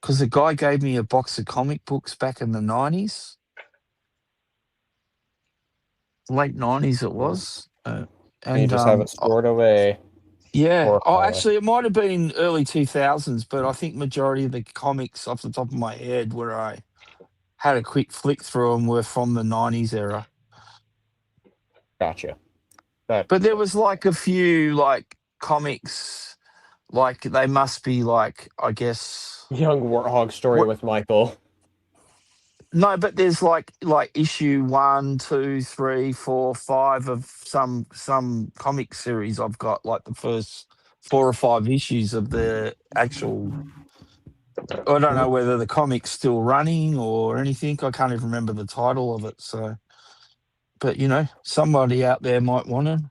Speaker 4: because the guy gave me a box of comic books back in the 90s, late 90s it was.
Speaker 2: You
Speaker 4: And
Speaker 2: just have it stored away.
Speaker 4: yeah,
Speaker 2: Or
Speaker 4: oh, actually, it might have been early 2000s, but I think majority of the comics off the top of my head where I had a quick flick through them were from the 90s era.
Speaker 2: Gotcha. That
Speaker 4: But there was like a few like comics, like they must be like, I guess.
Speaker 2: young warthog story with Michael.
Speaker 4: No, but there's like issue 1, 2, 3, 4, 5 of some comic series I've got, like the first 4 or 5 issues of the actual. I don't know whether the comic's still running or anything. I can't even remember the title of it. So, but somebody out there might want it.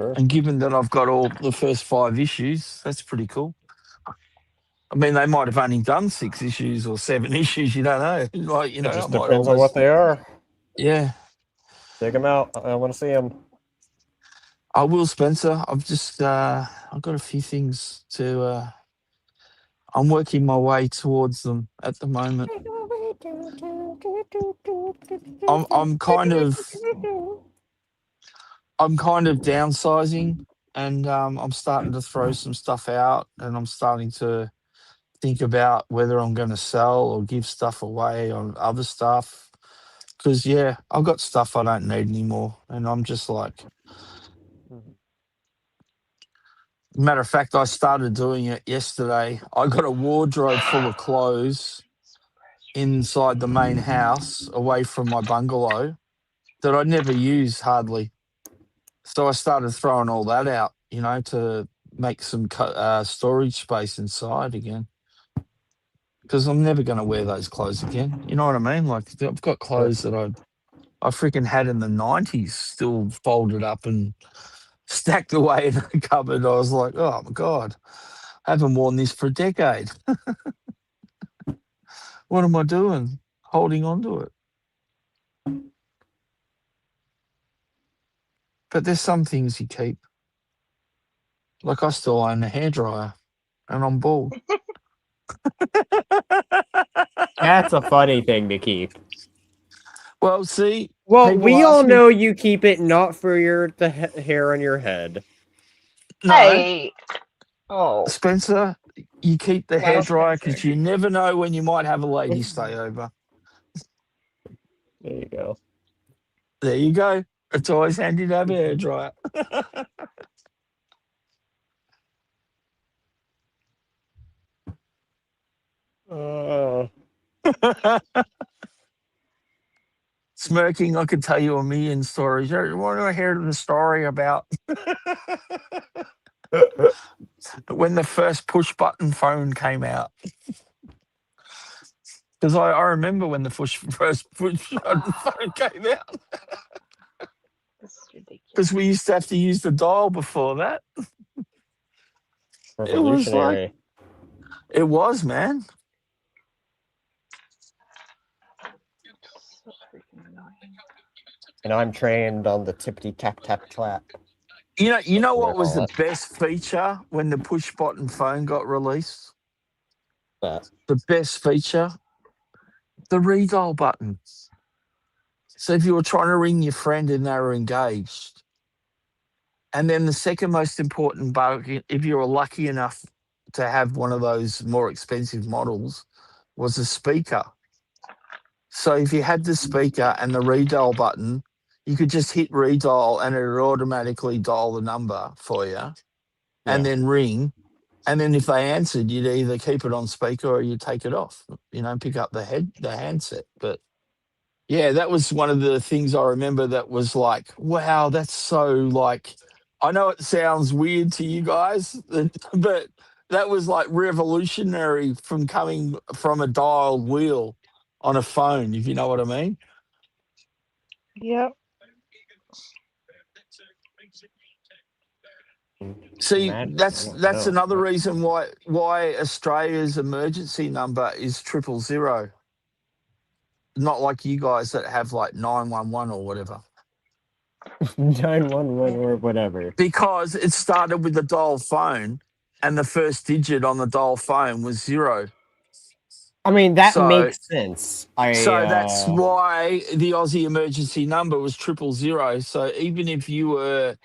Speaker 2: Sure.
Speaker 4: And given that I've got all the first 5 issues, that's pretty cool. I mean, they might have only done 6 issues or 7 issues. You don't know. Like,
Speaker 2: It
Speaker 4: I
Speaker 2: just
Speaker 4: might
Speaker 2: depends on what
Speaker 4: almost.
Speaker 2: they are.
Speaker 4: Yeah.
Speaker 2: Dig them out. I want to see them.
Speaker 4: I will, Spencer. I've got a few things to. I'm working my way towards them at the moment. I'm kind of downsizing, and I'm starting to throw some stuff out, and I'm starting to think about whether I'm going to sell or give stuff away on other stuff. Because I've got stuff I don't need anymore, and I'm just like. Matter of fact, I started doing it yesterday. I got a wardrobe full of clothes inside the main house, away from my bungalow, that I never use hardly. So I started throwing all that out, to make some storage space inside again. Because I'm never going to wear those clothes again. You know what I mean? Like, I've got clothes that I freaking had in the 90s still folded up and stacked away in the cupboard. I was like, oh my God, I haven't worn this for a decade. What am I doing? Holding on to it. But there's some things you keep. Like I still own a hairdryer and I'm bald.
Speaker 2: That's a funny thing to keep.
Speaker 4: Well, see,
Speaker 2: Well,
Speaker 4: people
Speaker 2: we all
Speaker 4: ask me.
Speaker 2: know you keep it not for the hair on your head.
Speaker 4: No,
Speaker 1: Hey. Oh.
Speaker 4: Spencer, you keep the
Speaker 1: Wow,
Speaker 4: hairdryer because
Speaker 1: Spencer.
Speaker 4: you never know when you might have a lady stay over.
Speaker 2: There you go.
Speaker 4: There you go. It's always handy to have a hairdryer.
Speaker 2: Uh,
Speaker 4: Smirking, I could tell you a million stories. You want to hear the story about when the first push button phone came out? Because I remember when the first push button phone came out.
Speaker 1: This is ridiculous.
Speaker 4: Because we used to have to use the dial before that. It was like,
Speaker 2: revolutionary.
Speaker 4: it was, man.
Speaker 1: So freaking annoying.
Speaker 2: And I'm trained on the tippity tap tap clap.
Speaker 4: You know what was the
Speaker 2: Call it.
Speaker 4: best feature when the push button phone got released?
Speaker 2: That.
Speaker 4: The best feature? The redial button. So if you were trying to ring your friend and they were engaged, and then the second most important bug, if you were lucky enough to have one of those more expensive models, was a speaker. So if you had the speaker and the redial button, you could just hit redial and it would automatically dial the number for you and then ring. And then if they answered, you'd either keep it on speaker or you'd take it off, pick up the handset. But Yeah, that was one of the things I remember that was like, wow, that's so like, I know it sounds weird to you guys, but that was like revolutionary from coming from a dialed wheel on a phone, if you know what I mean.
Speaker 1: Yep.
Speaker 4: See,
Speaker 2: Imagine, I
Speaker 4: that's
Speaker 2: don't know.
Speaker 4: another reason why Australia's emergency number is 000, not like you guys that have like 911 or whatever.
Speaker 2: 911 or whatever.
Speaker 4: Because it started with the dial phone, and the first digit on the dial phone was 0.
Speaker 2: I mean, that
Speaker 4: So
Speaker 2: makes sense.
Speaker 4: that's why the Aussie emergency number was 000. So even if you were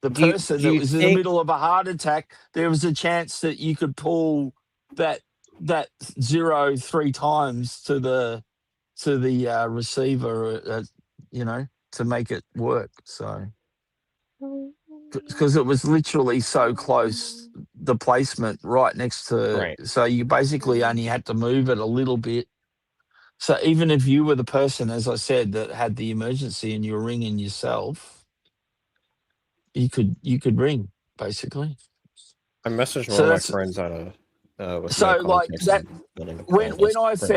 Speaker 4: the person
Speaker 2: do
Speaker 4: that
Speaker 2: you
Speaker 4: was in the
Speaker 2: think
Speaker 4: middle of a heart attack, there was a chance that you could pull that that 0 3 times to the receiver, to make it work. So because it was literally so close, the placement right next to,
Speaker 2: right?
Speaker 4: so you basically only had to move it a little bit. So even if you were the person, as I said, that had the emergency and you were ringing yourself, you could ring basically.
Speaker 2: I messaged one
Speaker 4: So
Speaker 2: of my
Speaker 4: that's
Speaker 2: friends on with no
Speaker 4: so like
Speaker 2: context
Speaker 4: that.
Speaker 2: and letting him
Speaker 4: When
Speaker 2: find his friend.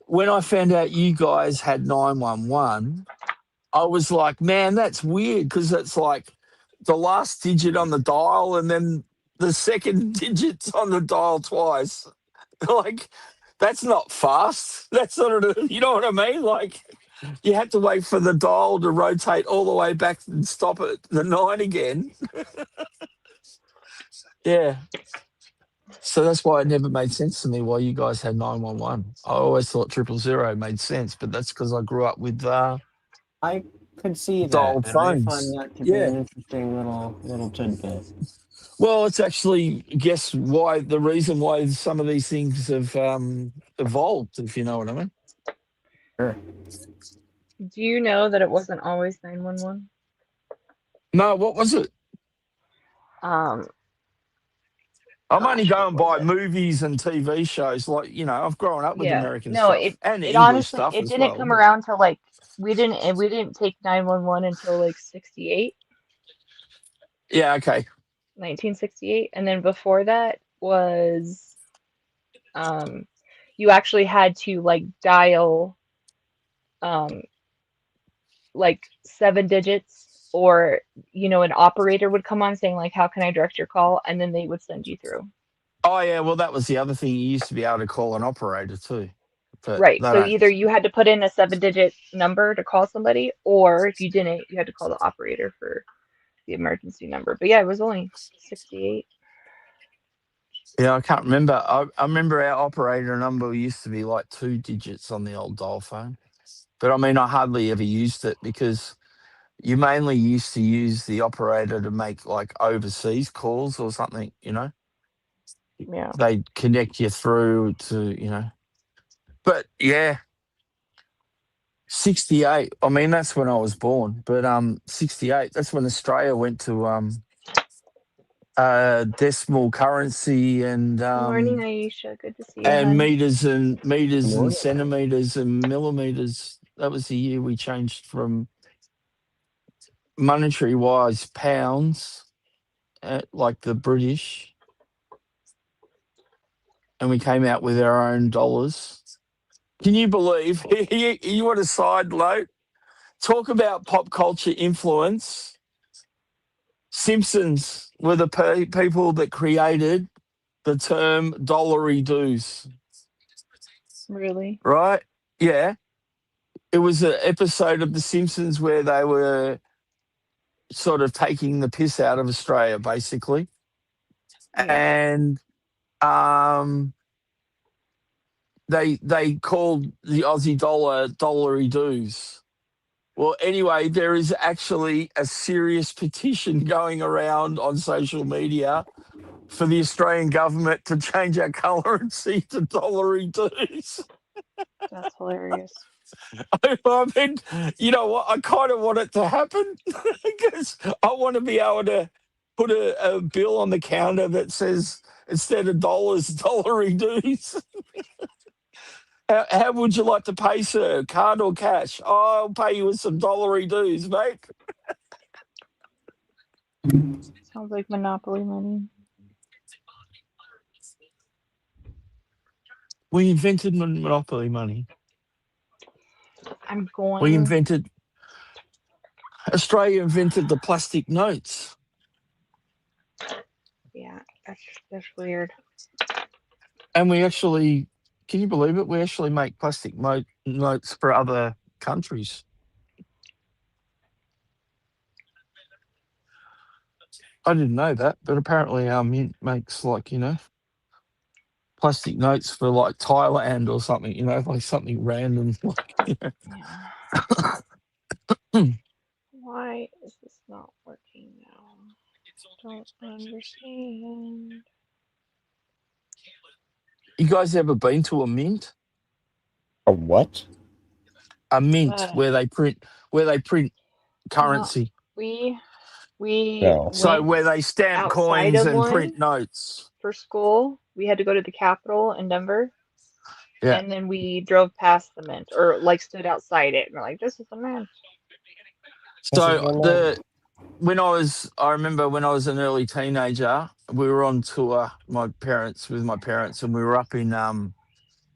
Speaker 4: when I found out you guys had 911, I was like, man, that's weird, because it's like the last digit on the dial and then the second digit's on the dial twice. Like, that's not fast. That's not, you know what I mean? Like, you had to wait for the dial to rotate all the way back and stop at the 9 again. Yeah. So that's why it never made sense to me why you guys had 911. I always thought 000 made sense, but that's because I grew up with
Speaker 2: I could see that,
Speaker 4: dialed
Speaker 2: and I find
Speaker 4: phones.
Speaker 2: that to be
Speaker 4: Yeah.
Speaker 2: an interesting little tidbit.
Speaker 4: Well, it's actually, guess why, the reason why some of these things have evolved, if you know what I mean.
Speaker 2: Sure.
Speaker 1: Do you know that it wasn't always 911?
Speaker 4: No, what was it?
Speaker 1: Um,
Speaker 4: I'm only
Speaker 1: gosh, what
Speaker 4: going
Speaker 1: was
Speaker 4: by
Speaker 1: it?
Speaker 4: movies and TV shows. Like, I've grown up with
Speaker 1: Yeah.
Speaker 4: American
Speaker 1: No,
Speaker 4: stuff
Speaker 1: it
Speaker 4: and
Speaker 1: it
Speaker 4: English
Speaker 1: honestly
Speaker 4: stuff
Speaker 1: it
Speaker 4: as
Speaker 1: didn't
Speaker 4: well.
Speaker 1: come
Speaker 4: But
Speaker 1: around to like we didn't take 911 until like 68,
Speaker 4: yeah, okay.
Speaker 1: 1968, and then before that was um you actually had to like dial um like 7 digits, or an operator would come on saying like, how can I direct your call, and then they would send you through.
Speaker 4: Oh, yeah. Well, that was the other thing. You used to be able to call an operator too, but
Speaker 1: Right.
Speaker 4: they
Speaker 1: So
Speaker 4: don't.
Speaker 1: either you had to put in a 7-digit number to call somebody, or if you didn't, you had to call the operator for the emergency number. But yeah, it was only 68.
Speaker 4: Yeah, I can't remember. I remember our operator number used to be like 2 digits on the old dial phone. But I mean, I hardly ever used it because you mainly used to use the operator to make like overseas calls or something,
Speaker 1: Yeah.
Speaker 4: They'd connect you through to, But yeah, 68. I mean, that's when I was born. But 68, that's when Australia went to decimal currency and
Speaker 1: Morning,
Speaker 4: um
Speaker 1: Aisha. Good to see you,
Speaker 4: and
Speaker 1: hun.
Speaker 4: meters and
Speaker 2: Morning.
Speaker 4: centimeters and millimeters. That was the year we changed from monetary wise pounds, like the British, and we came out with our own dollars. Can you believe? You want a side note? Talk about pop culture influence. Simpsons were the people that created the term dollary doos,
Speaker 1: Really?
Speaker 4: right? Yeah. It was an episode of The Simpsons where they were sort of taking the piss out of Australia, basically.
Speaker 1: Yeah.
Speaker 4: And um, they called the Aussie dollar dollary doos. Well, anyway, there is actually a serious petition going around on social media for the Australian government to change our currency to dollary dues.
Speaker 1: That's hilarious.
Speaker 4: I mean, you know what? I kind of want it to happen because I want to be able to put a bill on the counter that says instead of dollars, dollary dues. How would you like to pay, sir? Card or cash? Oh, I'll pay you with some dollary dues, mate.
Speaker 1: Sounds like Monopoly money.
Speaker 4: We invented monopoly money.
Speaker 1: I'm
Speaker 4: We
Speaker 1: going.
Speaker 4: invented Australia invented the plastic notes,
Speaker 1: Yeah, that's weird.
Speaker 4: and we actually, can you believe it? We actually make plastic notes for other countries. I didn't know that, but apparently our mint makes plastic notes for like Thailand or something, like something random.
Speaker 1: Yeah.
Speaker 4: Hmm.
Speaker 1: Why is this not working now? Don't understand.
Speaker 4: You guys ever been to a mint?
Speaker 2: A what?
Speaker 4: A mint
Speaker 1: Uh,
Speaker 4: where they print
Speaker 1: no,
Speaker 4: currency.
Speaker 1: we we
Speaker 2: No.
Speaker 4: So
Speaker 1: went
Speaker 4: where they stamp
Speaker 1: outside
Speaker 4: coins
Speaker 1: of
Speaker 4: and
Speaker 1: one
Speaker 4: print notes.
Speaker 1: for school. We had to go to the Capitol in Denver,
Speaker 4: Yeah.
Speaker 1: and then we drove past the mint, or like stood outside it, and we're like, "This is the mint."
Speaker 2: This is
Speaker 4: So
Speaker 2: one.
Speaker 4: I remember when I was an early teenager, we were on tour, with my parents, and we were up in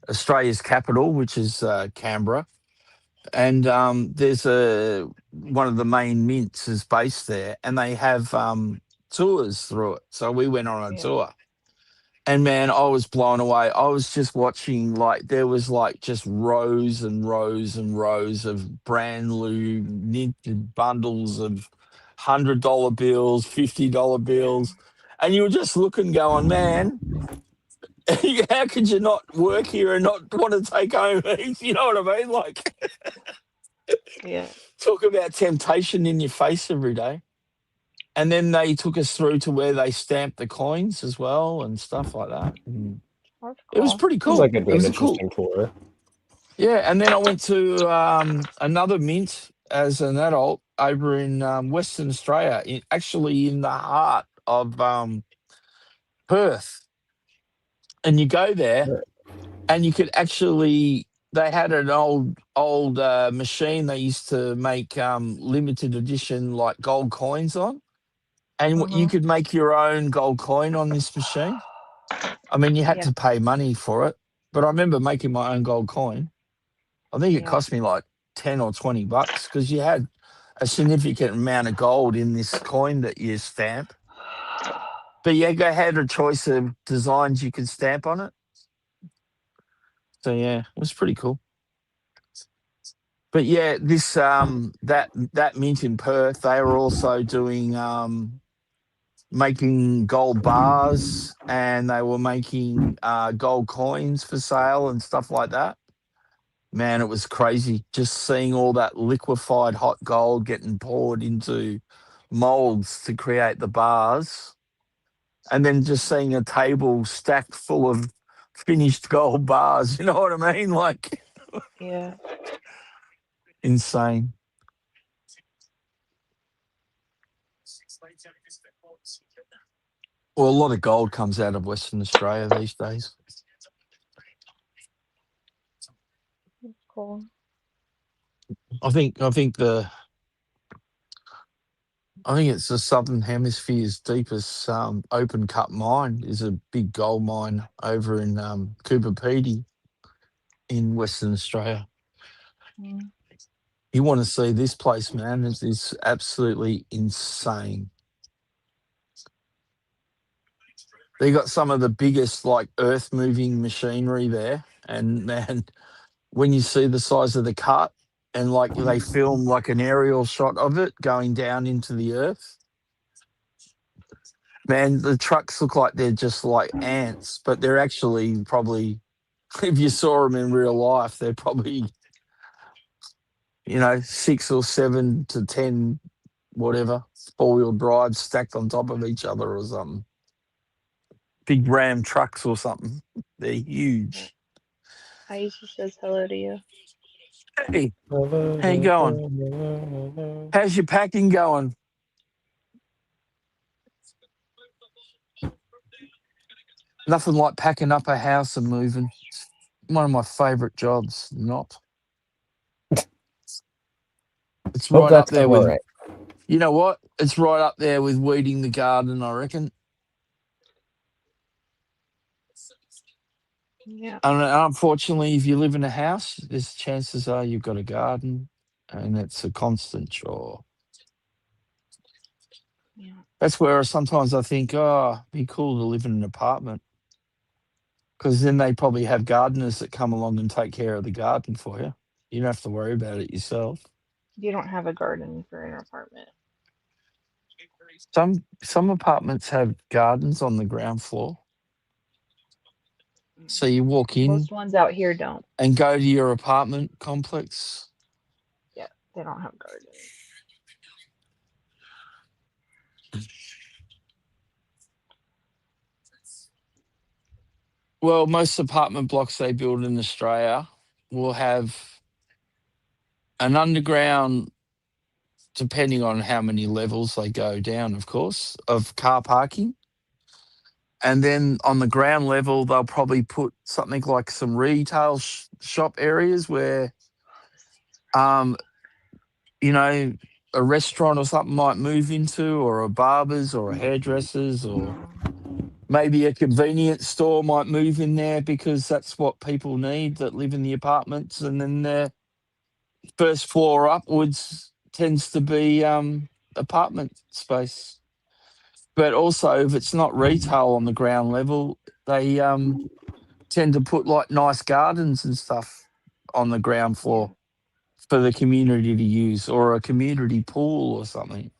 Speaker 4: Australia's capital, which is Canberra, and there's one of the main mints is based there, and they have tours through it. So we went on a
Speaker 1: Yeah.
Speaker 4: tour, and man, I was blown away. I was just watching, like, there was like just rows and rows and rows of brand new minted bundles of $100 bills, $50
Speaker 1: Yeah.
Speaker 4: bills, and you were just looking, going, man. How could you not work here and not want to take home? You know what I mean? Like,
Speaker 1: Yeah.
Speaker 4: talk about temptation in your face every day. And then they took us through to where they stamped the coins as well and stuff like that. And
Speaker 1: That's
Speaker 4: it was
Speaker 1: cool.
Speaker 4: pretty
Speaker 2: Seems
Speaker 4: cool.
Speaker 2: like it'd
Speaker 4: It
Speaker 2: be an
Speaker 4: was a cool,
Speaker 2: interesting tour.
Speaker 4: yeah. And then I went to another mint as an adult over in Western Australia, actually in the heart of Perth. And you go there, and you could actually. They had an old machine they used to make limited edition like gold coins on, and you
Speaker 1: Mhm.
Speaker 4: could make your own gold coin on this machine. I mean, you had
Speaker 1: Yeah.
Speaker 4: to pay money for it, but I remember making my own gold coin. I think it
Speaker 1: Yeah.
Speaker 4: cost me like $10 or $20 because you had a significant amount of gold in this coin that you stamp. But yeah, go had a choice of designs you could stamp on it. So yeah, it was pretty cool. But yeah, this that mint in Perth, they were also doing making gold bars, and they were making gold coins for sale and stuff like that. Man, it was crazy just seeing all that liquefied hot gold getting poured into molds to create the bars, and then just seeing a table stacked full of finished gold bars. You know what I mean? Like,
Speaker 1: Yeah.
Speaker 4: insane. Well, a lot of gold comes out of Western Australia these days.
Speaker 1: That's cool.
Speaker 4: I think it's the Southern Hemisphere's deepest open cut mine is a big gold mine over in Cooper Pedy in Western Australia.
Speaker 1: Mm.
Speaker 4: You want to see this place, man? It's absolutely insane. They got some of the biggest like earth moving machinery there, and man, when you see the size of the cut, and like they film like an aerial shot of it going down into the earth. Man, the trucks look like they're just like ants, but they're actually probably, if you saw them in real life, they're probably, 6 or 7 to 10, whatever, four-wheel drives stacked on top of each other or something. Big Ram trucks or something. They're
Speaker 1: Yeah.
Speaker 4: huge.
Speaker 1: Aisha says hello to you.
Speaker 4: Hey, how you going? How's your packing going? Nothing like packing up a house and moving. one of my favorite jobs. Not. It's
Speaker 2: Hope
Speaker 4: right up
Speaker 2: that's
Speaker 4: there
Speaker 2: going all
Speaker 4: with.
Speaker 2: right.
Speaker 4: You know what? It's right up there with weeding the garden, I reckon.
Speaker 1: Yeah.
Speaker 4: And unfortunately, if you live in a house, there's chances are you've got a garden, and it's a constant chore.
Speaker 1: Yeah.
Speaker 4: That's where sometimes I think, oh, it'd be cool to live in an apartment, because then they probably have gardeners that come along and take care of the garden for you. You don't have to worry about it yourself.
Speaker 1: You don't have a garden for an apartment.
Speaker 4: Some apartments have gardens on the ground floor, so you walk in
Speaker 1: Most ones out here don't.
Speaker 4: and go to your apartment complex.
Speaker 1: Yeah, they don't have gardens.
Speaker 4: Well, most apartment blocks they build in Australia will have an underground, depending on how many levels they go down, of course, of car parking. And then on the ground level, they'll probably put something like some retail shop areas where, um, you know, a restaurant or something might move into, or a barber's or a hairdresser's, or maybe a convenience store might move in there, because that's what people need that live in the apartments. And then the first floor upwards tends to be apartment space. But also, if it's not retail on the ground level, they tend to put like nice gardens and stuff on the ground
Speaker 1: Yeah.
Speaker 4: floor for the community to use, or a community pool or something,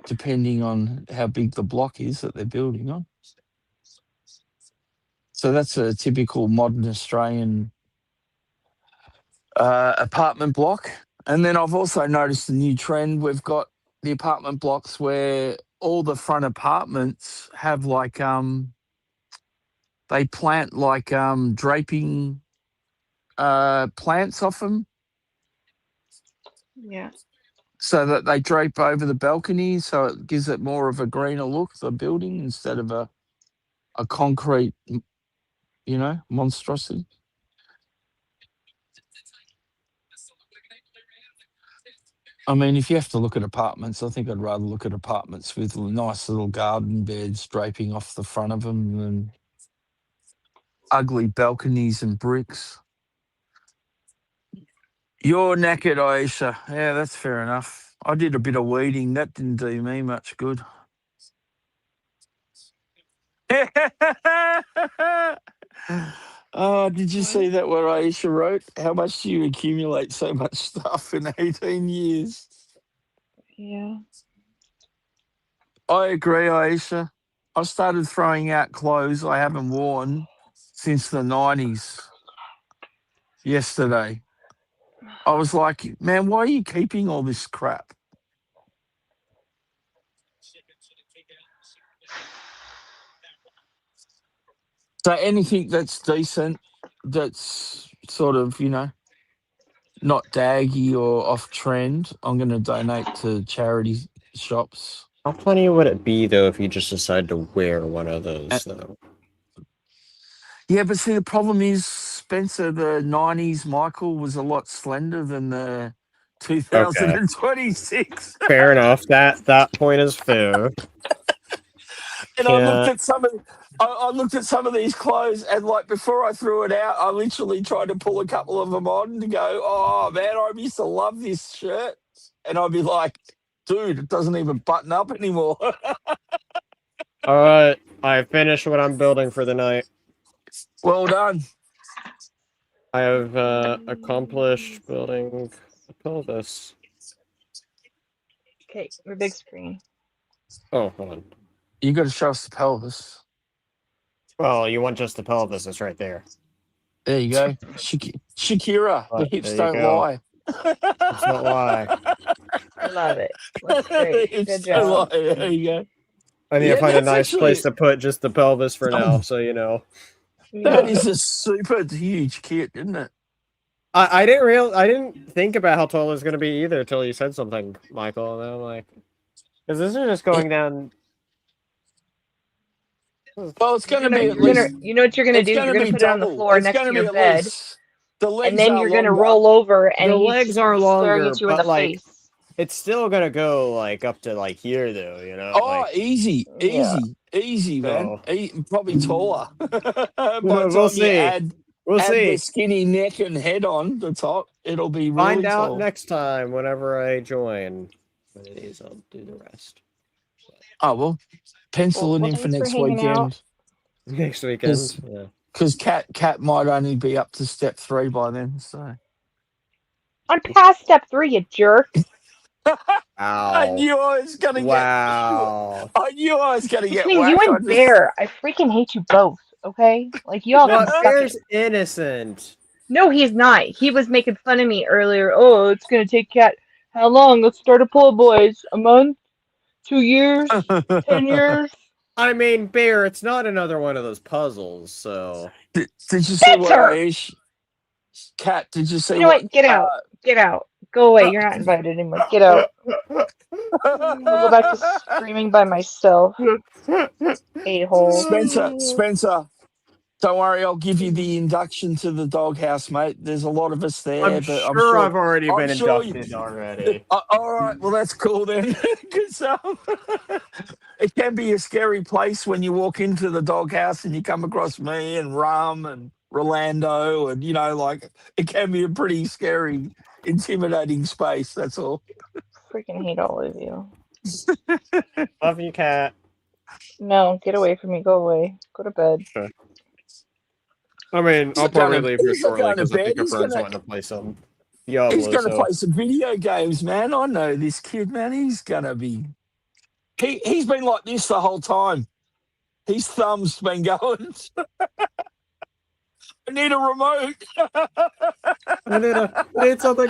Speaker 4: depending on how big the block is that they're building on. So that's a typical modern Australian apartment block. And then I've also noticed a new trend. We've got the apartment blocks where all the front apartments have like they plant like draping plants off them,
Speaker 1: Yeah.
Speaker 4: so that they drape over the balcony, so it gives it more of a greener look, the building, instead of a concrete, monstrosity. I mean, if you have to look at apartments, I think I'd rather look at apartments with nice little garden beds draping off the front of them than ugly balconies and bricks. You're knackered, Aisha. Yeah, that's fair enough. I did a bit of weeding. That didn't do me much good. Oh, did you see
Speaker 1: What?
Speaker 4: that what Aisha wrote? How much do you accumulate so much stuff in 18 years?
Speaker 1: Yeah.
Speaker 4: I agree, Aisha. I started throwing out clothes I haven't worn since the 90s yesterday. I was like, man, why are you keeping all this crap? So anything that's decent, that's sort of, not daggy or off trend, I'm going to donate to charity shops.
Speaker 2: How funny would it be though if you just decided to wear one of
Speaker 4: Uh,
Speaker 2: those though?
Speaker 4: Yeah, but see, the problem is, Spencer, the 90s Michael was a lot slender than the
Speaker 2: Okay,
Speaker 4: 2026.
Speaker 2: fair enough. That point is fair.
Speaker 4: And I looked
Speaker 2: Can't.
Speaker 4: at I looked at some of these clothes, and like before I threw it out, I literally tried to pull a couple of them on to go, oh man, I used to love this shirt. And I'd be like, dude, it doesn't even button up anymore.
Speaker 2: All right, I finished what I'm building for the night.
Speaker 4: Well done.
Speaker 2: I have accomplished building a pelvis.
Speaker 1: Okay, your big screen.
Speaker 2: Oh, hold on.
Speaker 4: You got to show us the pelvis.
Speaker 2: Well, you want just the pelvis? It's right there.
Speaker 4: There you go. Shakira, the
Speaker 2: But
Speaker 4: hips
Speaker 2: there you
Speaker 4: don't
Speaker 2: go.
Speaker 4: lie.
Speaker 2: It's not lie.
Speaker 1: I love it. Looks
Speaker 4: The
Speaker 1: great.
Speaker 4: hips
Speaker 1: Good
Speaker 4: don't
Speaker 1: job.
Speaker 4: lie. There you go.
Speaker 2: I need to
Speaker 4: Yeah,
Speaker 2: find a
Speaker 4: that's
Speaker 2: nice place
Speaker 4: actually,
Speaker 2: to put just the pelvis for now, so you know.
Speaker 4: that
Speaker 1: Yeah.
Speaker 4: is a super huge kit, isn't it?
Speaker 2: I didn't think about how tall it was gonna be either until you said something, Michael, and then I'm like, because this is just going down.
Speaker 4: Well, it's going to be at
Speaker 1: You're gonna,
Speaker 4: least.
Speaker 1: you know what you're gonna
Speaker 4: It's
Speaker 1: do?
Speaker 4: going
Speaker 1: You're
Speaker 4: to
Speaker 1: gonna
Speaker 4: be
Speaker 1: put it on the
Speaker 4: double.
Speaker 1: floor
Speaker 4: It's
Speaker 1: next
Speaker 4: going
Speaker 1: to
Speaker 4: to be
Speaker 1: your
Speaker 4: at
Speaker 1: bed,
Speaker 4: least. The
Speaker 1: and
Speaker 4: legs
Speaker 1: then
Speaker 4: are
Speaker 1: you're gonna
Speaker 4: longer.
Speaker 1: roll over, and
Speaker 2: The legs are
Speaker 1: he's staring
Speaker 2: longer,
Speaker 1: at you in
Speaker 2: but
Speaker 1: the
Speaker 2: like
Speaker 1: face.
Speaker 2: it's still gonna go like up to like here though, you know?
Speaker 4: Oh,
Speaker 2: Like
Speaker 1: Yeah.
Speaker 4: easy, man.
Speaker 2: so
Speaker 4: Probably taller. By the
Speaker 2: we'll
Speaker 4: time you
Speaker 2: see. We'll
Speaker 4: add the
Speaker 2: see.
Speaker 4: skinny neck and head on the top, it'll be
Speaker 2: Find
Speaker 4: really
Speaker 2: out
Speaker 4: tall.
Speaker 2: next time whenever I join. But it is, I'll do the rest.
Speaker 4: Oh well, pencil it
Speaker 1: Well,
Speaker 4: in for
Speaker 1: thanks for
Speaker 4: next
Speaker 1: hanging out.
Speaker 4: weekend
Speaker 2: Next weekend. Yeah.
Speaker 4: because cat might only be up to step 3 by then. So
Speaker 1: I'm past step 3, you jerk.
Speaker 4: I
Speaker 2: Ow.
Speaker 4: knew I was gonna get.
Speaker 2: Wow.
Speaker 4: I knew I was gonna get
Speaker 1: Between you
Speaker 4: whacked. I
Speaker 1: and
Speaker 4: just.
Speaker 1: Bear, I freaking hate you both. Okay, like y'all can
Speaker 2: But
Speaker 1: suck it.
Speaker 2: Bear's innocent.
Speaker 1: No, he's not. He was making fun of me earlier. Oh, it's gonna take Cat how long? Let's start a poll, boys. A month? 2 years? 10 years?
Speaker 2: I mean, Bear, it's not another one of those puzzles, so
Speaker 4: Did you see what
Speaker 1: Answer!
Speaker 4: Cat? Did you see
Speaker 1: You know
Speaker 4: what?
Speaker 1: what? Get out. Get out. Go away. You're not invited anymore. Get out. I'll go back to screaming by myself. A-hole.
Speaker 4: Spencer, don't worry. I'll give you the induction to the doghouse, mate. There's a lot of us there,
Speaker 2: I'm
Speaker 4: but
Speaker 2: sure I've already
Speaker 4: I'm
Speaker 2: been
Speaker 4: sure you.
Speaker 2: inducted already.
Speaker 4: All right, well that's cool then. Because it can be a scary place when you walk into the doghouse and you come across me and Rum and Rolando, and like it can be a pretty scary, intimidating space. That's all.
Speaker 1: Freaking hate all of you.
Speaker 2: Love you, cat.
Speaker 1: No, get away from me. Go away. Go to bed.
Speaker 2: Okay. I mean,
Speaker 4: He's
Speaker 2: I'll
Speaker 4: not going
Speaker 2: probably
Speaker 4: to.
Speaker 2: leave here
Speaker 4: He's not
Speaker 2: shortly
Speaker 4: going to
Speaker 2: because I
Speaker 4: bed.
Speaker 2: think a friend's wanting to play some
Speaker 4: He's
Speaker 2: Diablo.
Speaker 4: going to
Speaker 2: So
Speaker 4: play some video games, man. I know this kid, man. He's going to be. He's been like this the whole time. His thumb's been going. I need a remote.
Speaker 2: I need something.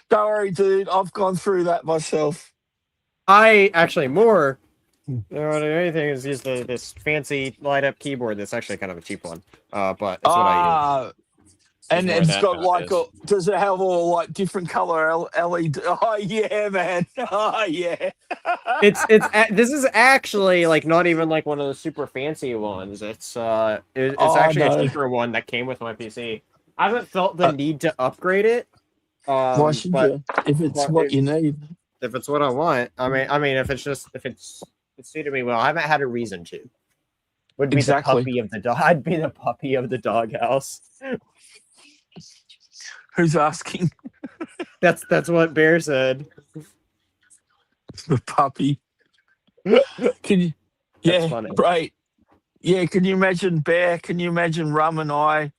Speaker 4: Don't worry, dude. I've gone through that myself.
Speaker 2: I actually more. More than anything is use this fancy light up keyboard. That's actually kind of a cheap one. But it's what I use.
Speaker 4: And
Speaker 2: More
Speaker 4: it's
Speaker 2: that
Speaker 4: got
Speaker 2: than it
Speaker 4: like
Speaker 2: is.
Speaker 4: does it have all like different color LED? Oh yeah, man. Oh yeah.
Speaker 2: This is actually like not even like one of the super fancy ones. It's
Speaker 4: Oh
Speaker 2: actually a
Speaker 4: no.
Speaker 2: cheaper one that came with my PC. I haven't felt the need to upgrade it.
Speaker 4: Why should
Speaker 2: But
Speaker 4: you? If it's what you need.
Speaker 2: if it's what I want, I mean, if it's suited me well, I haven't had a reason to. Would be
Speaker 4: Exactly.
Speaker 2: the puppy of the dog. I'd be the puppy of the doghouse.
Speaker 4: Who's asking?
Speaker 2: That's what Bear said.
Speaker 4: The puppy. Can you?
Speaker 2: That's
Speaker 4: Yeah,
Speaker 2: funny.
Speaker 4: right. Yeah, can you imagine Bear? Can you imagine Rum and I,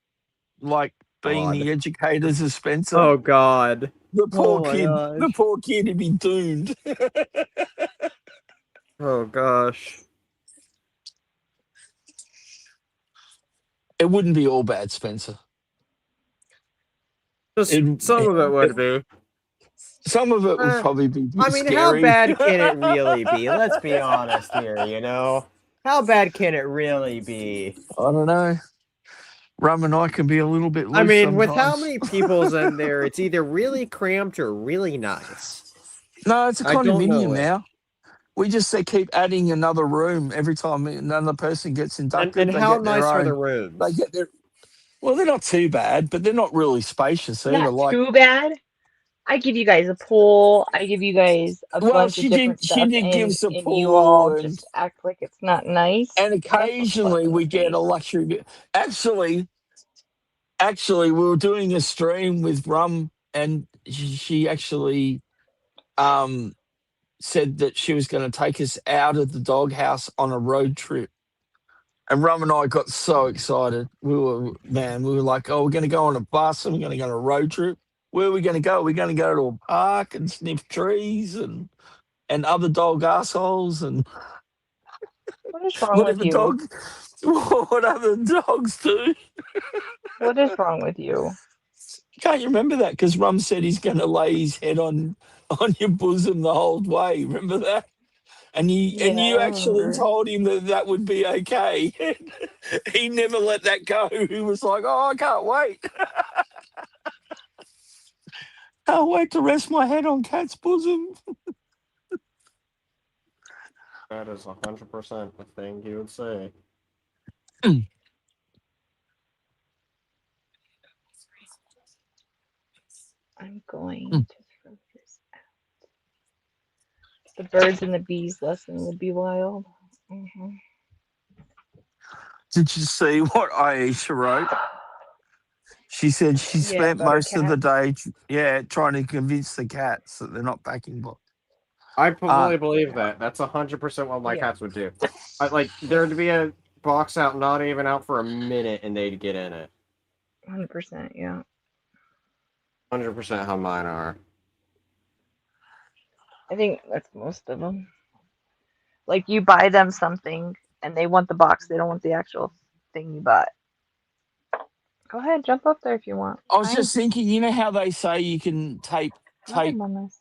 Speaker 4: like being
Speaker 2: God.
Speaker 4: the educators of Spencer?
Speaker 2: Oh God.
Speaker 4: The poor
Speaker 2: Oh my
Speaker 4: kid.
Speaker 2: gosh.
Speaker 4: The poor kid would be doomed.
Speaker 2: Oh gosh.
Speaker 4: It wouldn't be all bad, Spencer.
Speaker 2: Just some of it would be.
Speaker 4: Some of it would probably be
Speaker 2: I mean,
Speaker 4: scary.
Speaker 2: how bad can it really be? Let's be honest here, you know? How bad can it really be?
Speaker 4: I don't know. Rum and I can be a little bit loose
Speaker 2: I mean,
Speaker 4: sometimes.
Speaker 2: with how many people's in there, it's either really cramped or really nice.
Speaker 4: No, it's a
Speaker 2: I don't know
Speaker 4: condominium
Speaker 2: it.
Speaker 4: now. We just keep adding another room every time another person gets inducted.
Speaker 2: And
Speaker 4: they
Speaker 2: how
Speaker 4: get their
Speaker 2: nice are
Speaker 4: own.
Speaker 2: the rooms?
Speaker 4: They get their. Well, they're not too bad, but they're not really spacious either.
Speaker 1: Not
Speaker 4: Like,
Speaker 1: too bad. I give you guys a pool. I give you guys a
Speaker 4: well,
Speaker 1: bunch of
Speaker 4: she did.
Speaker 1: different
Speaker 4: She
Speaker 1: stuff,
Speaker 4: did give
Speaker 1: and
Speaker 4: us a
Speaker 1: you all
Speaker 4: pool,
Speaker 1: just act like it's not nice.
Speaker 4: and
Speaker 1: That's what's
Speaker 4: occasionally
Speaker 1: fucking
Speaker 4: we
Speaker 1: with
Speaker 4: get
Speaker 1: me.
Speaker 4: a luxury. Actually, we were doing a stream with Rum, and she actually said that she was going to take us out of the doghouse on a road trip. And Rum and I got so excited. We were like, oh, we're going to go on a bus and we're going to go on a road trip. Where are we going to go? We're going to go to a park and sniff trees and other dog assholes and
Speaker 1: What is wrong with you?
Speaker 4: what other dogs do.
Speaker 1: What is wrong with you?
Speaker 4: Can't you remember that? Because Rum said he's going to lay his head on your bosom the whole way. Remember that? And
Speaker 1: Yeah,
Speaker 4: you
Speaker 1: I
Speaker 4: actually
Speaker 1: remember.
Speaker 4: told him that would be okay. He never let that go. He was like, "Oh, I can't wait. Can't wait to rest my head on Cat's bosom."
Speaker 2: That is 100% the thing you would say.
Speaker 1: I'm going to throw this out. The birds and the bees lesson would be wild.
Speaker 4: Did you see what Aisha wrote? She said she
Speaker 1: Yeah,
Speaker 4: spent
Speaker 1: about her
Speaker 4: most of the
Speaker 1: cat.
Speaker 4: day, trying to convince the cats that they're not packing box.
Speaker 2: I fully
Speaker 4: Uh,
Speaker 2: believe that. That's 100% what my
Speaker 1: Yeah,
Speaker 2: cats would do. Like
Speaker 1: yeah,
Speaker 2: there'd be a box out, not even out for a minute, and they'd get in it.
Speaker 1: 100%. Yeah.
Speaker 2: 100% how mine are.
Speaker 1: I think that's most of them. Like you buy them something and they want the box, they don't want the actual thing you bought. Go ahead, jump up there if you want.
Speaker 4: I was
Speaker 1: Fine.
Speaker 4: just thinking, you know how they say you can
Speaker 1: Go ahead,
Speaker 4: tape
Speaker 1: mamas.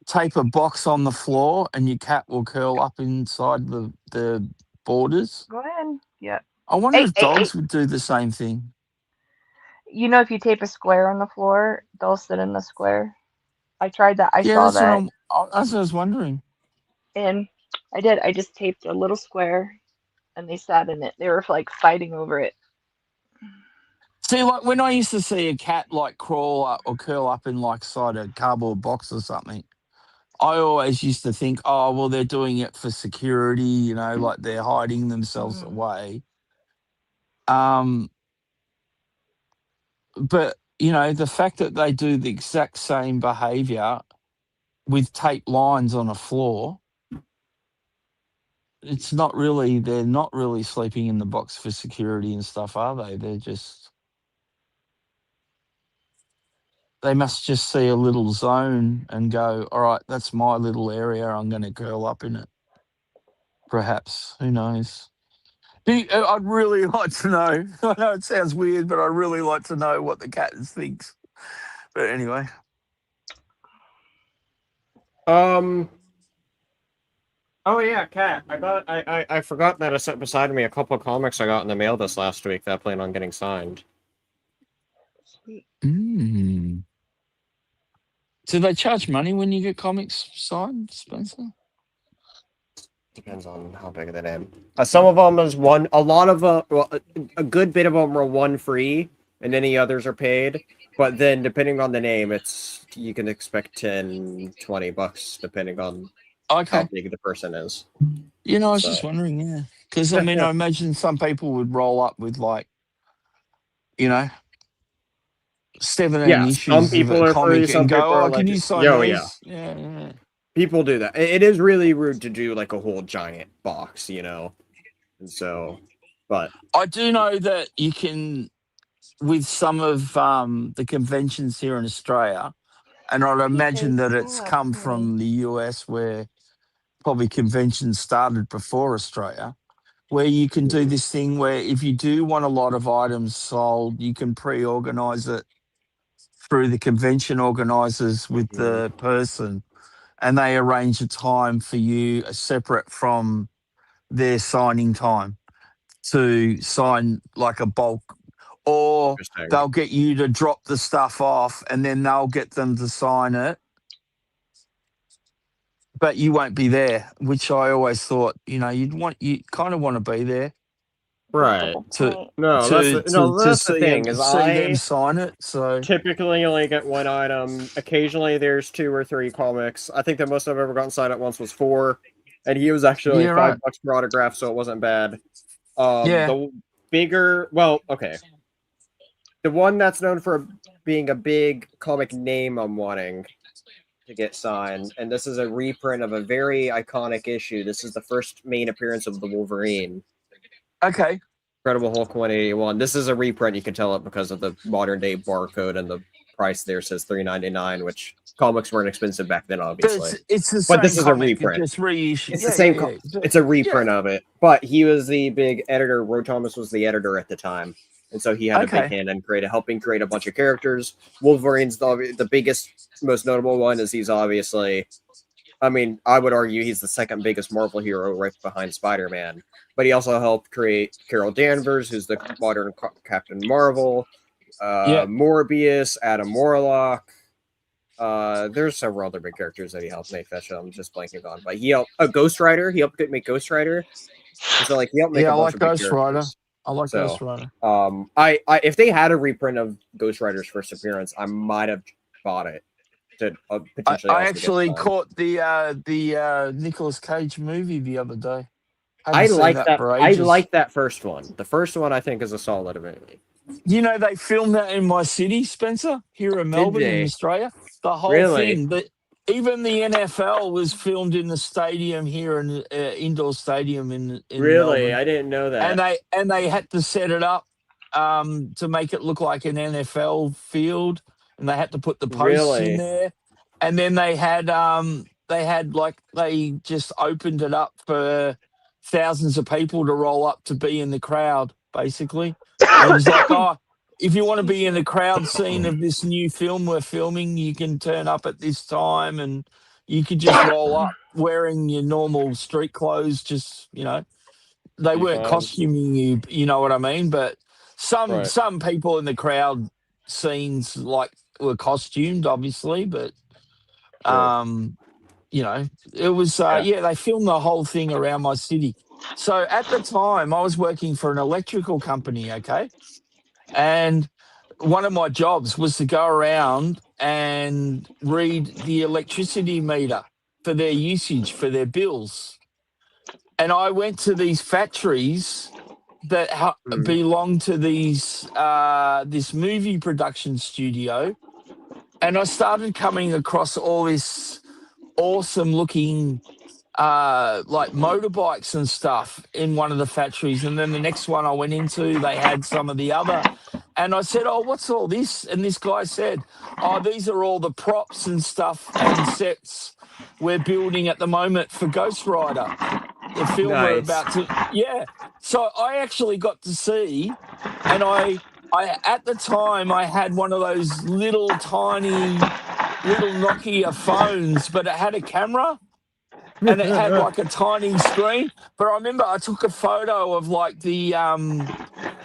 Speaker 4: tape a box on the floor and your cat will curl up inside the borders?
Speaker 1: Go ahead. Yeah.
Speaker 4: I wonder
Speaker 1: Hey,
Speaker 4: if
Speaker 1: hey, hey.
Speaker 4: dogs would do the same thing.
Speaker 1: You know, if you tape a square on the floor, they'll sit in the square. I tried that. I
Speaker 4: Yeah,
Speaker 1: saw that.
Speaker 4: that's what I was wondering.
Speaker 1: And I did. I just taped a little square and they sat in it. They were like fighting over it.
Speaker 4: See, like when I used to see a cat like crawl up or curl up in like side a cardboard box or something, I always used to think, oh, well, they're doing it for security, like they're hiding themselves
Speaker 1: Mm.
Speaker 4: away. Um, but the fact that they do the exact same behavior with tape lines on a floor, they're not really sleeping in the box for security and stuff, are they? They must just see a little zone and go, all right, that's my little area. I'm going to curl up in it. Perhaps. Who knows? I'd really like to know. I know it sounds weird, but I'd really like to know what the cat thinks. But anyway.
Speaker 2: Oh yeah, cat. I forgot that I set beside me a couple of comics I got in the mail this last week that I plan on getting signed.
Speaker 1: Sweet.
Speaker 4: Mm. Do they charge money when you get comics signed, Spencer?
Speaker 2: Depends on how big of the name. Some of them is one. A lot of well, a good bit of them are one free, and any others are paid. But then, depending on the name, you can expect $10-$20 depending on how
Speaker 4: Okay.
Speaker 2: big the person is.
Speaker 4: I was
Speaker 2: So
Speaker 4: just wondering, yeah. Because, I mean, I imagine some people would roll up with, like, 17
Speaker 2: yeah, some
Speaker 4: issues of
Speaker 2: people
Speaker 4: a
Speaker 2: are free.
Speaker 4: comic and
Speaker 2: Some people
Speaker 4: go,
Speaker 2: are
Speaker 4: oh, can
Speaker 2: like,
Speaker 4: you sign
Speaker 2: yo, yeah.
Speaker 4: these? Yeah.
Speaker 2: People do that. It is really rude to do like a whole giant box, and so, but
Speaker 4: I do know that you can, with some of the conventions here in Australia, and I'd
Speaker 1: PK,
Speaker 4: imagine that it's
Speaker 1: stop,
Speaker 4: come
Speaker 1: honey.
Speaker 4: from the US where probably conventions started before Australia, where you can do this thing where if you do want a lot of items sold, you can pre-organize it through the convention organizers with
Speaker 2: mhm.
Speaker 4: the person, and they arrange a time for you separate from their signing time to sign like a bulk, or
Speaker 2: Interesting.
Speaker 4: they'll get you to drop the stuff off and then they'll get them to sign it, but you won't be there, which I always thought, you kind of want to be there
Speaker 1: That's the
Speaker 2: Right.
Speaker 1: whole
Speaker 4: to
Speaker 1: point.
Speaker 2: No,
Speaker 4: to
Speaker 2: that's the thing is
Speaker 4: see them
Speaker 2: I
Speaker 4: sign it. So
Speaker 2: typically only get one item. Occasionally there's 2 or 3 comics. I think the most I've ever gotten signed at once was 4. And he was actually
Speaker 4: yeah,
Speaker 2: only
Speaker 4: right.
Speaker 2: $5 per autograph, so it wasn't bad.
Speaker 4: Yeah.
Speaker 2: The bigger, well, okay. The one that's known for being a big comic name I'm wanting to get signed, and this is a reprint of a very iconic issue. This is the first main appearance of the Wolverine.
Speaker 4: Okay.
Speaker 2: Incredible Hulk 181. This is a reprint. You can tell it because of the modern day barcode, and the price there says $3.99, which comics weren't expensive back then,
Speaker 4: But
Speaker 2: obviously.
Speaker 4: it's the
Speaker 2: But
Speaker 4: same
Speaker 2: this is a
Speaker 4: comic. It
Speaker 2: reprint.
Speaker 4: just reissued.
Speaker 2: It's the
Speaker 4: Yeah,
Speaker 2: same.
Speaker 4: yeah, yeah.
Speaker 2: It's a
Speaker 4: Yeah.
Speaker 2: reprint of it. But he was the big editor. Roy Thomas was the editor at the time, and so he had a big
Speaker 4: Okay.
Speaker 2: hand in helping create a bunch of characters. Wolverine's the biggest, most notable one. Is he's obviously. I mean, I would argue he's the second biggest Marvel hero, right behind Spider-Man. But he also helped create Carol Danvers, who's the modern Captain Marvel,
Speaker 4: Yeah.
Speaker 2: Morbius, Adam Warlock. There's several other big characters that he helped make that show. I'm just blanking on, but he helped Ghost Rider. He helped make Ghost Rider. And so like he helped make
Speaker 4: Yeah,
Speaker 2: a
Speaker 4: I
Speaker 2: bunch
Speaker 4: like
Speaker 2: of big
Speaker 4: Ghost Rider.
Speaker 2: characters.
Speaker 4: I like
Speaker 2: So,
Speaker 4: Ghost Rider.
Speaker 2: I if they had a reprint of Ghost Rider's first appearance, I might have bought it to potentially
Speaker 4: I
Speaker 2: also
Speaker 4: actually
Speaker 2: get signed.
Speaker 4: caught the Nicolas Cage movie the other day. Haven't seen that for
Speaker 2: I
Speaker 4: ages.
Speaker 2: like that first one. The first one I think is a solid movie.
Speaker 4: You know, they filmed that in my city, Spencer, here in Melbourne, in
Speaker 2: they?
Speaker 4: Australia. The whole
Speaker 2: Really?
Speaker 4: thing. But even the NFL was filmed in the stadium here, in indoor stadium in
Speaker 2: Really?
Speaker 4: Melbourne,
Speaker 2: I didn't know that.
Speaker 4: and they had to set it up to make it look like an NFL field, and they had to put the posts in
Speaker 2: Really?
Speaker 4: there, and then they had like they just opened it up for thousands of people to roll up to be in the crowd, basically. And it was like, oh, if you want to
Speaker 1: Excuse
Speaker 4: be in
Speaker 1: me.
Speaker 4: the crowd scene of this new film we're filming, you can turn up at this time, and you could just roll up wearing your normal street clothes. Just they
Speaker 2: Be
Speaker 4: weren't
Speaker 2: fine.
Speaker 4: costuming you. You know what I mean? But
Speaker 2: Right.
Speaker 4: some people in the crowd scenes like were costumed, obviously, but
Speaker 2: Sure.
Speaker 4: it was
Speaker 2: Yeah.
Speaker 4: they filmed the whole thing around my city. So at the time I was working for an electrical company, okay? And one of my jobs was to go around and read the electricity meter for their usage, for their bills. And I went to these factories that belong to this movie production studio, and I started coming across all this awesome looking like motorbikes and stuff in one of the factories. And then the next one I went into, they had some of the other. And I said, oh, what's all this? And this guy said, oh, these are all the props and stuff and sets we're building at the moment for Ghost Rider, the film we're
Speaker 2: Nice.
Speaker 4: about to. Yeah. So I actually got to see, and I at the time I had one of those little tiny little Nokia phones, but it had a camera and it had like a tiny screen. But I remember I took a photo of like the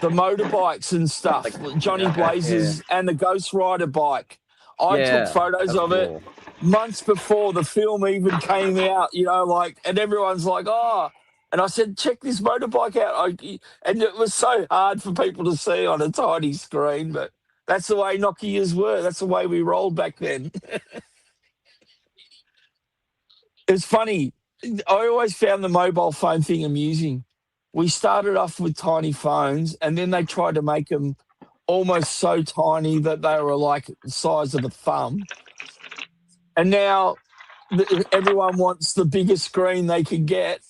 Speaker 4: motorbikes and stuff,
Speaker 2: Like,
Speaker 4: Johnny
Speaker 2: yeah.
Speaker 4: Blazers and the Ghost Rider bike. I took
Speaker 2: Yeah.
Speaker 4: photos
Speaker 2: That's
Speaker 4: of it
Speaker 2: cool.
Speaker 4: months before the film even came out, and everyone's like, oh. And I said, check this motorbike out. And it was so hard for people to see on a tiny screen, but that's the way Nokias were. That's the way we rolled back then. It's funny. I always found the mobile phone thing amusing. We started off with tiny phones, and then they tried to make them almost so tiny that they were like the size of a thumb. And now everyone wants the biggest screen they can get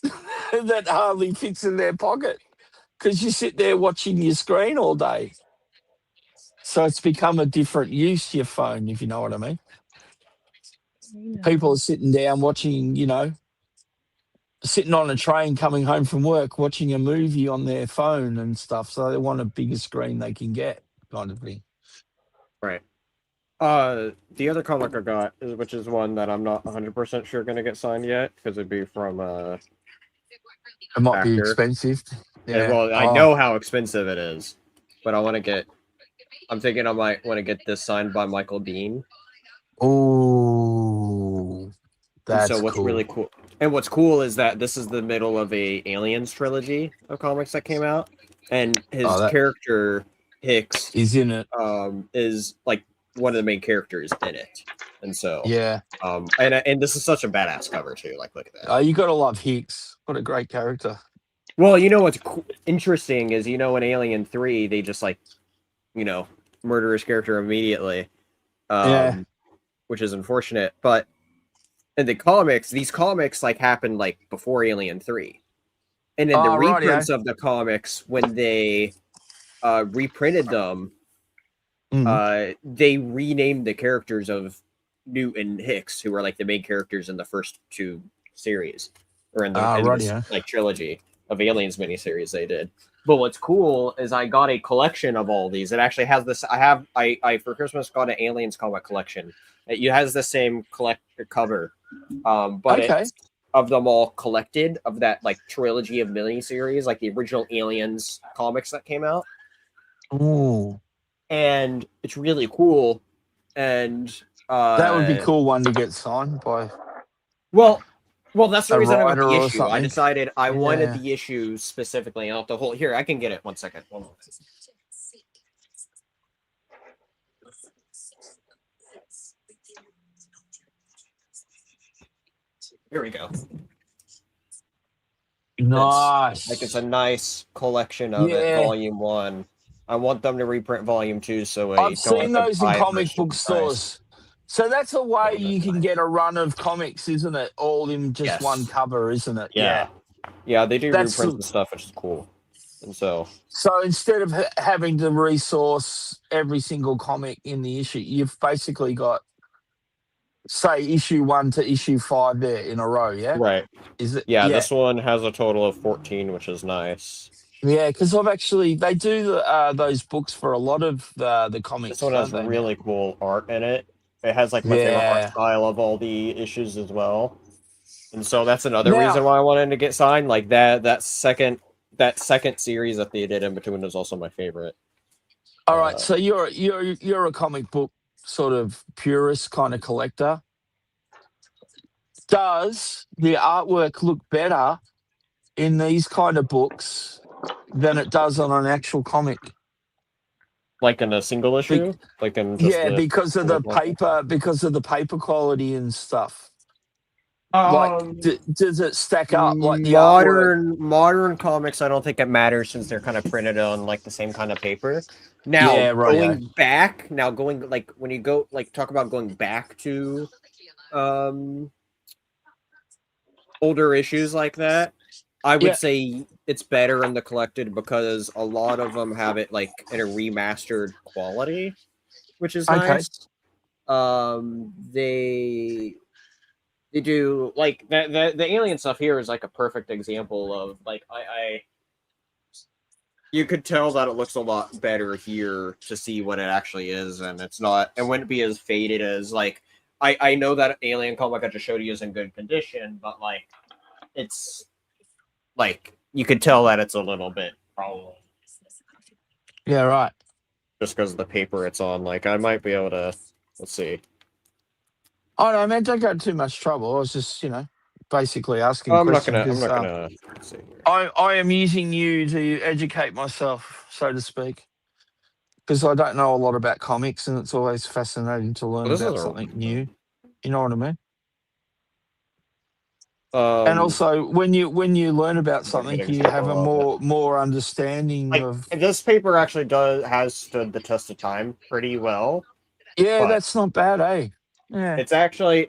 Speaker 4: that hardly fits in their pocket because you sit there watching your screen all day. So it's become a different use, your phone, if you know what I mean.
Speaker 1: You
Speaker 4: People
Speaker 1: know.
Speaker 4: are sitting down watching, sitting on a train coming home from work, watching a movie on their phone and stuff. So they want a bigger screen they can get, kind of thing.
Speaker 2: Right. The other comic I got, which is one that I'm not 100% sure going to get signed yet, because it'd be from
Speaker 4: It might be
Speaker 2: Factor.
Speaker 4: expensive.
Speaker 2: And,
Speaker 4: Yeah.
Speaker 2: well, I know how expensive it is, but I'm thinking I might want to get this signed by Michael Dean.
Speaker 4: Oh, that's
Speaker 2: so what's
Speaker 4: cool.
Speaker 2: really cool, and what's cool is that this is the middle of a Aliens trilogy of comics that came out, and his character Hicks
Speaker 4: is in it.
Speaker 2: Is like one of the main characters in it, and so
Speaker 4: yeah.
Speaker 2: And this is such a badass cover too. Like, look at that.
Speaker 4: Oh, you got to love Hicks. What a great character.
Speaker 2: Well, what's interesting is in Alien 3 they just murder his character immediately, which is unfortunate. But in the comics, these comics happened before Alien 3, and in the reprints of the comics when they reprinted them, they renamed the characters of Newt and Hicks, who were the main characters in the first two series, or in this trilogy of Aliens miniseries they did. But what's cool is I got a collection of all these. It actually has this. I for Christmas got an Aliens comic collection. It has the same cover, but it's of them all collected, of that trilogy of miniseries, the original Aliens comics that came out.
Speaker 4: Ooh.
Speaker 2: And it's really cool. And
Speaker 4: That would be cool one to get signed by
Speaker 2: Well, that's the
Speaker 4: a
Speaker 2: reason I got
Speaker 4: writer
Speaker 2: the
Speaker 4: or
Speaker 2: issue. I
Speaker 4: something.
Speaker 2: decided I wanted
Speaker 4: Yeah.
Speaker 2: the issue specifically, not the whole. Here, I can get it. 1 second. One moment. Here we go.
Speaker 4: Nice.
Speaker 2: Like it's a nice collection of it,
Speaker 4: Yeah.
Speaker 2: volume 1. I want them to reprint volume 2 so
Speaker 4: I've seen those in comic book
Speaker 2: price.
Speaker 4: stores. So that's a way
Speaker 2: Oh,
Speaker 4: you
Speaker 2: that's
Speaker 4: can
Speaker 2: nice.
Speaker 4: get a run of comics, isn't it? All in just
Speaker 2: Yes.
Speaker 4: one cover, isn't it?
Speaker 2: Yeah. Yeah, they do
Speaker 4: That's
Speaker 2: reprints and stuff, which is cool. And so
Speaker 4: instead of having to resource every single comic in the issue, you've basically got, say, issue 1 to issue 5 there in a row, yeah?
Speaker 2: right.
Speaker 4: Is it?
Speaker 2: Yeah,
Speaker 4: Yeah.
Speaker 2: this one has a total of 14, which is nice.
Speaker 4: Yeah, because they do those books for a lot of the comics.
Speaker 2: This one has
Speaker 4: don't they,
Speaker 2: really
Speaker 4: man?
Speaker 2: cool art in it. It has like my favorite art style of all the issues as well. And so that's another reason why I wanted to get signed. Like that second series that they did in between is also my favorite.
Speaker 4: All right, so you're a comic book sort of purist kind of collector. Does the artwork look better in these kind of books than it does on an actual comic?
Speaker 2: Like in a single issue? Like in just
Speaker 4: because of the paper quality and stuff. Does it stack up like the artwork?
Speaker 2: Modern comics? I don't think it matters since they're kind of printed on like the same kind of paper. Now going back, when you go like talk about going back to older issues like that, I would say it's better in the collected because a lot of them have it like in a remastered quality, which is nice. They do like the alien stuff here is like a perfect example of like you could tell that it looks a lot better here to see what it actually is, and it wouldn't be as faded as like I know that alien comic I just showed you is in good condition, but like it's like you could tell that it's a little bit probably.
Speaker 4: Yeah, right.
Speaker 2: Just because of the paper it's on, like I might be able to. Let's see.
Speaker 4: Oh no, man! Don't go to too much trouble. I was just, basically asking
Speaker 2: I'm
Speaker 4: questions.
Speaker 2: not gonna. Let's see.
Speaker 4: I am using you to educate myself, so to speak, because I don't know a lot about comics, and it's always fascinating to learn about something new. You know what I mean? And also, when you learn about something, you have a more understanding of.
Speaker 2: This paper actually has stood the test of time pretty well.
Speaker 4: Yeah, that's not bad, eh? Yeah.
Speaker 2: This actually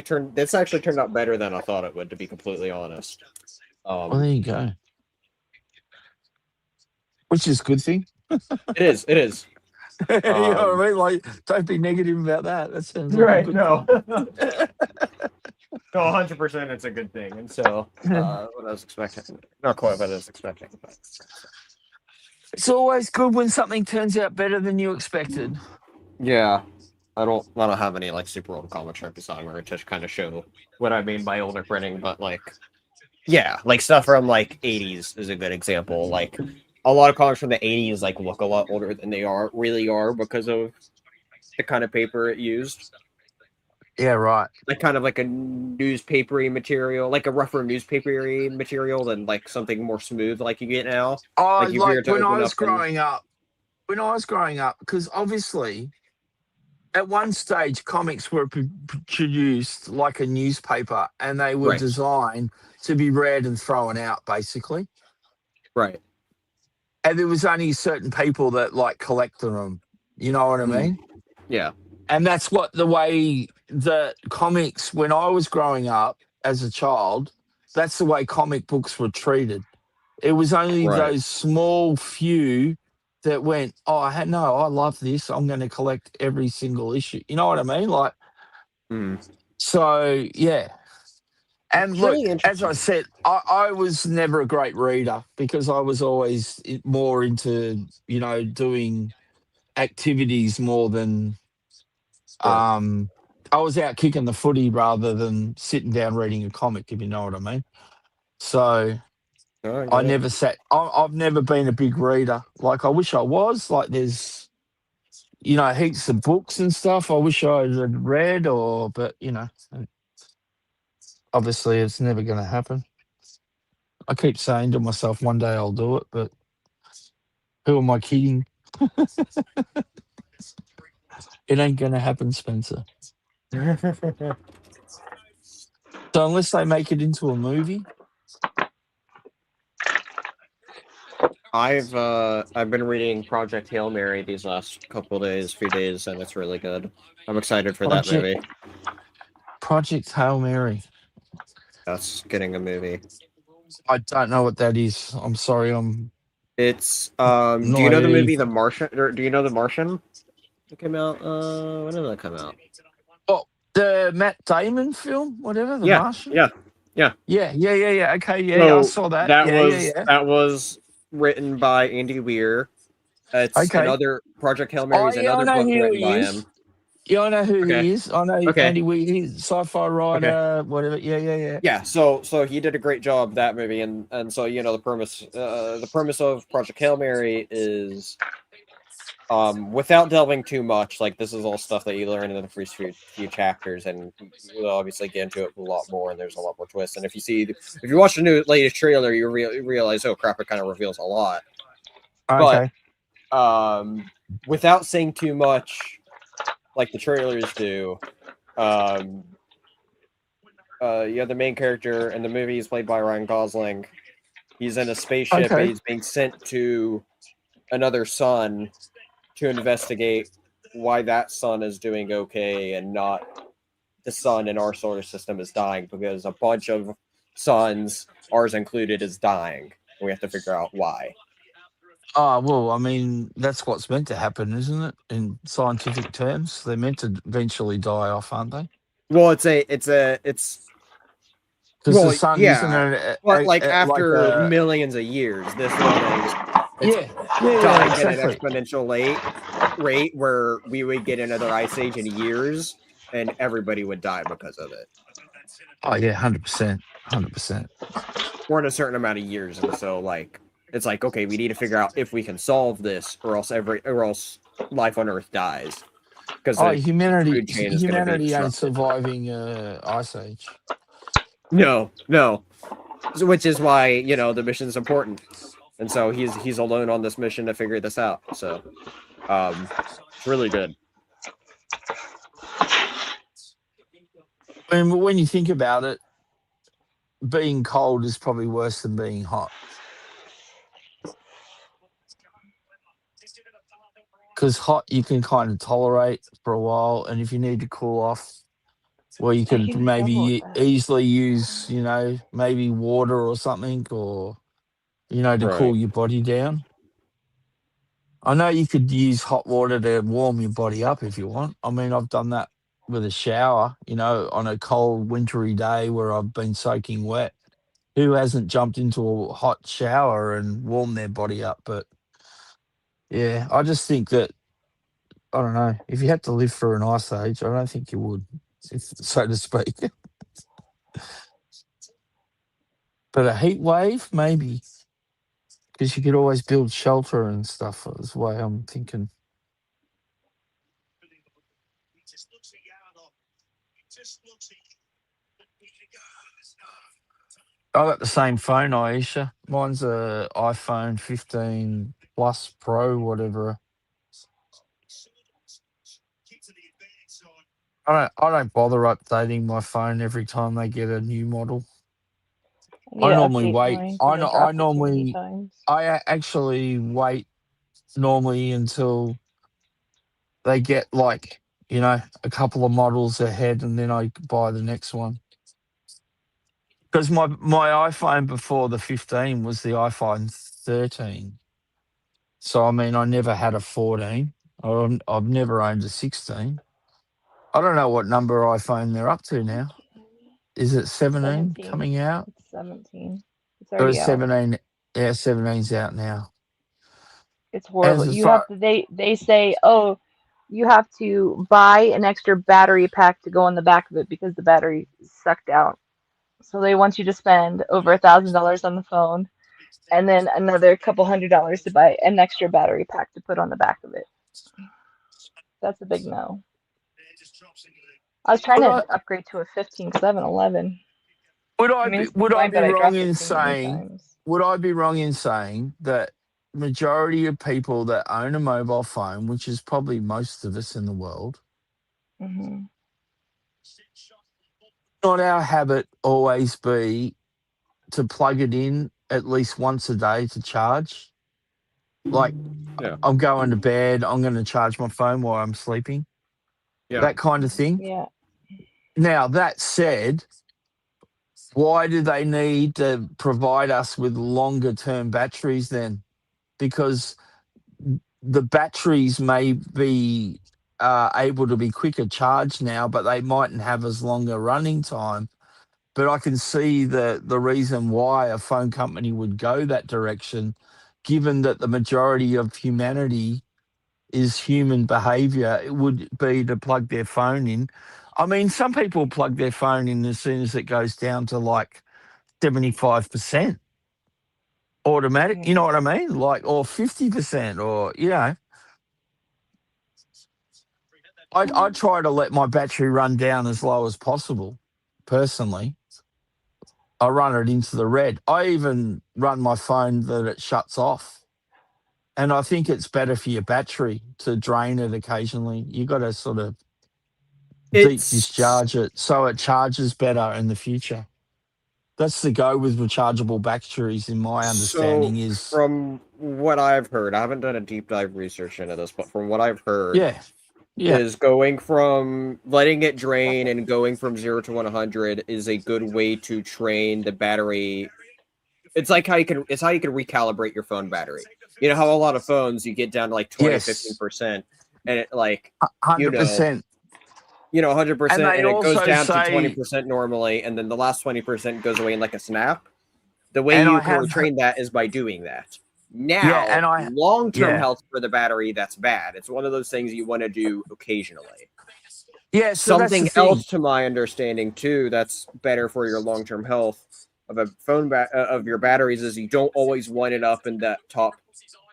Speaker 2: turned out better than I thought it would, to be completely honest.
Speaker 4: Well, there you go. Which is a good thing.
Speaker 2: It is.
Speaker 4: You know what I mean? Like, don't be negative about that. That sounds like
Speaker 2: right. No. No, 100%. It's a good thing, and so what I was expecting, not quite what I was expecting. But...
Speaker 4: It's always good when something turns out better than you expected.
Speaker 2: Yeah. I don't have any like super old comics right beside me to kind of show what I mean by older printing, but like, yeah, like stuff from like 80s is a good example. Like a lot of comics from the 80s like look a lot older than they really are because of the kind of paper it used.
Speaker 4: Yeah, right.
Speaker 2: Like kind of like a newspapery material, like a rougher newspapery material than like something more smooth like you get now.
Speaker 4: Oh, like when I was growing up, because obviously. At one stage, comics were produced like a newspaper, and they were designed to be read and thrown out, basically.
Speaker 2: Right.
Speaker 4: And there was only certain people that like collected them. You know what I mean?
Speaker 2: Yeah.
Speaker 4: And that's what the way the comics, when I was growing up as a child, that's the way comic books were treated. It was only those small few that went, I love this. I'm going to collect every single issue. You know what I mean? Like, so yeah. And look, as I said, I was never a great reader because I was always more into, doing activities more than, I was out kicking the footy rather than sitting down reading a comic, if you know what I mean. So I've never been a big reader. Like, I wish I was. Like, there's, heaps of books and stuff I wish I had read, but obviously it's never going to happen. I keep saying to myself, one day I'll do it, but who am I kidding? It ain't going to happen, Spencer. So unless they make it into a movie,
Speaker 2: I've been reading Project Hail Mary these last few days, and it's really good. I'm excited for that movie.
Speaker 4: Project Hail Mary.
Speaker 2: That's getting a movie.
Speaker 4: I don't know what that is. I'm sorry.
Speaker 2: It's do you know the movie The Martian? Or do you know The Martian? It came out. When did that come out?
Speaker 4: Oh, the Matt Damon film, whatever. The Martian.
Speaker 2: Yeah.
Speaker 4: Okay, yeah,
Speaker 2: So
Speaker 4: I saw that.
Speaker 2: That was written by Andy Weir. It's another Project Hail Mary is another book written by him.
Speaker 4: Yeah, I know who he is. I know Andy Weir. He's sci-fi writer, whatever. Yeah.
Speaker 2: Yeah. So he did a great job that movie, and so the premise of Project Hail Mary is, without delving too much, like this is all stuff that you learn in the first few chapters, and you'll obviously get into it a lot more, and there's a lot more twists. And if you watch the latest trailer, you realize, oh crap, it kind of reveals a lot.
Speaker 4: Okay.
Speaker 2: But without saying too much, like the trailers do, you have the main character, and the movie is played by Ryan Gosling. He's in a spaceship, and he's being sent to another sun to investigate why that sun is doing okay and not the sun in our solar system is dying, because a bunch of suns, ours included, is dying. We have to figure out why.
Speaker 4: Oh, well, I mean, that's what's meant to happen, isn't it? In scientific terms, they're meant to eventually die off, aren't they?
Speaker 2: Well, it's
Speaker 4: because the sun isn't
Speaker 2: after millions of years, this one is dying at an exponential rate where we would get another ice age in years, and everybody would die because of it.
Speaker 4: Oh yeah, 100%.
Speaker 2: Or in a certain amount of years, and so it's like, okay, we need to figure out if we can solve this, or else life on Earth dies. Because
Speaker 4: humanity ain't surviving ice age.
Speaker 2: No. So, which is why the mission's important, and so he's alone on this mission to figure this out. So, it's really good.
Speaker 4: I mean, when you think about it, being cold is probably worse than being hot. Because hot you can kind of tolerate for a while, and if you need to cool off, well, you can maybe easily use, maybe water or something, or to cool your body down. I know you could use hot water to warm your body up if you want. I mean, I've done that with a shower, on a cold wintry day where I've been soaking wet. Who hasn't jumped into a hot shower and warmed their body up? But yeah, I just think that, I don't know, if you had to live through an ice age, I don't think you would, so to speak. But a heat wave, maybe, because you could always build shelter and stuff, is the way I'm thinking. I got the same phone, Aisha. Mine's a iPhone 15 Plus Pro, whatever. I don't bother updating my phone every time they get a new model. I normally wait. I actually wait normally until they get a couple of models ahead, and then I buy the next one. Because my iPhone before the 15 was the iPhone 13. So, I mean, I never had a 14. I've never owned a 16. I don't know what number iPhone they're up to now. Is it 17 coming out?
Speaker 1: It's 17. It's already out.
Speaker 4: 17. Yeah, 17's out now.
Speaker 1: It's horrible. They say, oh, you have to buy an extra battery pack to go on the back of it because the battery sucked out. So they want you to spend over $1,000 on the phone, and then another couple $100 to buy an extra battery pack to put on the back of it. That's a big no. I was trying
Speaker 4: Would
Speaker 1: to
Speaker 4: I
Speaker 1: upgrade to a 15 because I have an 11.
Speaker 4: would
Speaker 1: I
Speaker 4: I
Speaker 1: mean,
Speaker 4: be
Speaker 1: it's
Speaker 4: would I
Speaker 1: fine,
Speaker 4: be
Speaker 1: but I
Speaker 4: wrong
Speaker 1: dropped it
Speaker 4: in
Speaker 1: too many
Speaker 4: saying
Speaker 1: times.
Speaker 4: would I be wrong in saying that majority of people that own a mobile phone, which is probably most of us in the world,
Speaker 1: Hmm.
Speaker 4: not our habit always be to plug it in at least once a day to charge? Like
Speaker 2: Yeah.
Speaker 4: I'm going to bed, I'm going to charge my phone while I'm sleeping,
Speaker 2: Yeah.
Speaker 4: that kind of thing.
Speaker 1: Yeah.
Speaker 4: Now, that said, why do they need to provide us with longer term batteries then? Because the batteries may be able to be quicker charged now, but they mightn't have as long a running time. But I can see the reason why a phone company would go that direction, given that the majority of humanity is human behavior. It would be to plug their phone in. I mean, some people plug their phone in as soon as it goes down to like 75% automatic, you
Speaker 1: Yeah.
Speaker 4: know what I mean? Like, or 50%, or, I try to let my battery run down as low as possible, personally. I run it into the red. I even run my phone that it shuts off. And I think it's better for your battery to drain it occasionally. You got to sort of deep
Speaker 2: It's
Speaker 4: discharge it so it charges better in the future. That's the go with rechargeable batteries, in my
Speaker 2: so
Speaker 4: understanding, is
Speaker 2: from what I've heard, I haven't done a deep dive research into this, but from what I've heard,
Speaker 4: yeah, yeah,
Speaker 2: is going from letting it drain and going from 0 to 100 is a good way to train the battery. It's like how you can recalibrate your phone battery. You know how a lot of phones you get down to like 20,
Speaker 4: yes,
Speaker 2: 15%, and it like you know
Speaker 4: 100%.
Speaker 2: you know
Speaker 4: And
Speaker 2: 100%,
Speaker 4: they
Speaker 2: and it goes
Speaker 4: also
Speaker 2: down to
Speaker 4: say,
Speaker 2: 20% normally, and then the last 20% goes away in like a snap. The way
Speaker 4: and
Speaker 2: you
Speaker 4: I
Speaker 2: can
Speaker 4: have,
Speaker 2: retrain that is by doing that.
Speaker 4: yeah,
Speaker 2: Now,
Speaker 4: and
Speaker 2: long-term
Speaker 4: yeah,
Speaker 2: health for the battery, that's bad. It's one of those things you want to do occasionally.
Speaker 4: yeah. So that's the
Speaker 2: Something
Speaker 4: thing.
Speaker 2: else, to my understanding, too, that's better for your long-term health of a of your batteries is you don't always wind it up in that top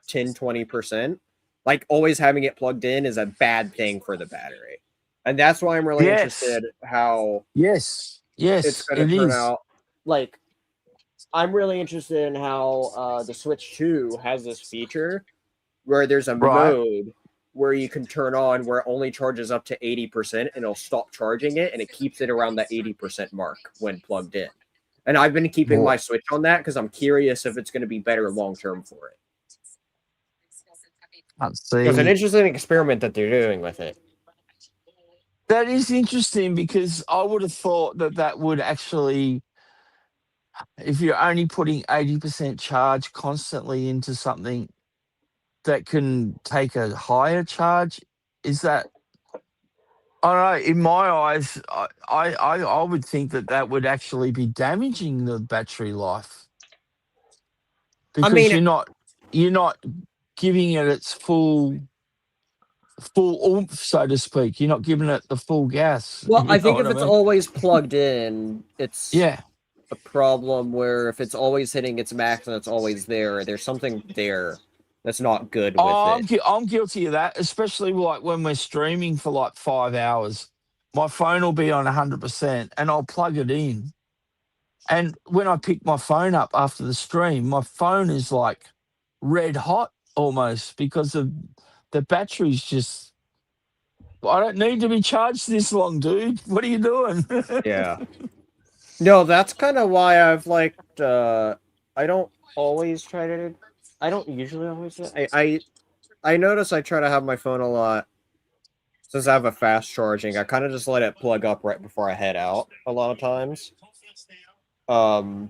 Speaker 2: 10-20%. Like always having it plugged in is a bad thing for the battery. And that's why I'm really
Speaker 4: Yes,
Speaker 2: interested how
Speaker 4: yes,
Speaker 2: it's
Speaker 4: yes,
Speaker 2: going to
Speaker 4: it
Speaker 2: turn
Speaker 4: is.
Speaker 2: out. Like I'm really interested in how the Switch 2 has this feature where there's a
Speaker 4: Right.
Speaker 2: mode where you can turn on where it only charges up to 80% and it'll stop charging it and it keeps it around that 80% mark when plugged in. And I've been keeping my
Speaker 4: What?
Speaker 2: Switch on that because I'm curious if it's going to be better long term for it.
Speaker 4: Can't
Speaker 2: So it's an
Speaker 4: see.
Speaker 2: interesting experiment that they're doing with it.
Speaker 4: That is interesting because I would have thought that that would actually, if you're only putting 80% charge constantly into something that can take a higher charge, is that, I don't know, in my eyes, I would think that that would actually be damaging the battery life
Speaker 2: I
Speaker 4: because
Speaker 2: mean,
Speaker 4: you're not giving it its full oomph, so to speak. You're not giving it the full gas.
Speaker 2: well,
Speaker 4: You
Speaker 2: I
Speaker 4: know
Speaker 2: think
Speaker 4: what
Speaker 2: if
Speaker 4: I
Speaker 2: it's
Speaker 4: mean?
Speaker 2: always plugged in, it's
Speaker 4: Yeah.
Speaker 2: a problem where if it's always hitting its max and it's always there, there's something there that's not good with
Speaker 4: Oh,
Speaker 2: it.
Speaker 4: I'm guilty of that, especially like when we're streaming for like 5 hours. My phone will be on 100% and I'll plug it in. And when I pick my phone up after the stream, my phone is like red hot almost because of the battery's just, I don't need to be charged this long, dude. What are you doing?
Speaker 2: Yeah. No, that's kind of why I've liked. I don't always try to. I don't usually always. I notice I try to have my phone a lot since I have a fast charging. I kind of just let it plug up right before I head out a lot of times. Um,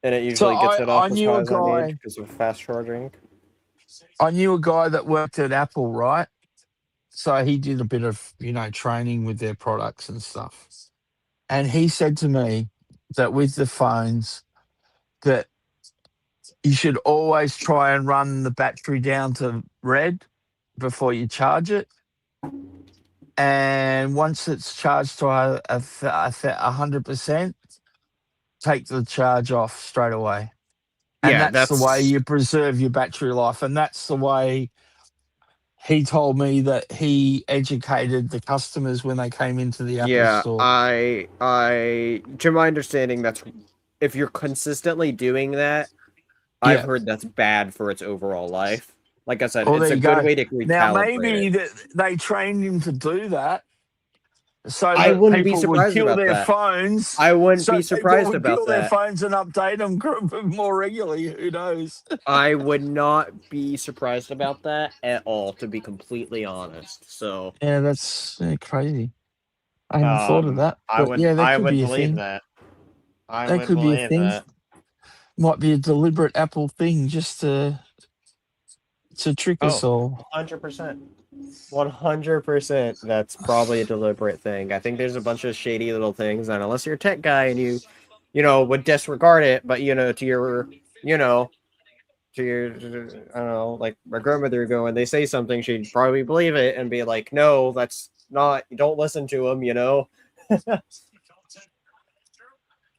Speaker 2: and it
Speaker 4: So
Speaker 2: usually gets it
Speaker 4: I
Speaker 2: up as
Speaker 4: knew
Speaker 2: high
Speaker 4: a
Speaker 2: as I need
Speaker 4: guy,
Speaker 2: because of fast charging.
Speaker 4: that worked at Apple, right? So he did a bit of, training with their products and stuff. And he said to me that with the phones, that you should always try and run the battery down to red before you charge it. And once it's charged to 100%, take the charge off straight away. And
Speaker 2: Yeah,
Speaker 4: that's the way
Speaker 2: that's
Speaker 4: you preserve your battery life. And that's the way he told me that he educated the customers when they came into the Apple
Speaker 2: Yeah,
Speaker 4: store.
Speaker 2: to my understanding, that's if you're consistently doing that, I've
Speaker 4: Yeah.
Speaker 2: heard that's bad for its overall life. Like I said,
Speaker 4: Well,
Speaker 2: it's
Speaker 4: there
Speaker 2: a
Speaker 4: you
Speaker 2: good
Speaker 4: go.
Speaker 2: way to
Speaker 4: Now,
Speaker 2: recalibrate
Speaker 4: maybe
Speaker 2: it.
Speaker 4: that they trained him to do that so
Speaker 2: I
Speaker 4: that
Speaker 2: wouldn't be
Speaker 4: people would
Speaker 2: surprised
Speaker 4: kill
Speaker 2: about
Speaker 4: their
Speaker 2: that.
Speaker 4: phones.
Speaker 2: I wouldn't
Speaker 4: So
Speaker 2: be
Speaker 4: people
Speaker 2: surprised
Speaker 4: would
Speaker 2: about
Speaker 4: kill their
Speaker 2: that.
Speaker 4: phones and update them more regularly. Who knows?
Speaker 2: I would not be surprised about that at all, to be completely honest. So,
Speaker 4: Yeah, that's crazy. I hadn't thought of that,
Speaker 2: I
Speaker 4: but yeah, that
Speaker 2: I
Speaker 4: could
Speaker 2: would
Speaker 4: be a
Speaker 2: believe
Speaker 4: thing.
Speaker 2: that. I
Speaker 4: That
Speaker 2: would
Speaker 4: could be a
Speaker 2: believe
Speaker 4: thing.
Speaker 2: that.
Speaker 4: Might be a deliberate Apple thing just to trick us
Speaker 2: Oh,
Speaker 4: all.
Speaker 2: 100%. 100%. That's probably a deliberate thing. I think there's a bunch of shady little things, and unless you're a tech guy and would disregard it, but you know, to your, I don't know, like my grandmother would go and they say something, she'd probably believe it and be like, no, that's not, don't listen to them.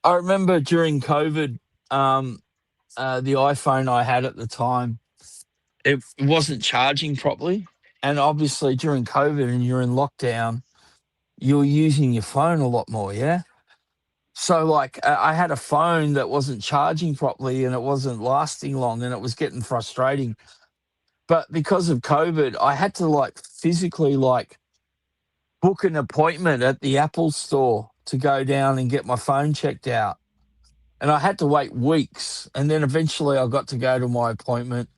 Speaker 4: I remember during COVID, the iPhone I had at the time, it wasn't charging properly. And obviously during COVID and you're in lockdown, you're using your phone a lot more, yeah? So like I had a phone that wasn't charging properly and it wasn't lasting long and it was getting frustrating. But because of COVID, I had to like physically like book an appointment at the Apple store to go down and get my phone checked out. And I had to wait weeks. And then eventually I got to go to my appointment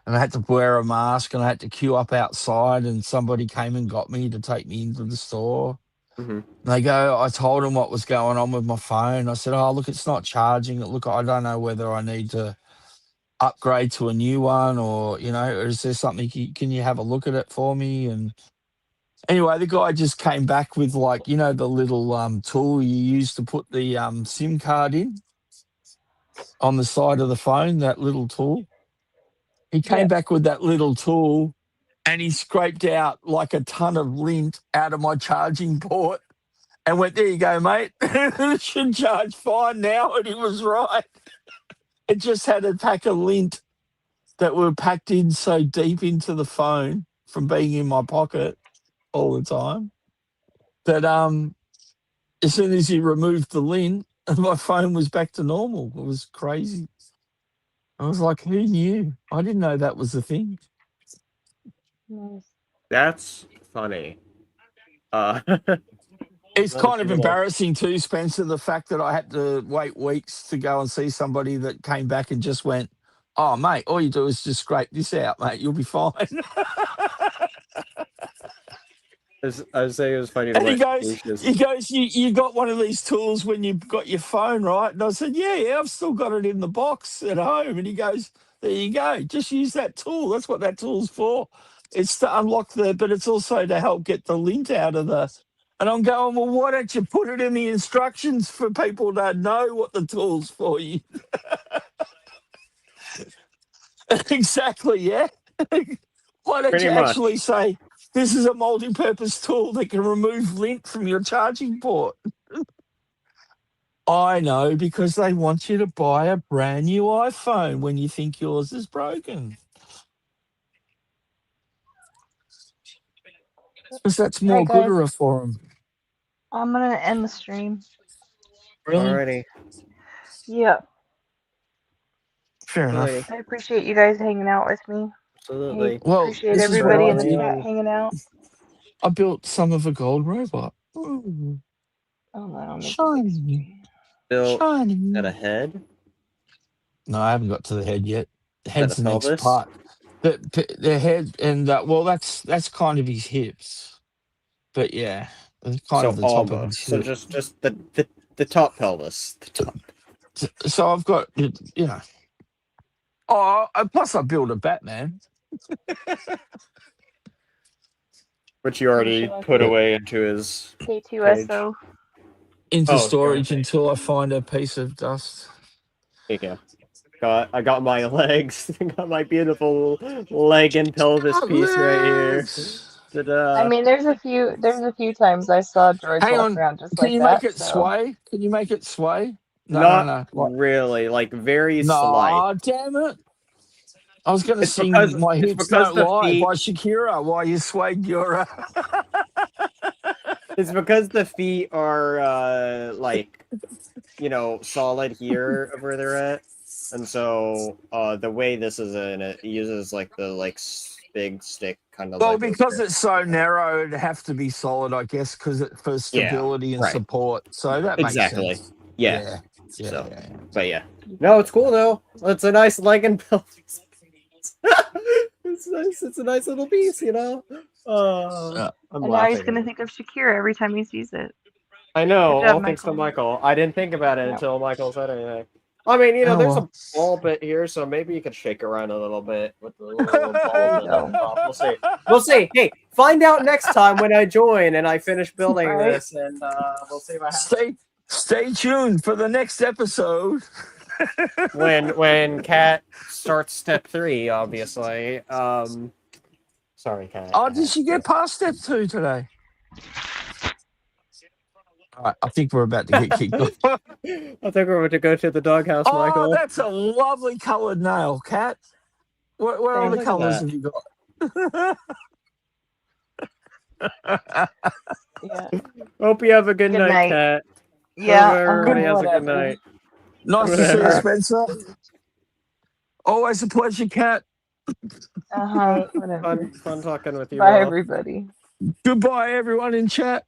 Speaker 4: and I had to wear a mask and I had to queue up outside and somebody came and got me to take me into the store.
Speaker 2: Hmm.
Speaker 4: They go, I told them what was going on with my phone. I said, oh, look, it's not charging. Look, I don't know whether I need to upgrade to a new one or, or is there something, can you have a look at it for me? And anyway, the guy just came back with like, the little tool you use to put the SIM card in on the side of the phone, that little tool. He came
Speaker 1: Yeah.
Speaker 4: back with that little tool and he scraped out like a ton of lint out of my charging port and went, there you go, mate. It should charge fine now. And he was right. It just had a pack of lint that were packed in so deep into the phone from being in my pocket all the time that as soon as he removed the lint, my phone was back to normal. It was crazy. I was like, who knew? I didn't know that was the thing.
Speaker 1: Nice.
Speaker 2: That's funny.
Speaker 4: It's kind of
Speaker 2: Little.
Speaker 4: embarrassing too, Spencer, the fact that I had to wait weeks to go and see somebody that came back and just went, oh, mate, all you do is just scrape this out, mate. You'll be fine.
Speaker 2: I was saying it was funny the
Speaker 4: And he
Speaker 2: way
Speaker 4: goes,
Speaker 2: Lucius.
Speaker 4: you got one of these tools when you've got your phone, right? And I said, yeah, I've still got it in the box at home. And he goes, there you go. Just use that tool. That's what that tool's for. It's to unlock but it's also to help get the lint out of the. And I'm going, well, why don't you put it in the instructions for people to know what the tool's for you? Exactly, yeah. Why don't
Speaker 2: Pretty
Speaker 4: you
Speaker 2: much.
Speaker 4: actually say, this is a multi-purpose tool that can remove lint from your charging port? I know, because they want you to buy a brand new iPhone when you think yours is broken. Because that's
Speaker 1: All
Speaker 4: more
Speaker 1: right, guys.
Speaker 4: gooder for them.
Speaker 1: I'm gonna end the stream.
Speaker 4: Really?
Speaker 2: Alrighty.
Speaker 1: Yeah.
Speaker 4: Fair enough.
Speaker 1: I appreciate you guys hanging out with me.
Speaker 2: Absolutely.
Speaker 1: Hey,
Speaker 4: Well,
Speaker 1: appreciate
Speaker 4: this is what
Speaker 1: everybody
Speaker 4: I
Speaker 1: in the
Speaker 4: did.
Speaker 1: chat hanging out.
Speaker 4: I built some of a gold robot. Ooh,
Speaker 1: Oh, that'll make a big
Speaker 4: shiny.
Speaker 1: screen.
Speaker 2: Still
Speaker 4: Shiny.
Speaker 2: at a head.
Speaker 4: No, I haven't got to the head yet. The
Speaker 2: Is that
Speaker 4: head's
Speaker 2: a
Speaker 4: the next
Speaker 2: pelvis?
Speaker 4: part. The head and well, that's kind of his hips. But yeah, it's kind
Speaker 2: So
Speaker 4: of the top of his
Speaker 2: almost. So
Speaker 4: hip.
Speaker 2: just the top pelvis. The top.
Speaker 4: So I've got, Oh, plus I built a Batman.
Speaker 2: Which you already
Speaker 1: Should I
Speaker 2: put
Speaker 1: put
Speaker 2: away into his
Speaker 1: K2SO?
Speaker 4: Into
Speaker 2: Oh,
Speaker 4: storage
Speaker 2: okay.
Speaker 4: until I find a piece of dust.
Speaker 2: There you go. I got my legs. I got my beautiful leg and pelvis piece right here. Ta-da.
Speaker 1: I mean, there's a few times I saw droids
Speaker 4: Hang
Speaker 1: walk
Speaker 4: on.
Speaker 1: around just
Speaker 4: Can
Speaker 1: like
Speaker 4: you make
Speaker 1: that.
Speaker 4: it
Speaker 1: So
Speaker 4: sway? Can you make it sway? No,
Speaker 2: Not
Speaker 4: no, no. What?
Speaker 2: really, like very slight.
Speaker 4: No, damn it. I was going to
Speaker 2: It's
Speaker 4: sing
Speaker 2: because
Speaker 4: "My
Speaker 2: it's
Speaker 4: Hips
Speaker 2: because
Speaker 4: Don't
Speaker 2: the
Speaker 4: Lie"
Speaker 2: feet.
Speaker 4: by Shakira while you swayed your.
Speaker 2: It's because the feet are like solid here of where they're at, and so the way this is in it uses like the big stick kind of
Speaker 4: Well,
Speaker 2: leg over
Speaker 4: because
Speaker 2: here.
Speaker 4: it's so narrow, it'd have to be solid, I guess, for
Speaker 2: Yeah,
Speaker 4: stability and
Speaker 2: right.
Speaker 4: support. So that makes
Speaker 2: Exactly.
Speaker 4: sense.
Speaker 2: Yeah.
Speaker 4: Yeah. Yeah.
Speaker 2: So,
Speaker 4: Yeah.
Speaker 2: but yeah. No, it's cool though. It's a nice leg and build. It's nice. It's a nice little piece,
Speaker 4: Yeah.
Speaker 2: I'm
Speaker 1: And now he's
Speaker 2: laughing.
Speaker 1: gonna think of Shakira every time he sees it.
Speaker 2: I
Speaker 1: Good
Speaker 2: know.
Speaker 1: job,
Speaker 2: All thanks to
Speaker 1: Michael.
Speaker 2: Michael. I didn't think about it
Speaker 1: Yep.
Speaker 2: until Michael said anything. I mean,
Speaker 4: Oh,
Speaker 2: there's
Speaker 4: well.
Speaker 2: a ball bit here, so maybe you could shake around a little bit with the little
Speaker 1: There
Speaker 2: ball
Speaker 1: you
Speaker 2: bit on
Speaker 1: go.
Speaker 2: top. We'll see. We'll see. Hey, find out next time when I join and I finish building
Speaker 1: Right?
Speaker 2: this, and we'll see what happens.
Speaker 4: Stay tuned for the next episode.
Speaker 2: When Kat starts step 3, obviously. Sorry, Kat.
Speaker 4: Oh, did she get past step 2 today? All right, I think we're about to get kicked off.
Speaker 2: I think we're going to go to the doghouse,
Speaker 4: Oh,
Speaker 2: Michael.
Speaker 4: that's a lovely coloured nail, Kat. Where
Speaker 1: Thank
Speaker 4: other
Speaker 2: you.
Speaker 4: colours have you got?
Speaker 1: Yeah.
Speaker 2: Hope you have a good night,
Speaker 1: night.
Speaker 2: Kat.
Speaker 1: Yeah.
Speaker 2: Hope everybody has a good
Speaker 1: Whatever.
Speaker 2: night.
Speaker 4: Nice to see you,
Speaker 2: Whatever.
Speaker 4: Spencer. Always a pleasure, Kat.
Speaker 1: Whatever.
Speaker 2: Fun talking with you
Speaker 1: Bye,
Speaker 2: all.
Speaker 1: everybody.
Speaker 4: Goodbye, everyone in chat.